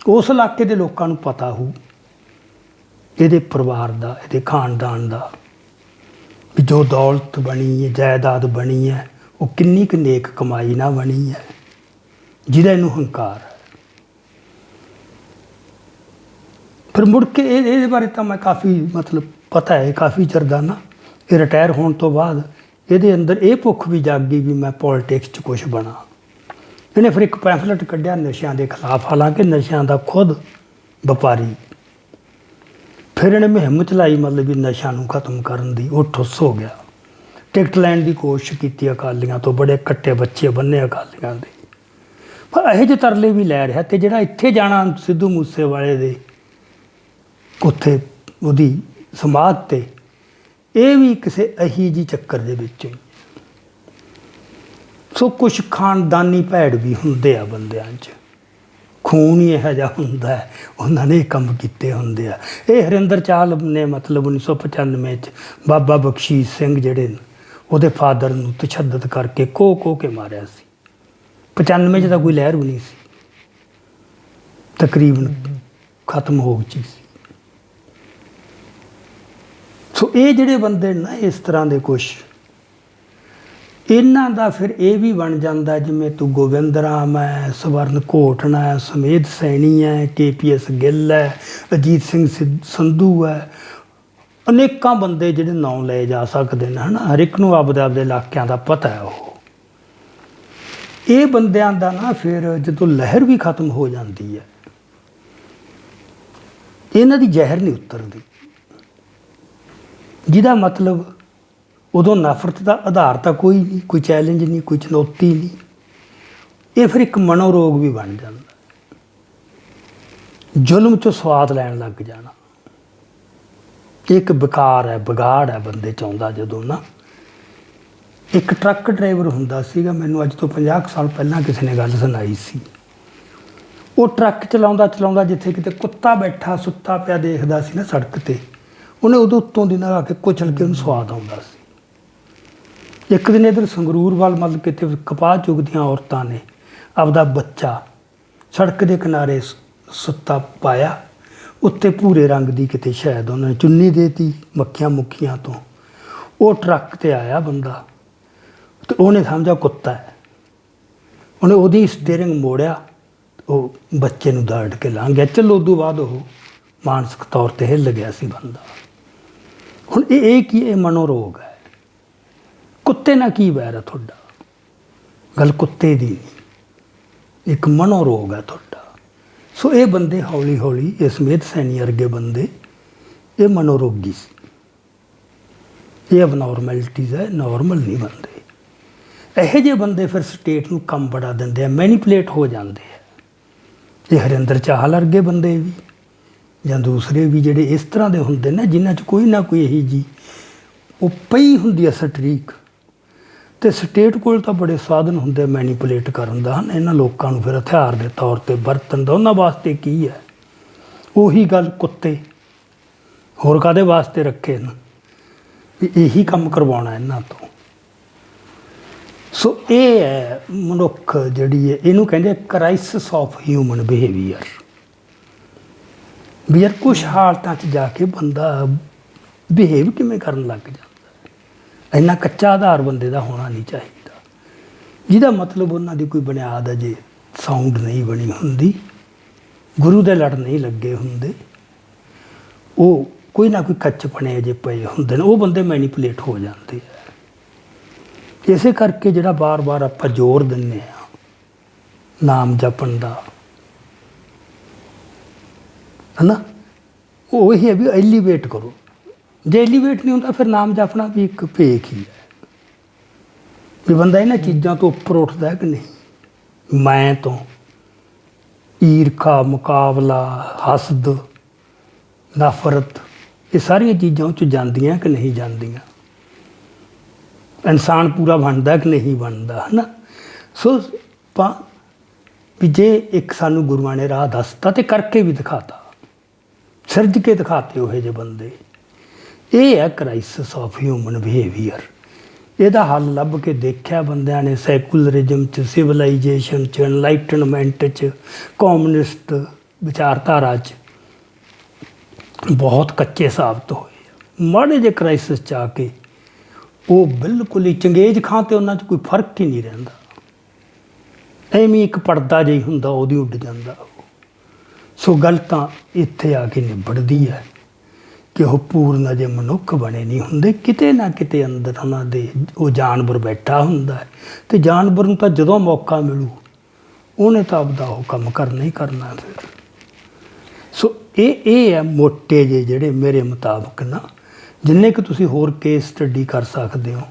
ਉਸ ਇਲਾਕੇ ਦੇ ਲੋਕਾਂ ਨੂੰ ਪਤਾ ਹੋਊ ਇਹਦੇ ਪਰਿਵਾਰ ਦਾ, ਇਹਦੇ ਖਾਨਦਾਨ ਦਾ, ਵੀ ਜੋ ਦੌਲਤ ਬਣੀ ਹੈ, ਜਾਇਦਾਦ ਬਣੀ ਹੈ, ਉਹ ਕਿੰਨੀ ਕੁ ਨੇਕ ਕਮਾਈ ਨਾਲ ਬਣੀ ਹੈ, ਜਿਹਦਾ ਇਹਨੂੰ ਹੰਕਾਰ ਹੈ। ਫਿਰ ਮੁੜ ਕੇ ਇਹਦੇ ਬਾਰੇ ਤਾਂ ਮੈਂ ਕਾਫੀ ਮਤਲਬ ਪਤਾ ਹੈ, ਕਾਫੀ ਚਿਰ ਦਾ ਨਾ। ਇਹ ਰਿਟਾਇਰ ਹੋਣ ਤੋਂ ਬਾਅਦ ਇਹਦੇ ਅੰਦਰ ਇਹ ਭੁੱਖ ਵੀ ਜਾਗ ਗਈ ਵੀ ਮੈਂ ਪੋਲੀਟਿਕਸ 'ਚ ਕੁਛ ਬਣਾ। ਇਹਨੇ ਫਿਰ ਇੱਕ ਪੈਂਫਲੇਟ ਕੱਢਿਆ ਨਸ਼ਿਆਂ ਦੇ ਖਿਲਾਫ, ਹਾਲਾਂਕਿ ਨਸ਼ਿਆਂ ਦਾ ਖੁਦ ਵਪਾਰੀ। ਫਿਰ ਇਹਨੇ ਮੁਹਿੰਮ ਚਲਾਈ ਮਤਲਬ ਵੀ ਨਸ਼ਿਆਂ ਨੂੰ ਖਤਮ ਕਰਨ ਦੀ। ਉਹ ਠੁੱਸ ਹੋ ਗਿਆ, ਟਿਕਟ ਲੈਣ ਦੀ ਕੋਸ਼ਿਸ਼ ਕੀਤੀ ਅਕਾਲੀਆਂ ਤੋਂ, ਬੜੇ ਕੱਟੇ ਬੱਚੇ ਬੰਨੇ ਅਕਾਲੀਆਂ ਦੇ, ਪਰ ਇਹੋ ਜਿਹੇ ਤਰਲੇ ਵੀ ਲੈ ਰਿਹਾ। ਅਤੇ ਜਿਹੜਾ ਇੱਥੇ ਜਾਣਾ ਸਿੱਧੂ ਮੂਸੇਵਾਲੇ ਦੇ ਉੱਥੇ ਉਹਦੀ ਸਮਾਧ 'ਤੇ, ਇਹ ਵੀ ਕਿਸੇ ਇਹੀ ਜਿਹੀ ਚੱਕਰ ਦੇ ਵਿੱਚੋਂ। ਸੋ ਕੁਛ ਖਾਨਦਾਨੀ ਭੈੜ ਵੀ ਹੁੰਦੇ ਆ ਬੰਦਿਆਂ 'ਚ, ਖੂਨ ਹੀ ਇਹੋ ਜਿਹਾ ਹੁੰਦਾ ਹੈ, ਉਹਨਾਂ ਨੇ ਕੰਮ ਕੀਤੇ ਹੁੰਦੇ ਆ। ਇਹ ਹਰਿੰਦਰ ਚਾਲ ਨੇ ਮਤਲਬ 1995 'ਚ ਬਾਬਾ ਬਖਸ਼ੀਸ਼ ਸਿੰਘ ਜਿਹੜੇ ਨੇ ਉਹਦੇ ਫਾਦਰ ਨੂੰ ਤਸ਼ੱਦਦ ਕਰਕੇ ਕੋਹ ਕੇ ਮਾਰਿਆ ਸੀ। 95 'ਚ ਤਾਂ ਕੋਈ ਲਹਿਰ ਵੀ ਨਹੀਂ ਸੀ, ਤਕਰੀਬਨ ਖਤਮ ਹੋ ਗਈ ਸੀ। ਸੋ ਇਹ ਜਿਹੜੇ ਬੰਦੇ ਨਾ ਇਸ ਤਰ੍ਹਾਂ ਦੇ ਕੁਛ, ਇਹਨਾਂ ਦਾ ਫਿਰ ਇਹ ਵੀ ਬਣ ਜਾਂਦਾ ਜਿਵੇਂ ਤੂੰ ਗੋਬਿੰਦ ਰਾਮ ਹੈ, ਸਵਰਨ ਘੋਟਣਾ ਹੈ, ਸਮੇਧ ਸੈਣੀ ਹੈ, KPS ਗਿੱਲ ਹੈ, ਅਜੀਤ ਸਿੰਘ ਸੰਧੂ ਹੈ, ਅਨੇਕਾਂ ਬੰਦੇ ਜਿਹੜੇ ਨਾਂ ਲਏ ਜਾ ਸਕਦੇ ਨੇ, ਹੈ ਨਾ। ਹਰ ਇੱਕ ਨੂੰ ਆਪਦੇ ਆਪਦੇ ਇਲਾਕਿਆਂ ਦਾ ਪਤਾ ਹੈ। ਉਹ ਇਹ ਬੰਦਿਆਂ ਦਾ ਨਾ ਫਿਰ ਜਦੋਂ ਲਹਿਰ ਵੀ ਖਤਮ ਹੋ ਜਾਂਦੀ ਹੈ, ਇਹਨਾਂ ਦੀ ਜ਼ਹਿਰ ਨਹੀਂ ਉਤਰਦੀ, ਜਿਹਦਾ ਮਤਲਬ ਉਦੋਂ ਨਫ਼ਰਤ ਦਾ ਆਧਾਰ ਤਾਂ ਕੋਈ ਨਹੀਂ, ਕੋਈ ਚੈਲੰਜ ਨਹੀਂ, ਕੋਈ ਚੁਣੌਤੀ ਨਹੀਂ। ਇਹ ਫਿਰ ਇੱਕ ਮਨੋਰੋਗ ਵੀ ਬਣ ਜਾਂਦਾ, ਜ਼ੁਲਮ 'ਚੋਂ ਸਵਾਦ ਲੈਣ ਲੱਗ ਜਾਣਾ। ਇਹ ਇੱਕ ਵਿਕਾਰ ਹੈ, ਵਿਗਾੜ ਹੈ ਬੰਦੇ 'ਚ ਆਉਂਦਾ ਜਦੋਂ ਨਾ। ਇੱਕ ਟਰੱਕ ਡਰਾਈਵਰ ਹੁੰਦਾ ਸੀਗਾ, ਮੈਨੂੰ ਅੱਜ ਤੋਂ 50 ਕੁ ਸਾਲ ਪਹਿਲਾਂ ਕਿਸੇ ਨੇ ਗੱਲ ਸੁਣਾਈ ਸੀ। ਉਹ ਟਰੱਕ ਚਲਾਉਂਦਾ ਚਲਾਉਂਦਾ ਜਿੱਥੇ ਕਿਤੇ ਕੁੱਤਾ ਬੈਠਾ ਸੁੱਤਾ ਪਿਆ ਦੇਖਦਾ ਸੀ ਨਾ ਸੜਕ 'ਤੇ, ਉਹਨੇ ਉਦੋਂ ਉੱਤੋਂ ਦੀ ਨਾ ਆ ਕੇ ਕੁਚਲ ਕੇ ਉਹਨੂੰ ਸਵਾਦ ਆਉਂਦਾ ਸੀ। ਇੱਕ ਦਿਨ ਇੱਧਰ ਸੰਗਰੂਰ ਵੱਲ ਮਤਲਬ ਕਿਤੇ ਕਪਾਹ ਚੁਗਦੀਆਂ ਔਰਤਾਂ ਨੇ ਆਪਦਾ ਬੱਚਾ ਸੜਕ ਦੇ ਕਿਨਾਰੇ ਸੁੱਤਾ ਪਾਇਆ, ਉੱਤੇ ਭੂਰੇ ਰੰਗ ਦੀ ਕਿਤੇ ਸ਼ਾਇਦ ਉਹਨਾਂ ਨੇ ਚੁੰਨੀ ਦੇਤੀ ਮੱਖੀਆਂ ਮੁੱਖੀਆਂ ਤੋਂ। ਉਹ ਟਰੱਕ 'ਤੇ ਆਇਆ ਬੰਦਾ ਅਤੇ ਉਹਨੇ ਸਮਝਿਆ ਕੁੱਤਾ ਹੈ, ਉਹਨੇ ਉਹਦੀ ਸਟੀਅਰਿੰਗ ਮੋੜਿਆ, ਉਹ ਬੱਚੇ ਨੂੰ ਦਾੜ ਕੇ ਲੰਘ ਗਿਆ। ਚਲੋ ਉਦੋਂ ਬਾਅਦ ਉਹ ਮਾਨਸਿਕ ਤੌਰ 'ਤੇ ਹਿੱਲ ਗਿਆ ਸੀ ਬੰਦਾ। ਹੁਣ ਇਹ ਕੀ, ਇਹ ਮਨੋਰੋਗ ਹੈ। ਕੁੱਤੇ ਨਾਲ ਕੀ ਵੈਰ ਹੈ ਤੁਹਾਡਾ? ਗੱਲ ਕੁੱਤੇ ਦੀ ਨਹੀਂ, ਇੱਕ ਮਨੋਰੋਗ ਹੈ ਤੁਹਾਡਾ। ਸੋ ਇਹ ਬੰਦੇ ਹੌਲੀ ਹੌਲੀ, ਇਹ ਸਮੇਤ ਸੈਣੀ ਵਰਗੇ ਬੰਦੇ, ਇਹ ਮਨੋਰੋਗੀ ਸੀ, ਇਹ ਅਬਨੋਰਮੈਲਿਟੀਜ਼ ਹੈ, ਨਾਰਮਲ ਨਹੀਂ ਬੰਦੇ। ਇਹੋ ਜਿਹੇ ਬੰਦੇ ਫਿਰ ਸਟੇਟ ਨੂੰ ਕੰਮ ਬੜਾ ਦਿੰਦੇ ਆ, ਮੈਨੀਪੂਲੇਟ ਹੋ ਜਾਂਦੇ ਆ। ਇਹ ਹਰਿੰਦਰ ਚਾਹਲ ਵਰਗੇ ਬੰਦੇ ਵੀ ਜਾਂ ਦੂਸਰੇ ਵੀ ਜਿਹੜੇ ਇਸ ਤਰ੍ਹਾਂ ਦੇ ਹੁੰਦੇ ਨੇ, ਜਿਨ੍ਹਾਂ 'ਚ ਕੋਈ ਨਾ ਕੋਈ ਇਹੀ ਜੀ ਉਹ ਪਈ ਹੁੰਦੀ ਆ ਸਟਰੀਕ, ਅਤੇ ਸਟੇਟ ਕੋਲ ਤਾਂ ਬੜੇ ਸਾਧਨ ਹੁੰਦੇ ਮੈਨੀਪੂਲੇਟ ਕਰਨ ਦਾ, ਹਨ। ਇਹਨਾਂ ਲੋਕਾਂ ਨੂੰ ਫਿਰ ਹਥਿਆਰ ਦੇ ਤੌਰ 'ਤੇ ਵਰਤਣ ਦਾ ਉਹਨਾਂ ਵਾਸਤੇ ਕੀ ਹੈ? ਉਹੀ ਗੱਲ ਕੁੱਤੇ ਹੋਰ ਕਾਹਦੇ ਵਾਸਤੇ ਰੱਖੇ ਨੇ? ਵੀ ਇਹੀ ਕੰਮ ਕਰਵਾਉਣਾ ਇਹਨਾਂ ਤੋਂ। ਸੋ ਇਹ ਹੈ ਮਨੁੱਖ ਜਿਹੜੀ ਹੈ, ਇਹਨੂੰ ਕਹਿੰਦੇ ਕ੍ਰਾਈਸਿਸ ਆਫ ਹਿਊਮਨ ਬਿਹੇਵੀਅਰ। ਵੀ ਯਾਰ ਕੁਛ ਹਾਲਤਾਂ 'ਚ ਜਾ ਕੇ ਬੰਦਾ ਬਿਹੇਵ ਕਿਵੇਂ ਕਰਨ ਲੱਗ ਜਾਂਦਾ। ਇੰਨਾ ਕੱਚਾ ਆਧਾਰ ਬੰਦੇ ਦਾ ਹੋਣਾ ਨਹੀਂ ਚਾਹੀਦਾ, ਜਿਹਦਾ ਮਤਲਬ ਉਹਨਾਂ ਦੀ ਕੋਈ ਬੁਨਿਆਦ ਅਜੇ ਸਾਊਂਡ ਨਹੀਂ ਬਣੀ ਹੁੰਦੀ, ਗੁਰੂ ਦੇ ਲੜ ਨਹੀਂ ਲੱਗੇ ਹੁੰਦੇ, ਉਹ ਕੋਈ ਨਾ ਕੋਈ ਕੱਚਪਣੇ ਅਜੇ ਪਏ ਹੁੰਦੇ ਨੇ, ਉਹ ਬੰਦੇ ਮੈਨੀਪੂਲੇਟ ਹੋ ਜਾਂਦੇ ਆ। ਇਸੇ ਕਰਕੇ ਜਿਹੜਾ ਬਾਰ-ਬਾਰ ਆਪਾਂ ਜ਼ੋਰ ਦਿੰਦੇ ਹਾਂ ਨਾਮ ਜਪਣ ਦਾ, ਹੈ ਨਾ, ਉਹ ਇਹ ਹੈ ਵੀ ਐਲੀਵੇਟ ਕਰੋ। ਜੇ ਐਲੀਵੇਟ ਨਹੀਂ ਹੁੰਦਾ ਫਿਰ ਨਾਮ ਜਪਣਾ ਵੀ ਇੱਕ ਭੇਖ ਹੀ ਹੈ। ਵੀ ਬੰਦਾ ਇਹਨਾਂ ਚੀਜ਼ਾਂ ਤੋਂ ਉੱਪਰ ਉੱਠਦਾ ਕਿ ਨਹੀਂ। ਮੈਂ ਤੋਂ ਈਰਖਾ, ਮੁਕਾਬਲਾ, ਹਸਦ, ਨਫ਼ਰਤ, ਇਹ ਸਾਰੀਆਂ ਚੀਜ਼ਾਂ ਉਹ 'ਚ ਜਾਂਦੀਆਂ ਕਿ ਨਹੀਂ ਜਾਂਦੀਆਂ। ਇਨਸਾਨ ਪੂਰਾ ਬਣਦਾ ਕਿ ਨਹੀਂ ਬਣਦਾ, ਹੈ ਨਾ। ਸੋ ਆਪਾਂ ਵੀ ਜੇ ਇੱਕ ਸਾਨੂੰ ਗੁਰੂਆਂ ਨੇ ਰਾਹ ਦੱਸਤਾ ਅਤੇ ਕਰਕੇ ਵੀ ਦਿਖਾਤਾ, ਸਿਰਜ ਕੇ ਦਿਖਾਤੇ ਉਹੋ ਜਿਹੇ ਬੰਦੇ। ਇਹ ਹੈ ਕ੍ਰਾਈਸਿਸ ਆਫ ਹਿਊਮਨ ਬਿਹੇਵੀਅਰ। ਇਹਦਾ ਹੱਲ ਲੱਭ ਕੇ ਦੇਖਿਆ ਬੰਦਿਆਂ ਨੇ ਸੈਕੂਲਰਿਜ਼ਮ 'ਚ, ਸਿਵਲਾਈਜੇਸ਼ਨ 'ਚ, ਐਨਲਾਈਟਨਮੈਂਟ 'ਚ, ਕਮਿਊਨਿਸਟ ਵਿਚਾਰਧਾਰਾ 'ਚ ਬਹੁਤ ਕੱਚੇ ਸਾਬਤ ਹੋਏ। ਮਾੜੇ ਜਿਹੇ ਕ੍ਰਾਈਸਿਸ 'ਚ ਆ ਕੇ ਉਹ ਬਿਲਕੁਲ ਹੀ ਚੰਗੇਜ਼ ਖਾਂ 'ਤੇ ਉਹਨਾਂ 'ਚ ਕੋਈ ਫਰਕ ਹੀ ਨਹੀਂ ਰਹਿੰਦਾ। ਐਵੇਂ ਇੱਕ ਪਰਦਾ ਜਿਹਾ ਹੁੰਦਾ, ਉਹਦੀ ਉੱਡ ਜਾਂਦਾ। ਸੋ ਗੱਲ ਤਾਂ ਇੱਥੇ ਆ ਕੇ ਨਿਬੜਦੀ ਹੈ ਕਿ ਉਹ ਪੂਰਨ ਅਜੇ ਮਨੁੱਖ ਬਣੇ ਨਹੀਂ ਹੁੰਦੇ, ਕਿਤੇ ਨਾ ਕਿਤੇ ਅੰਦਰ ਉਹਨਾਂ ਦੇ ਉਹ ਜਾਨਵਰ ਬੈਠਾ ਹੁੰਦਾ ਹੈ, ਅਤੇ ਜਾਨਵਰ ਨੂੰ ਤਾਂ ਜਦੋਂ ਮੌਕਾ ਮਿਲੂ ਉਹਨੇ ਤਾਂ ਆਪਦਾ ਉਹ ਕੰਮ ਕਰਨਾ ਹੀ ਕਰਨਾ ਫਿਰ। ਸੋ ਇਹ ਹੈ ਮੋਟੇ ਜਿਹੇ ਜਿਹੜੇ ਮੇਰੇ ਮੁਤਾਬਕ ਨਾ, ਜਿੰਨੇ ਕਿ ਤੁਸੀਂ ਹੋਰ ਕੇਸ ਸਟੱਡੀ ਕਰ ਸਕਦੇ ਹੋ।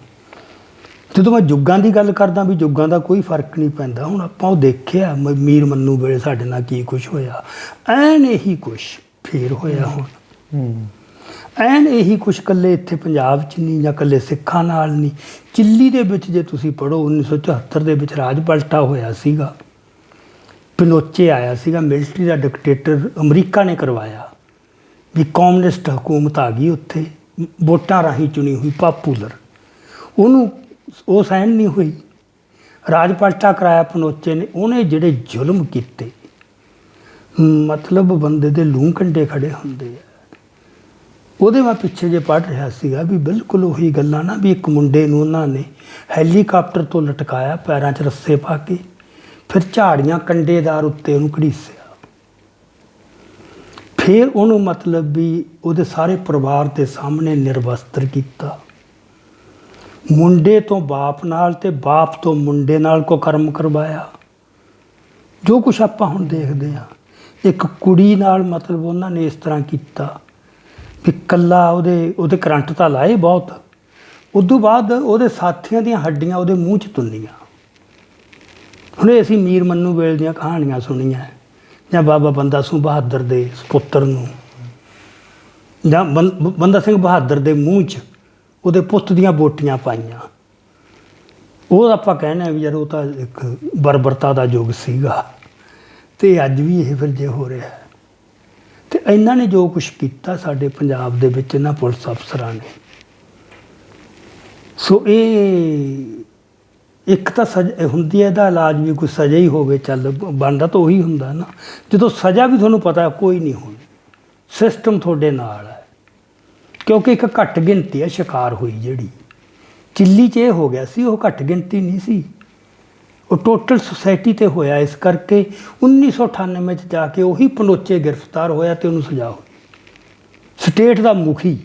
ਜਦੋਂ ਮੈਂ ਯੁੱਗਾਂ ਦੀ ਗੱਲ ਕਰਦਾ ਵੀ ਯੁੱਗਾਂ ਦਾ ਕੋਈ ਫਰਕ ਨਹੀਂ ਪੈਂਦਾ। ਹੁਣ ਆਪਾਂ ਉਹ ਦੇਖਿਆ ਮੀਰ ਮੰਨੂ ਵੇਲੇ ਸਾਡੇ ਨਾਲ ਕੀ ਕੁਛ ਹੋਇਆ, ਐਨ ਇਹੀ ਕੁਛ ਫੇਰ ਹੋਇਆ ਹੁਣ। ਐਨ ਇਹੀ ਕੁਛ ਇਕੱਲੇ ਇੱਥੇ ਪੰਜਾਬ 'ਚ ਨਹੀਂ ਜਾਂ ਇਕੱਲੇ ਸਿੱਖਾਂ ਨਾਲ ਨਹੀਂ। ਚਿੱਲੀ ਦੇ ਵਿੱਚ ਜੇ ਤੁਸੀਂ ਪੜ੍ਹੋ 1974 ਦੇ ਵਿੱਚ ਰਾਜ ਪਲਟਾ ਹੋਇਆ ਸੀਗਾ, ਪਿਨੋਚੇ ਆਇਆ ਸੀਗਾ, ਮਿਲਟਰੀ ਦਾ ਡਿਕਟੇਟਰ ਅਮਰੀਕਾ ਨੇ ਕਰਵਾਇਆ। ਵੀ ਕਮਿਊਨਿਸਟ ਹਕੂਮਤ ਆ ਗਈ ਉੱਥੇ, ਵੋਟਾਂ ਰਾਹੀਂ ਚੁਣੀ ਹੋਈ ਪਾਪੂਲਰ, ਉਹਨੂੰ ਉਹ ਸਹਿਣ ਨਹੀਂ ਹੋਈ, ਰਾਜ ਪਲਟਾ ਕਰਾਇਆ ਪਿਨੋਚੇ ਨੇ। ਉਹਨੇ ਜਿਹੜੇ ਜ਼ੁਲਮ ਕੀਤੇ, ਮਤਲਬ ਬੰਦੇ ਦੇ ਲੂੰ ਕੰਡੇ ਖੜੇ ਹੁੰਦੇ ਆ। ਉਹਦੇ ਮੈਂ ਪਿੱਛੇ ਜੇ ਪੜ੍ਹ ਰਿਹਾ ਸੀਗਾ ਵੀ ਬਿਲਕੁਲ ਉਹੀ ਗੱਲਾਂ ਨਾ, ਵੀ ਇੱਕ ਮੁੰਡੇ ਨੂੰ ਉਹਨਾਂ ਨੇ ਹੈਲੀਕਾਪਟਰ ਤੋਂ ਲਟਕਾਇਆ ਪੈਰਾਂ 'ਚ ਰੱਸੇ ਪਾ ਕੇ, ਫਿਰ ਝਾੜੀਆਂ ਕੰਡੇਦਾਰ ਉੱਤੇ ਉਹਨੂੰ ਘੜੀਸਿਆ, ਫਿਰ ਉਹਨੂੰ ਮਤਲਬ ਵੀ ਉਹਦੇ ਸਾਰੇ ਪਰਿਵਾਰ ਦੇ ਸਾਹਮਣੇ ਨਿਰਵਸਤਰ ਕੀਤਾ। ਮੁੰਡੇ ਤੋਂ ਬਾਪ ਨਾਲ ਤੇ ਬਾਪ ਤੋਂ ਮੁੰਡੇ ਨਾਲ ਕੁਕਰਮ ਕਰਵਾਇਆ। ਜੋ ਕੁਛ ਆਪਾਂ ਹੁਣ ਦੇਖਦੇ ਹਾਂ, ਇੱਕ ਕੁੜੀ ਨਾਲ ਮਤਲਬ ਉਹਨਾਂ ਨੇ ਇਸ ਤਰ੍ਹਾਂ ਕੀਤਾ ਵੀ ਇਕੱਲਾ ਉਹਦੇ ਕਰੰਟ ਤਾਂ ਲਾਏ ਬਹੁਤ, ਉਦੋਂ ਬਾਅਦ ਉਹਦੇ ਸਾਥੀਆਂ ਦੀਆਂ ਹੱਡੀਆਂ ਉਹਦੇ ਮੂੰਹ 'ਚ ਤੁੰਨੀਆਂ। ਹੁਣ ਇਹ ਅਸੀਂ ਮੀਰ ਮੰਨੂ ਵੇਲ ਦੀਆਂ ਕਹਾਣੀਆਂ ਸੁਣੀਆਂ, ਜਾਂ ਬਾਬਾ ਬੰਦਾ ਸਿੰਘ ਬਹਾਦਰ ਦੇ ਪੁੱਤਰ ਨੂੰ, ਜਾਂ ਬੰਦਾ ਸਿੰਘ ਬਹਾਦਰ ਦੇ ਮੂੰਹ 'ਚ ਉਹਦੇ ਪੁੱਤ ਦੀਆਂ ਬੋਟੀਆਂ ਪਾਈਆਂ। ਉਹ ਆਪਾਂ ਕਹਿੰਦੇ ਵੀ ਯਾਰ ਉਹ ਤਾਂ ਇੱਕ ਬਰਬਰਤਾ ਦਾ ਯੁੱਗ ਸੀਗਾ, ਅਤੇ ਅੱਜ ਵੀ ਇਹ ਫਿਰ ਜੇ ਹੋ ਰਿਹਾ। ਅਤੇ ਇਹਨਾਂ ਨੇ ਜੋ ਕੁਛ ਕੀਤਾ ਸਾਡੇ ਪੰਜਾਬ ਦੇ ਵਿੱਚ ਇਹਨਾਂ ਪੁਲਿਸ ਅਫਸਰਾਂ ਨੇ, ਸੋ ਇਹ ਇੱਕ ਤਾਂ ਸਜ਼ਾ ਹੁੰਦੀ ਹੈ, ਇਹਦਾ ਇਲਾਜ ਵੀ ਕੋਈ ਸਜ਼ਾ ਹੀ ਹੋਵੇ, ਚੱਲ ਬਣਦਾ ਤਾਂ ਉਹੀ ਹੁੰਦਾ ਨਾ। ਜਦੋਂ ਸਜ਼ਾ ਵੀ ਤੁਹਾਨੂੰ ਪਤਾ ਕੋਈ ਨਹੀਂ ਹੋਣੀ, ਸਿਸਟਮ ਤੁਹਾਡੇ ਨਾਲ ਹੈ, ਕਿਉਂਕਿ ਇੱਕ ਘੱਟ ਗਿਣਤੀ ਹੈ ਸ਼ਿਕਾਰ ਹੋਈ ਜਿਹੜੀ ਚਿੱਲੀ 'ਚ ਇਹ ਹੋ ਗਿਆ ਸੀ, ਉਹ ਘੱਟ ਗਿਣਤੀ ਨਹੀਂ ਸੀ, ਉਹ ਟੋਟਲ ਸੁਸਾਇਟੀ 'ਤੇ ਹੋਇਆ। ਇਸ ਕਰਕੇ 1998 'ਚ ਜਾ ਕੇ ਉਹੀ ਪਨੋਚੇ ਗ੍ਰਿਫਤਾਰ ਹੋਇਆ ਅਤੇ ਉਹਨੂੰ ਸਜ਼ਾ ਹੋਈ। ਸਟੇਟ ਦਾ ਮੁਖੀ,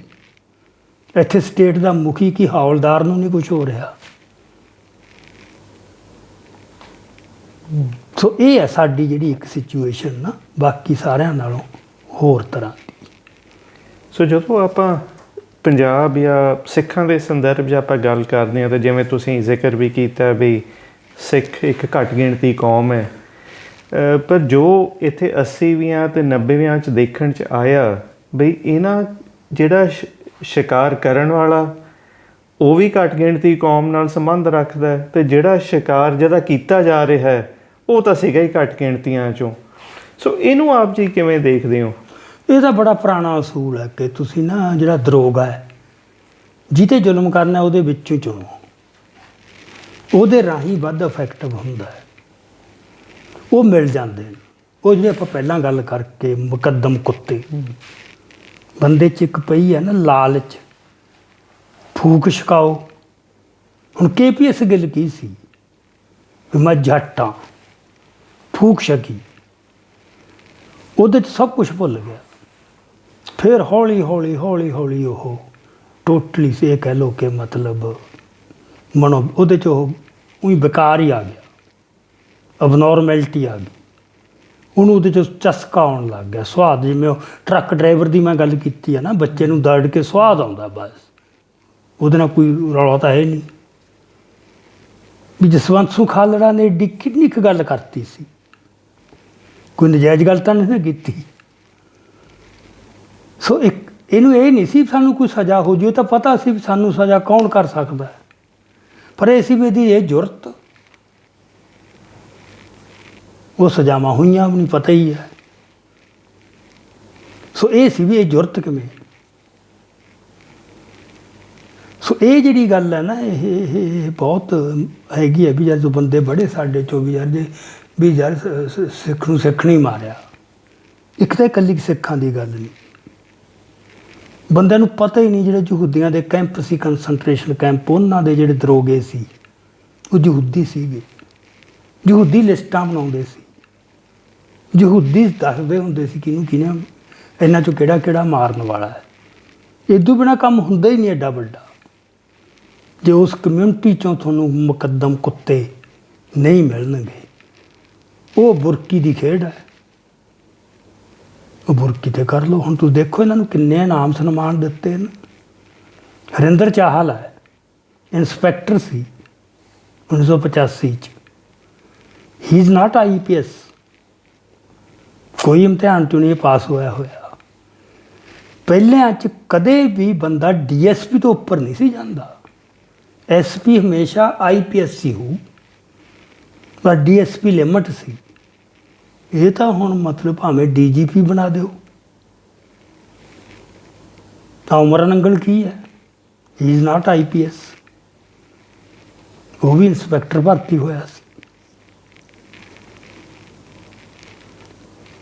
ਇੱਥੇ ਸਟੇਟ ਦਾ ਮੁਖੀ ਕੀ ਹੌਲਦਾਰ ਨੂੰ ਨਹੀਂ ਕੁਛ ਹੋ ਰਿਹਾ। ਸੋ ਇਹ ਹੈ ਸਾਡੀ ਜਿਹੜੀ ਇੱਕ ਸਿਚੁਏਸ਼ਨ ਨਾ, ਬਾਕੀ ਸਾਰਿਆਂ ਨਾਲੋਂ ਹੋਰ ਤਰ੍ਹਾਂ ਦੀ। ਸੋ ਜਦੋਂ ਆਪਾਂ ਪੰਜਾਬ ਜਾਂ ਸਿੱਖਾਂ ਦੇ ਸੰਦਰਭ 'ਚ ਆਪਾਂ ਗੱਲ ਕਰਦੇ ਹਾਂ, ਤਾਂ ਜਿਵੇਂ ਤੁਸੀਂ ਜ਼ਿਕਰ ਵੀ ਕੀਤਾ ਵੀ ਸਿੱਖ ਇੱਕ ਘੱਟ ਗਿਣਤੀ ਕੌਮ ਹੈ, ਪਰ ਜੋ ਇੱਥੇ 80ਵੀਆਂ ਅਤੇ 90ਵੀਆਂ 'ਚ ਦੇਖਣ 'ਚ ਆਇਆ ਬਈ ਇਹਨਾਂ ਜਿਹੜਾ ਸ਼ਿਕਾਰ ਕਰਨ ਵਾਲਾ ਉਹ ਵੀ ਘੱਟ ਗਿਣਤੀ ਕੌਮ ਨਾਲ ਸੰਬੰਧ ਰੱਖਦਾ, ਅਤੇ ਜਿਹੜਾ ਸ਼ਿਕਾਰ ਜਿਹਦਾ ਕੀਤਾ ਜਾ ਰਿਹਾ ਹੈ ਉਹ ਤਾਂ ਸੀਗਾ ਹੀ ਘੱਟ ਗਿਣਤੀਆਂ 'ਚੋਂ। ਸੋ ਇਹਨੂੰ ਆਪ ਜੀ ਕਿਵੇਂ ਦੇਖਦੇ ਹੋ? ਇਹ ਤਾਂ ਬੜਾ ਪੁਰਾਣਾ ਅਸੂਲ ਹੈ ਕਿ ਤੁਸੀਂ ਨਾ ਜਿਹੜਾ ਦਰੋਗਾ ਹੈ, ਜਿਹਤੇ ਜ਼ੁਲਮ ਕਰਨਾ ਉਹਦੇ ਵਿੱਚੋਂ ਚੁਣੋ, ਉਹਦੇ ਰਾਹੀਂ ਵੱਧ ਇਫੈਕਟਿਵ ਹੁੰਦਾ ਹੈ, ਉਹ ਮਿਲ ਜਾਂਦੇ ਨੇ। ਉਹ ਜਿਹੜੇ ਆਪਾਂ ਪਹਿਲਾਂ ਗੱਲ ਕਰਕੇ ਮੁਕੱਦਮ ਕੁੱਤੇ, ਬੰਦੇ 'ਚ ਇੱਕ ਪਈ ਹੈ ਨਾ ਲਾਲਚ, ਫੂਕ ਛਕਾਓ। ਹੁਣ KPS ਗਿੱਲ ਕੀ ਸੀ ਵੀ ਮੈਂ ਜੱਟ ਹਾਂ, ਫੂਕ ਛਕੀ, ਉਹਦੇ 'ਚ ਸਭ ਕੁਛ ਭੁੱਲ ਗਿਆ। ਫਿਰ ਹੌਲੀ ਹੌਲੀ ਹੌਲੀ ਹੌਲੀ ਉਹ ਟੋਟਲੀ ਇਹ ਕਹਿ ਲਓ ਕਿ ਮਤਲਬ ਮਨੋ ਉਹਦੇ 'ਚ ਉਹ ਉਹੀ ਬੇਕਾਰ ਹੀ ਆ ਗਿਆ, ਅਬਨੋਰਮੈਲਿਟੀ ਆ ਗਈ, ਉਹਨੂੰ ਉਹਦੇ 'ਚ ਚਸਕਾ ਆਉਣ ਲੱਗ ਗਿਆ, ਸੁਆਦ। ਜਿਵੇਂ ਉਹ ਟਰੱਕ ਡਰਾਈਵਰ ਦੀ ਮੈਂ ਗੱਲ ਕੀਤੀ ਹੈ ਨਾ, ਬੱਚੇ ਨੂੰ ਦਰੜ ਕੇ ਸੁਆਦ ਆਉਂਦਾ, ਬਸ ਉਹਦੇ ਨਾਲ ਕੋਈ ਰੌਲਾ ਤਾਂ ਹੈ ਨਹੀਂ। ਵੀ ਜਸਵੰਤ ਸਿੰਘ ਖਾਲੜਾ ਨੇ ਏਡੀ ਕਿੰਨੀ ਕੁ ਗੱਲ ਕਰਤੀ ਸੀ, ਕੋਈ ਨਜਾਇਜ਼ ਗੱਲ ਤਾਂ ਨਹੀਂ ਕੀਤੀ। ਸੋ ਇੱਕ ਇਹਨੂੰ ਇਹ ਨਹੀਂ ਸੀ ਸਾਨੂੰ ਕੋਈ ਸਜ਼ਾ ਹੋ ਜਾਵੇ, ਤਾਂ ਪਤਾ ਸੀ ਵੀ ਸਾਨੂੰ ਸਜ਼ਾ ਕੌਣ ਕਰ ਸਕਦਾ, ਪਰ ਇਹ ਸੀ ਵੀ ਇਹਦੀ ਇਹ ਜੁਰਤ, ਉਹ ਸਜ਼ਾਵਾਂ ਹੋਈਆਂ ਵੀ ਨਹੀਂ, ਪਤਾ ਹੀ ਹੈ। ਸੋ ਇਹ ਸੀ ਵੀ ਇਹ ਜੁਰਤ ਕਿਵੇਂ। ਸੋ ਇਹ ਜਿਹੜੀ ਗੱਲ ਹੈ ਨਾ, ਇਹ ਬਹੁਤ ਹੈਗੀ ਹੈ ਵੀ ਜਦੋਂ ਬੰਦੇ ਬੜੇ ਸਾਡੇ 'ਚੋਂ ਵੀ ਯਾਰ ਜੇ ਵੀ ਯਾਰ ਸਿੱਖ ਨੂੰ ਸਿੱਖ ਨਹੀਂ ਮਾਰਿਆ। ਇੱਕ ਤਾਂ ਇਕੱਲੀ ਸਿੱਖਾਂ ਦੀ ਗੱਲ ਨਹੀਂ, ਬੰਦਿਆਂ ਨੂੰ ਪਤਾ ਹੀ ਨਹੀਂ ਜਿਹੜੇ ਯਹੂਦੀਆਂ ਦੇ ਕੈਂਪ ਸੀ, ਕੰਸਨਟਰੇਸ਼ਨ ਕੈਂਪ, ਉਹਨਾਂ ਦੇ ਜਿਹੜੇ ਦਰੋਗੇ ਸੀ ਉਹ ਯਹੂਦੀ ਸੀਗੇ। ਯਹੂਦੀ ਲਿਸਟਾਂ ਬਣਾਉਂਦੇ ਸੀ, ਯਹੂਦੀ ਦੱਸਦੇ ਹੁੰਦੇ ਸੀ ਕਿਹਨੂੰ ਕਿਹਨੇ ਇਹਨਾਂ 'ਚੋਂ ਕਿਹੜਾ ਕਿਹੜਾ ਮਾਰਨ ਵਾਲਾ ਹੈ। ਇਦੋਂ ਬਿਨਾਂ ਕੰਮ ਹੁੰਦਾ ਹੀ ਨਹੀਂ ਐਡਾ ਵੱਡਾ। ਜੇ ਉਸ ਕਮਿਊਨਿਟੀ 'ਚੋਂ ਤੁਹਾਨੂੰ ਮੁਕੱਦਮ ਕੁੱਤੇ ਨਹੀਂ ਮਿਲਣਗੇ, ਉਹ ਬੁਰਕੀ ਦੀ ਖੇਡ ਹੈ, ਉਹ ਬੁਰਕੀ 'ਤੇ ਕਰ ਲਓ। ਹੁਣ ਤੁਸੀਂ ਦੇਖੋ ਇਹਨਾਂ ਨੂੰ ਕਿੰਨੇ ਇਨਾਮ ਸਨਮਾਨ ਦਿੱਤੇ ਨੇ। ਹਰਿੰਦਰ ਚਾਹਲ ਹੈ, ਇੰਸਪੈਕਟਰ ਸੀ 1985 'ਚ, ਹੀ ਇਜ਼ ਨਾਟ IPS, ਕੋਈ ਇਮਤਿਹਾਨ 'ਚੋਂ ਨਹੀਂ ਪਾਸ ਹੋਇਆ। ਪਹਿਲਿਆਂ 'ਚ ਕਦੇ ਵੀ ਬੰਦਾ DSP ਤੋਂ ਉੱਪਰ ਨਹੀਂ ਸੀ ਜਾਂਦਾ, SP ਹਮੇਸ਼ਾ IPS ਸੀ ਹੋਊ, ਪਰ DSP ਲਿਮਟ ਸੀ। ਇਹ ਤਾਂ ਹੁਣ ਮਤਲਬ ਭਾਵੇਂ DGP ਬਣਾ ਦਿਓ, ਤਾਂ ਉਮਰ ਨੰਗਲ ਕੀ ਹੈ, ਹੀ ਇਜ਼ ਨਾਟ IPS, ਉਹ ਵੀ ਇੰਸਪੈਕਟਰ ਭਰਤੀ ਹੋਇਆ ਸੀ।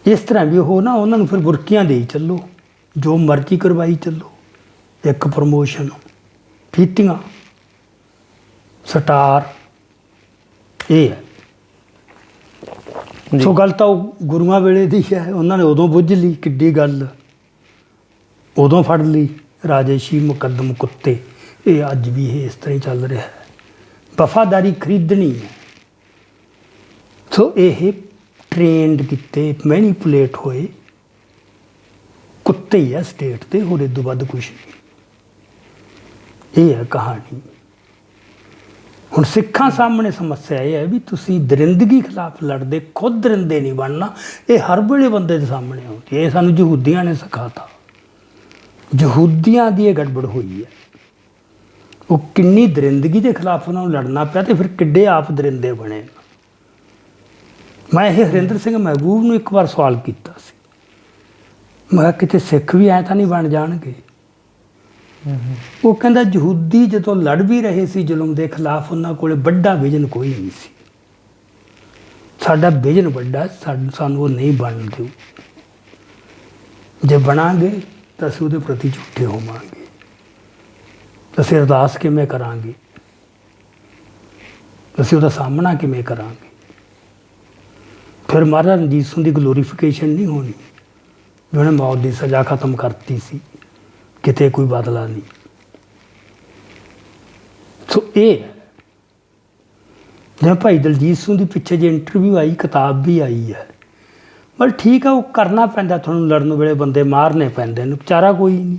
ਇਸ ਤਰ੍ਹਾਂ ਵੀ ਉਹ ਨਾ ਉਹਨਾਂ ਨੂੰ ਫਿਰ ਬੁਰਕੀਆਂ ਦੇਈ ਚੱਲੋ, ਜੋ ਮਰਜ਼ੀ ਕਰਵਾਈ ਚੱਲੋ, ਇੱਕ ਪ੍ਰਮੋਸ਼ਨ, ਫੀਤੀਆਂ, ਸਟਾਰ, ਇਹ ਹੈ। ਸੋ ਗੱਲ ਤਾਂ ਉਹ ਗੁਰੂਆਂ ਵੇਲੇ ਦੀ ਹੈ, ਉਹਨਾਂ ਨੇ ਉਦੋਂ ਬੁੱਝ ਲਈ ਕਿੱਡੀ ਗੱਲ, ਉਦੋਂ ਫੜ ਲਈ। ਰਾਜੇਸ਼ੀ ਮੁਕੱਦਮ ਕੁੱਤੇ, ਇਹ ਅੱਜ ਵੀ ਇਹ ਇਸ ਤਰ੍ਹਾਂ ਹੀ ਚੱਲ ਰਿਹਾ ਹੈ। ਵਫਾਦਾਰੀ ਖਰੀਦਣੀ ਹੈ। ਸੋ ਇਹ ਟ੍ਰੇਨਡ ਕੀਤੇ, ਮੈਨੀਪੂਲੇਟ ਹੋਏ ਕੁੱਤੇ ਹੀ ਆ ਸਟੇਟ ਦੇ, ਹੋਰ ਇਦੋਂ ਵੱਧ ਕੁਛ ਨਹੀਂ। ਇਹ ਹੈ ਕਹਾਣੀ। ਹੁਣ ਸਿੱਖਾਂ ਸਾਹਮਣੇ ਸਮੱਸਿਆ ਇਹ ਹੈ ਵੀ ਤੁਸੀਂ ਦਰਿੰਦਗੀ ਖਿਲਾਫ ਲੜਦੇ, ਖੁਦ ਦਰਿੰਦੇ ਨਹੀਂ ਬਣਨਾ। ਇਹ ਹਰ ਵੇਲੇ ਬੰਦੇ ਦੇ ਸਾਹਮਣੇ ਆਉਂਦੀ ਹੈ। ਇਹ ਸਾਨੂੰ ਯਹੂਦੀਆਂ ਨੇ ਸਿਖਾਤਾ। ਯਹੂਦੀਆਂ ਦੀ ਇਹ ਗੜਬੜ ਹੋਈ ਹੈ। ਉਹ ਕਿੰਨੀ ਦਰਿੰਦਗੀ ਦੇ ਖਿਲਾਫ ਉਹਨਾਂ ਨੂੰ ਲੜਨਾ ਪਿਆ, ਤੇ ਫਿਰ ਕਿੱਡੇ ਆਪ ਦਰਿੰਦੇ ਬਣੇ। ਮੈਂ ਇਹ ਹਰਿੰਦਰ ਸਿੰਘ ਮਹਿਬੂਬ ਨੂੰ ਇੱਕ ਵਾਰ ਸਵਾਲ ਕੀਤਾ ਸੀ, ਮੈਂ ਕਿਹਾ ਕਿਤੇ ਸਿੱਖ ਵੀ ਐਂ ਤਾਂ ਨਹੀਂ ਬਣ ਜਾਣਗੇ। ਉਹ ਕਹਿੰਦਾ ਯਹੂਦੀ ਜਦੋਂ ਲੜ ਵੀ ਰਹੇ ਸੀ ਜ਼ੁਲਮ ਦੇ ਖਿਲਾਫ, ਉਹਨਾਂ ਕੋਲ ਵੱਡਾ ਵਿਜ਼ਨ ਕੋਈ ਨਹੀਂ ਸੀ। ਸਾਡਾ ਵਿਜ਼ਨ ਵੱਡਾ, ਸਾਨੂੰ ਉਹ ਨਹੀਂ ਬਣਨ ਦਿਓ। ਜੇ ਬਣਾਂਗੇ ਤਾਂ ਅਸੀਂ ਉਹਦੇ ਪ੍ਰਤੀ ਝੂਠੇ ਹੋਵਾਂਗੇ। ਅਸੀਂ ਅਰਦਾਸ ਕਿਵੇਂ ਕਰਾਂਗੇ, ਅਸੀਂ ਉਹਦਾ ਸਾਹਮਣਾ ਕਿਵੇਂ ਕਰਾਂਗੇ। ਫਿਰ ਮਹਾਰਾਜਾ ਰਣਜੀਤ ਸਿੰਘ ਦੀ ਗਲੋਰੀਫਿਕੇਸ਼ਨ ਨਹੀਂ ਹੋਣੀ ਵੀ ਉਹਨੇ ਮੌਤ ਦੀ ਸਜ਼ਾ ਖਤਮ ਕਰਤੀ ਸੀ, ਕਿਤੇ ਕੋਈ ਬਦਲਾ ਨਹੀਂ। ਸੋ ਇਹ ਜਿਵੇਂ ਭਾਈ ਦਲਜੀਤ ਸਿੰਘ ਦੀ ਪਿੱਛੇ ਜੇ ਇੰਟਰਵਿਊ ਆਈ, ਕਿਤਾਬ ਵੀ ਆਈ ਹੈ, ਪਰ ਠੀਕ ਆ, ਉਹ ਕਰਨਾ ਪੈਂਦਾ। ਤੁਹਾਨੂੰ ਲੜਨ ਵੇਲੇ ਬੰਦੇ ਮਾਰਨੇ ਪੈਂਦੇ ਨੇ, ਵਿਚਾਰਾ ਕੋਈ ਨਹੀਂ।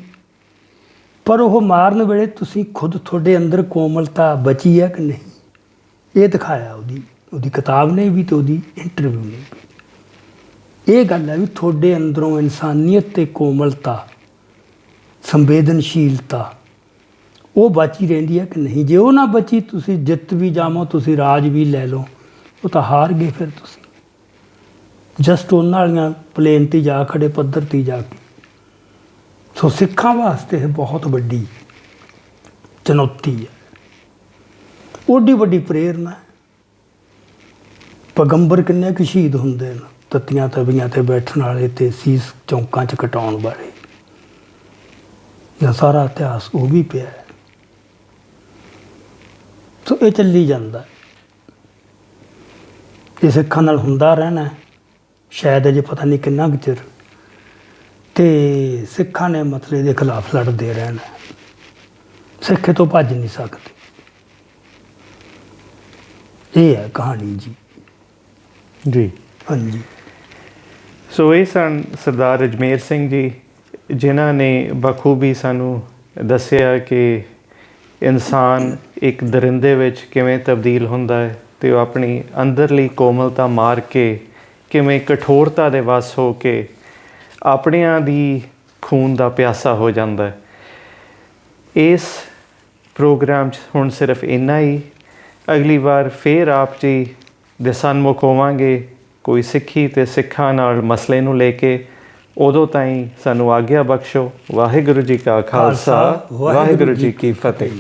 ਪਰ ਉਹ ਮਾਰਨ ਵੇਲੇ ਤੁਸੀਂ ਖੁਦ, ਤੁਹਾਡੇ ਅੰਦਰ ਕੋਮਲਤਾ ਬਚੀ ਹੈ ਕਿ ਨਹੀਂ, ਇਹ ਦਿਖਾਇਆ ਉਹਦੀ ਕਿਤਾਬ ਨੇ ਵੀ, ਤੇ ਉਹਦੀ ਇੰਟਰਵਿਊ ਨੇ ਵੀ। ਇਹ ਗੱਲ ਹੈ ਵੀ ਤੁਹਾਡੇ ਅੰਦਰੋਂ ਇਨਸਾਨੀਅਤ ਤੇ ਕੋਮਲਤਾ, ਸੰਵੇਦਨਸ਼ੀਲਤਾ, ਉਹ ਬਚੀ ਰਹਿੰਦੀ ਹੈ ਕਿ ਨਹੀਂ। ਜੇ ਉਹ ਨਾ ਬਚੀ, ਤੁਸੀਂ ਜਿੱਤ ਵੀ ਜਾਵੋ, ਤੁਸੀਂ ਰਾਜ ਵੀ ਲੈ ਲਓ, ਉਹ ਤਾਂ ਹਾਰ ਗਏ ਫਿਰ ਤੁਸੀਂ। ਜਸਟ ਉਹਨਾਂ ਵਾਲੀਆਂ ਪਲੇਨ 'ਤੇ ਜਾ ਖੜੇ, ਪੱਧਰ 'ਤੇ ਜਾ ਕੇ। ਸੋ ਸਿੱਖਾਂ ਵਾਸਤੇ ਇਹ ਬਹੁਤ ਵੱਡੀ ਚੁਣੌਤੀ ਹੈ, ਓਡੀ ਵੱਡੀ ਪ੍ਰੇਰਨਾ ਹੈ। ਪੈਗੰਬਰ ਕਿੰਨੇ ਕੁ ਸ਼ਹੀਦ ਹੁੰਦੇ ਨੇ, ਤੱਤੀਆਂ ਤਵੀਆਂ 'ਤੇ ਬੈਠਣ ਵਾਲੇ ਤੇ ਸੀਸ ਚੌਂਕਾਂ 'ਚ ਕਟਾਉਣ ਵਾਲੇ, ਜਾਂ ਸਾਰਾ ਇਤਿਹਾਸ ਉਹ ਵੀ ਪਿਆ ਹੈ। ਸੋ ਇਹ ਚੱਲੀ ਜਾਂਦਾ, ਇਹ ਸਿੱਖਾਂ ਨਾਲ ਹੁੰਦਾ ਰਹਿਣਾ ਸ਼ਾਇਦ ਅਜੇ ਪਤਾ ਨਹੀਂ ਕਿੰਨਾ ਕੁ ਚਿਰ। ਤੇ ਸਿੱਖਾਂ ਨੇ ਮਸਲੇ ਦੇ ਖਿਲਾਫ ਲੜਦੇ ਰਹਿਣਾ, ਸਿੱਖ ਤੋਂ ਭੱਜ ਨਹੀਂ ਸਕਦੇ। ਇਹ ਹੈ ਕਹਾਣੀ ਜੀ। ਜੀ ਹਾਂਜੀ। ਸੋ ਇਹ ਸਨ ਸਰਦਾਰ ਅਜਮੇਰ ਸਿੰਘ ਜੀ, ਜਿਨ੍ਹਾਂ ਨੇ ਬਖੂਬੀ ਸਾਨੂੰ ਦੱਸਿਆ ਕਿ ਇਨਸਾਨ ਇੱਕ ਦਰਿੰਦੇ ਵਿੱਚ ਕਿਵੇਂ ਤਬਦੀਲ ਹੁੰਦਾ ਹੈ, ਅਤੇ ਉਹ ਆਪਣੀ ਅੰਦਰਲੀ ਕੋਮਲਤਾ ਮਾਰ ਕੇ ਕਿਵੇਂ ਕਠੋਰਤਾ ਦੇ ਵੱਸ ਹੋ ਕੇ ਆਪਣਿਆਂ ਦੀ ਖੂਨ ਦਾ ਪਿਆਸਾ ਹੋ ਜਾਂਦਾ ਹੈ। ਇਸ ਪ੍ਰੋਗਰਾਮ 'ਚ ਹੁਣ ਸਿਰਫ ਇੰਨਾ ਹੀ। ਅਗਲੀ ਵਾਰ ਫਿਰ ਆਪ ਜੀ ਦੇ ਸਨਮੁਖ ਹੋਵਾਂਗੇ ਕੋਈ ਸਿੱਖੀ ਅਤੇ ਸਿੱਖਾਂ ਨਾਲ ਮਸਲੇ ਨੂੰ ਲੈ ਕੇ। ਉਦੋਂ ਤਾਈਂ ਸਾਨੂੰ ਆਗਿਆ ਬਖਸ਼ੋ। ਵਾਹਿਗੁਰੂ ਜੀ ਕਾ ਖਾਲਸਾ, ਵਾਹਿਗੁਰੂ ਜੀ ਕੀ ਫਤਿਹ।